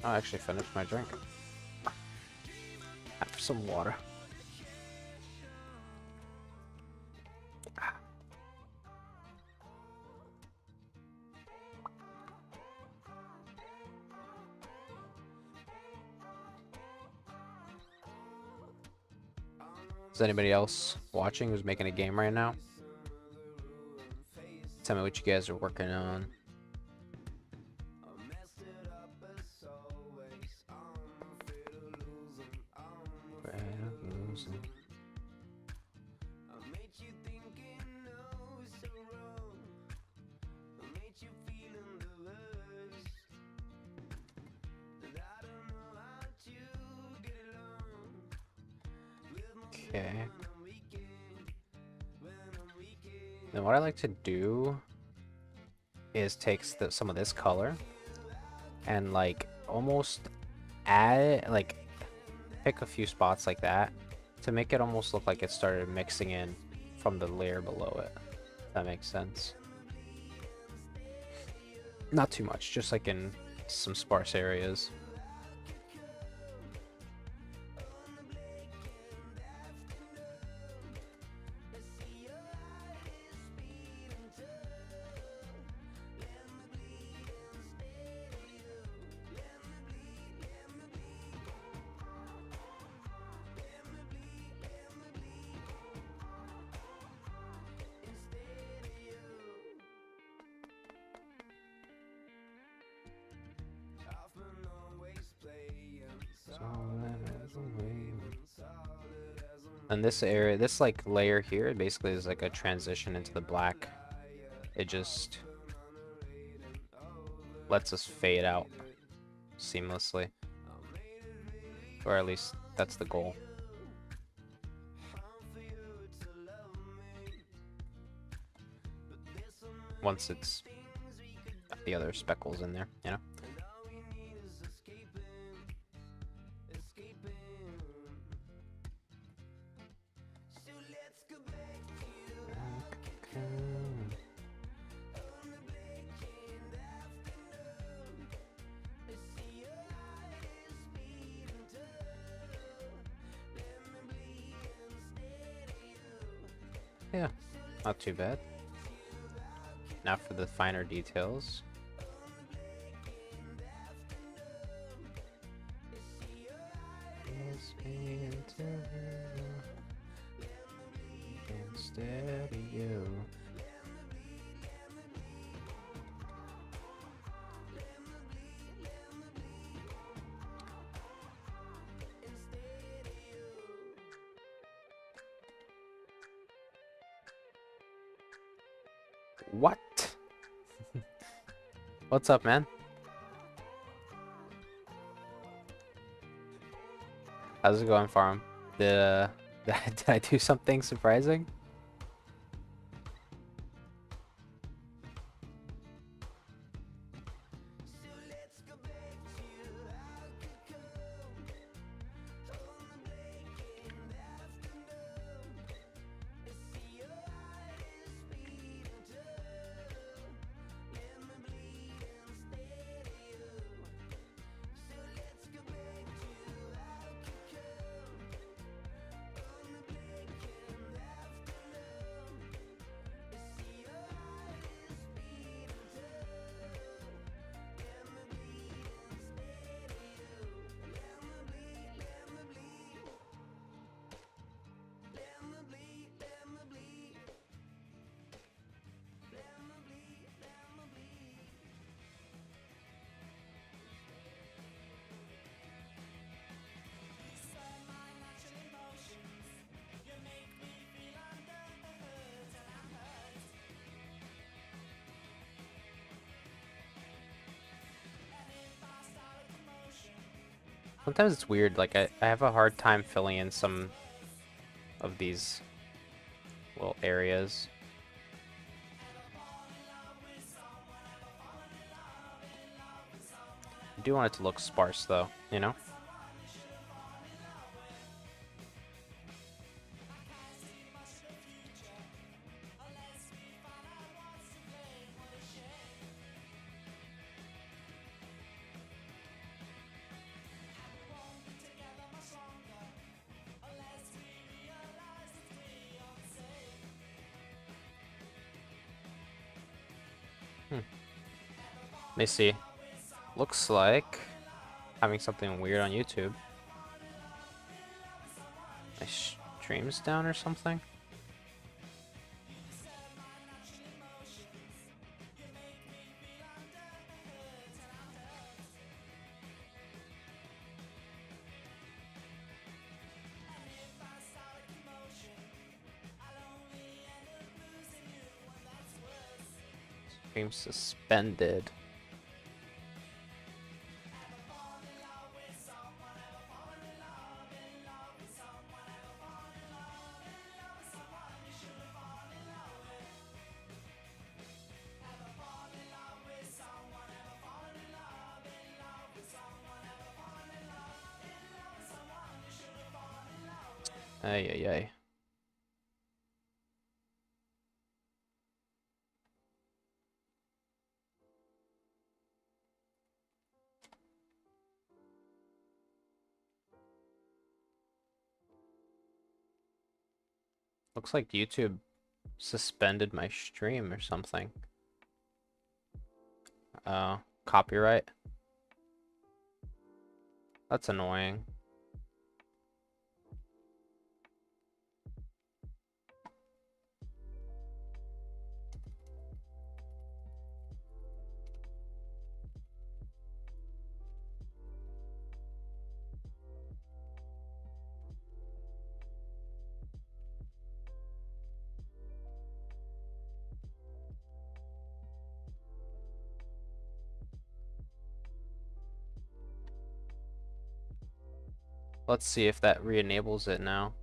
I actually finished my drink. Have some water. Is anybody else watching who's making a game right now? Tell me what you guys are working on. Okay. Then what I like to do is take some of this color and like almost add it, like pick a few spots like that to make it almost look like it started mixing in from the layer below it. If that makes sense. Not too much, just like in some sparse areas. And this area, this like layer here, basically is like a transition into the black. It just lets us fade out seamlessly, or at least that's the goal. Once it's the other speckles in there, you know? Yeah, not too bad. Now for the finer details. Instead of you. What? What's up, man? How's it going, farm? Did did I do something surprising? Sometimes it's weird, like I have a hard time filling in some of these little areas. I do want it to look sparse though, you know? Let me see. Looks like having something weird on YouTube. My stream's down or something? Stream suspended. Ay, ay, ay. Looks like YouTube suspended my stream or something. Copyright. That's annoying. Let's see if that re-enables it now.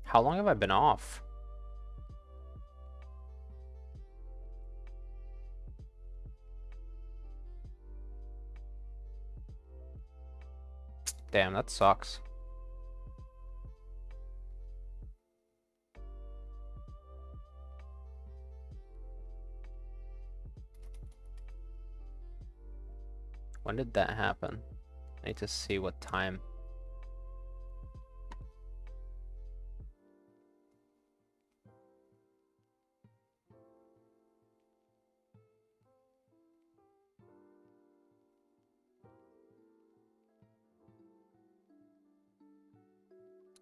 How long have I been off? Damn, that sucks. When did that happen? I need to see what time.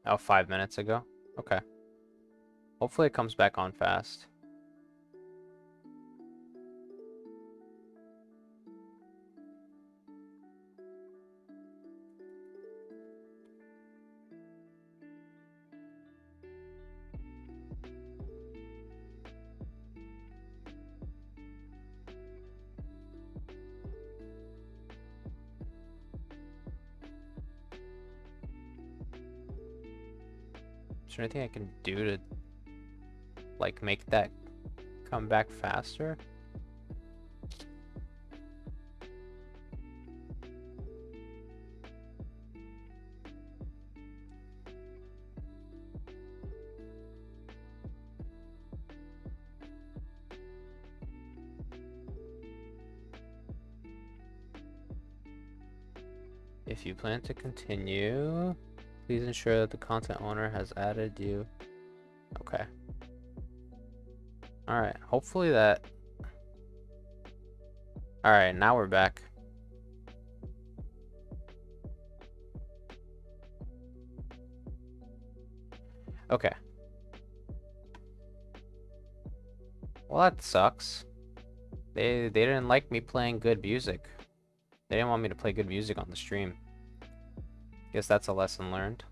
Oh, 5 minutes ago? Okay. Hopefully it comes back on fast. Is there anything I can do to, like, make that come back faster? If you plan to continue, please ensure that the content owner has added you. Okay. Alright, hopefully that... Alright, now we're back. Okay. Well, that sucks. They didn't like me playing good music. They didn't want me to play good music on the stream. Guess that's a lesson learned.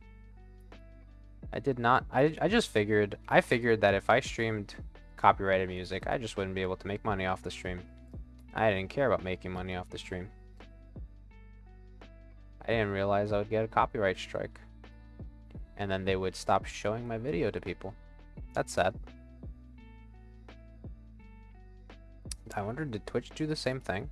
I did not... I just figured... I figured that if I streamed copyrighted music, I just wouldn't be able to make money off the stream. I didn't care about making money off the stream. I didn't realize I would get a copyright strike. And then they would stop showing my video to people. That's sad. I wonder, did Twitch do the same thing?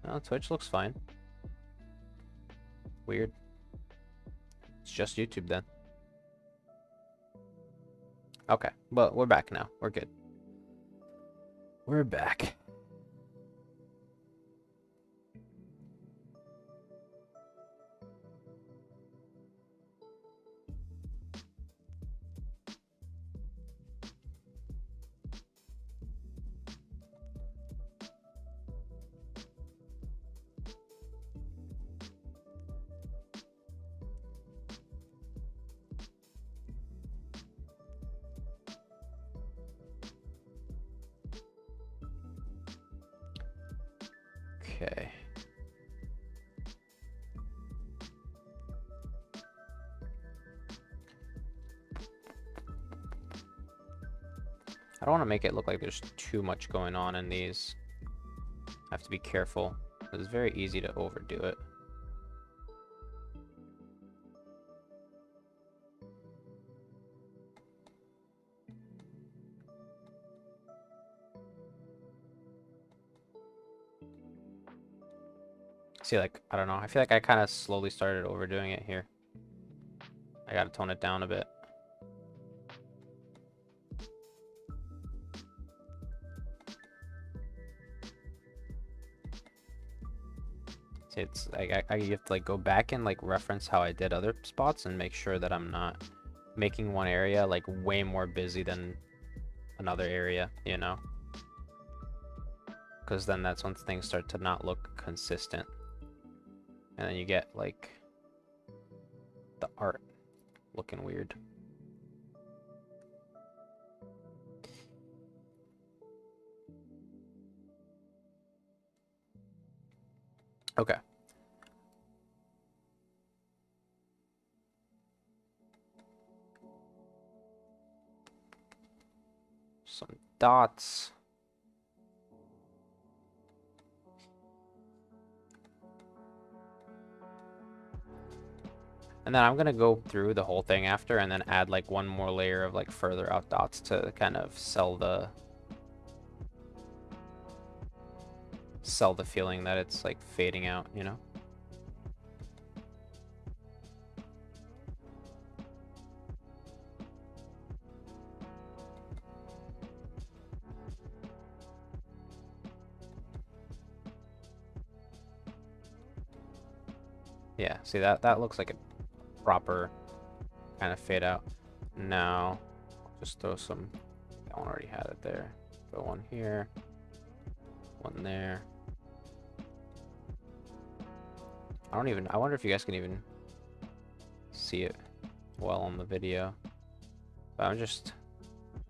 No, Twitch looks fine. Weird. It's just YouTube then. Okay, but we're back now. We're good. We're back. Okay. I don't want to make it look like there's too much going on in these. I have to be careful. It's very easy to overdo it. See, like, I don't know. I feel like I kind of slowly started overdoing it here. I gotta tone it down a bit. See, it's like you have to like go back and like reference how I did other spots and make sure that I'm not making one area like way more busy than another area, you know? Because then that's when things start to not look consistent. And then you get like the art looking weird. Okay. Some dots. And then I'm gonna go through the whole thing after and then add like one more layer of like further out dots to kind of sell the feeling that it's like fading out, you know? Yeah, see that looks like a proper kind of fade out. Now, just throw some, that one already had it there. Throw one here, one there. I wonder if you guys can even see it well on the video. But I'm just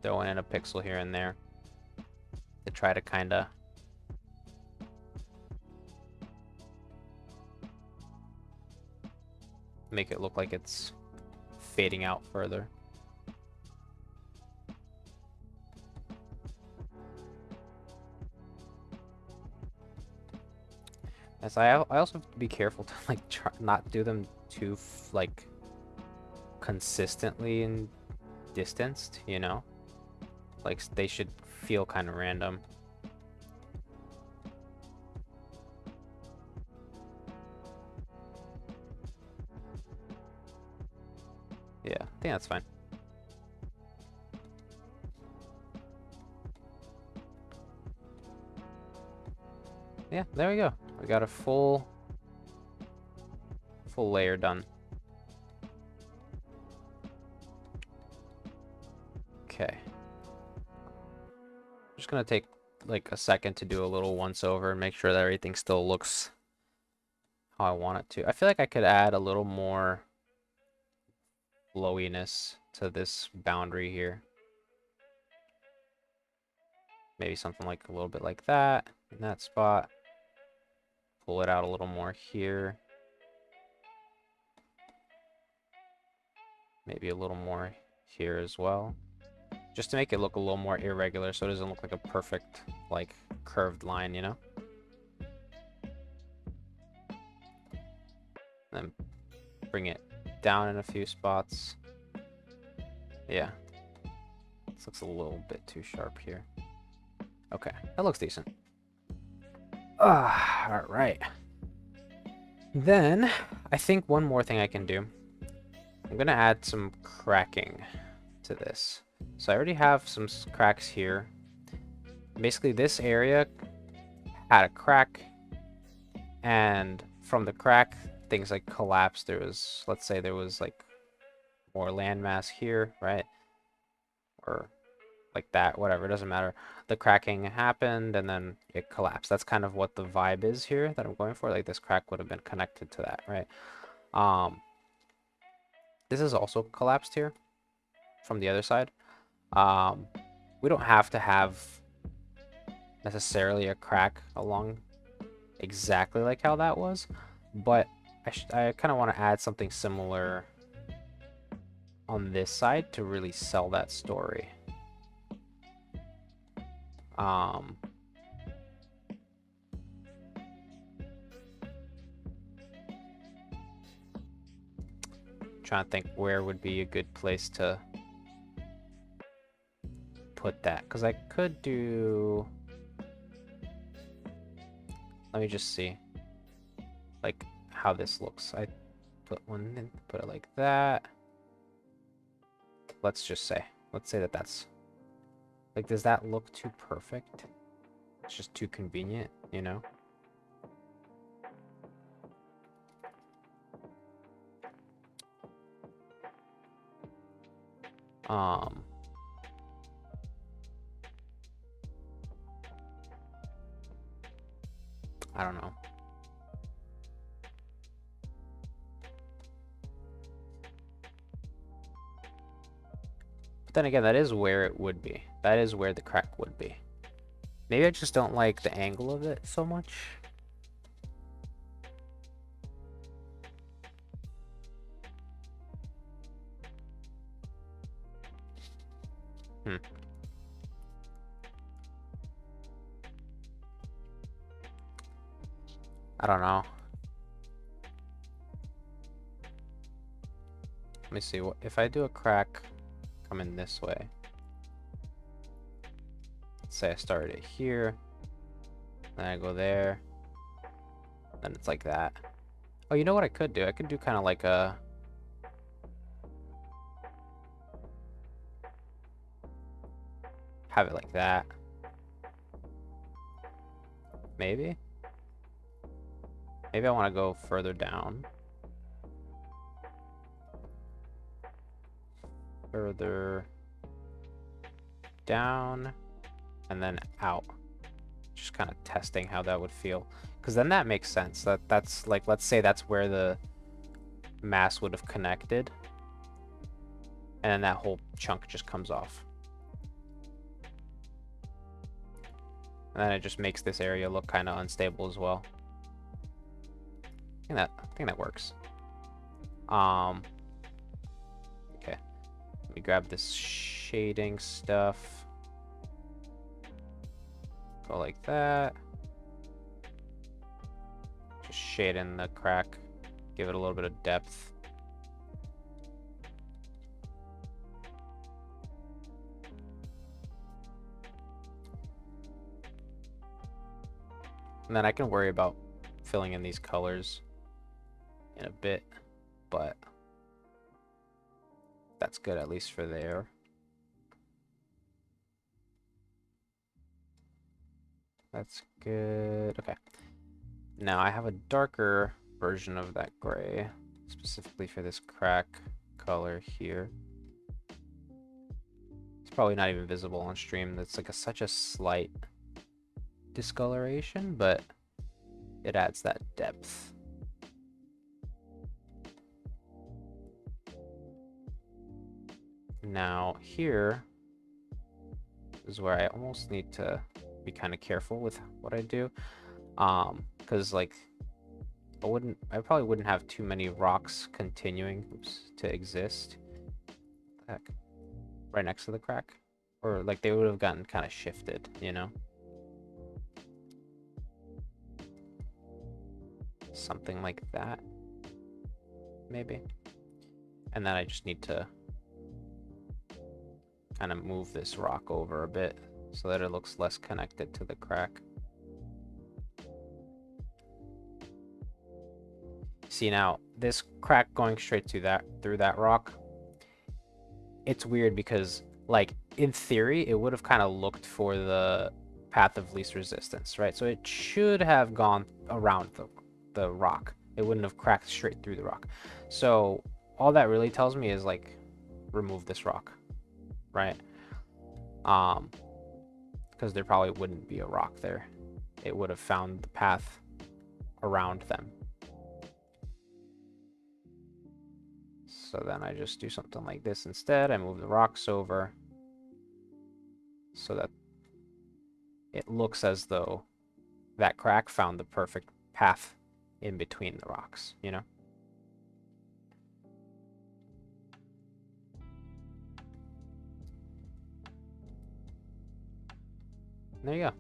throwing in a pixel here and there to try to kind of make it look like it's fading out further. As I also have to be careful to like try not do them too like consistently and distanced, you know? Like they should feel kind of random. Yeah, I think that's fine. Yeah, there we go. We got a full layer done. Okay. Just gonna take like a second to do a little once over and make sure that everything still looks how I want it to. I feel like I could add a little more flowiness to this boundary here. Maybe something like a little bit like that in that spot. Pull it out a little more here. Maybe a little more here as well. Just to make it look a little more irregular so it doesn't look like a perfect, like, curved line, you know? Then bring it down in a few spots. Yeah. This looks a little bit too sharp here. Okay, that looks decent. Alright. Then, I think one more thing I can do. I'm gonna add some cracking to this. So I already have some cracks here. Basically, this area had a crack, and from the crack, things like collapsed. There was, let's say there was like more landmass here, right? Or like that, whatever, it doesn't matter. The cracking happened and then it collapsed. That's kind of what the vibe is here that I'm going for. Like this crack would have been connected to that, right? This is also collapsed here from the other side. We don't have to have necessarily a crack along exactly like how that was, but I kind of want to add something similar on this side to really sell that story. Trying to think where would be a good place to put that, because I could do, let me just see like how this looks. I put one in, put it like that. Let's say that that's like, does that look too perfect? It's just too convenient, you know? I don't know. But then again, that is where it would be. That is where the crack would be. Maybe I just don't like the angle of it so much. I don't know. Let me see, what if I do a crack coming this way. Let's say I started it here, then I go there, then it's like that. Oh, you know what I could do? I could do kind of like a... have it like that. Maybe? Maybe I want to go further down. Further down and then out. Just kind of testing how that would feel. Because then that makes sense. That's like, let's say that's where the mass would have connected. And then that whole chunk just comes off. And then it just makes this area look kind of unstable as well. I think that works. Okay. Let me grab this shading stuff. Go like that. Just shade in the crack. Give it a little bit of depth. And then I can worry about filling in these colors in a bit, but that's good at least for there. That's good. Okay. Now I have a darker version of that gray, specifically for this crack color here. It's probably not even visible on stream. That's like such a slight discoloration, but it adds that depth. Now here is where I almost need to be kind of careful with what I do, because like I probably wouldn't have too many rocks continuing to exist. Heck, right next to the crack, or like they would have gotten kind of shifted, you know. Something like that, maybe. And then I just need to kind of move this rock over a bit so that it looks less connected to the crack. See, now this crack going straight to that through that rock, it's weird because like in theory it would have kind of looked for the path of least resistance, right? So it should have gone around the rock. It wouldn't have cracked straight through the rock. So all that really tells me is like remove this rock, right? Because there probably wouldn't be a rock there. It would have found the path around them. So then I just do something like this instead. I move the rocks over so that it looks as though that crack found the perfect path in between the rocks, you know? There you go.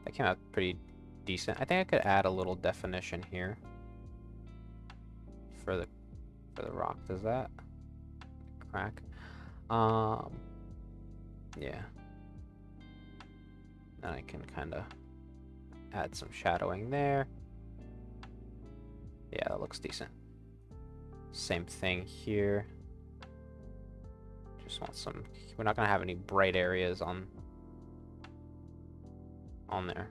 That came out pretty decent. I think I could add a little definition here for the rock. Does that crack? Yeah. Then I can kind of add some shadowing there. Yeah, that looks decent. Same thing here. Just want some. We're not gonna have any bright areas on there.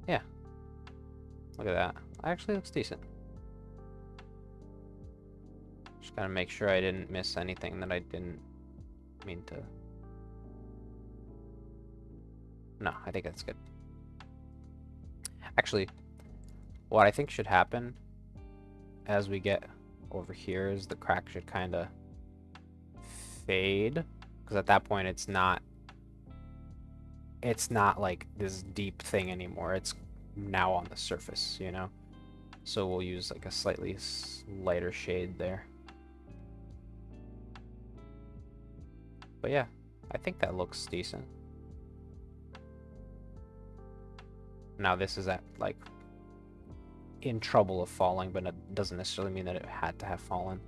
Yeah. Look at that. Actually looks decent. Just gotta make sure I didn't miss anything that I didn't mean to. No, I think that's good. Actually, what I think should happen as we get over here is the crack should kind of fade, because at that point it's not like this deep thing anymore. It's now on the surface, you know? So we'll use like a slightly lighter shade there. But yeah, I think that looks decent. Now this is at like in trouble of falling, but it doesn't necessarily mean that it had to have fallen.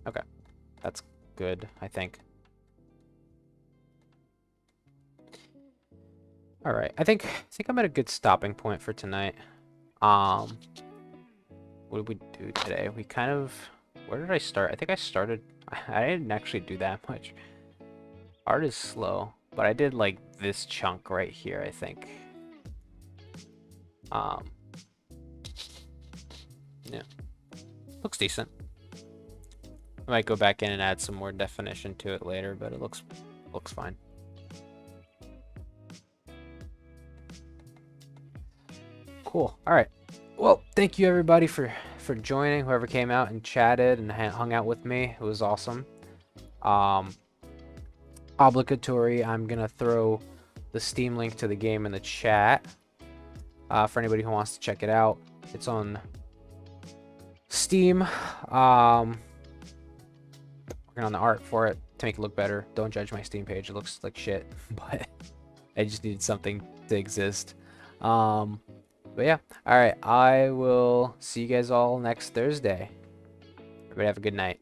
Okay, that's good, I think. All right, I think I'm at a good stopping point for tonight. What did we do today? We kind of, where did I start? I think I started, I didn't actually do that much. Art is slow, but I did like this chunk right here, I think. Yeah, looks decent. I might go back in and add some more definition to it later, but it looks fine. Cool. All right. Well, thank you everybody for joining. Whoever came out and chatted and hung out with me, it was awesome. Obligatory. I'm gonna throw the Steam link to the game in the chat for anybody who wants to check it out. It's on Steam. Working on the art for it to make it look better. Don't judge my Steam page. It looks like shit, but I just needed something to exist. But yeah, all right. I will see you guys all next Thursday. Everybody have a good night.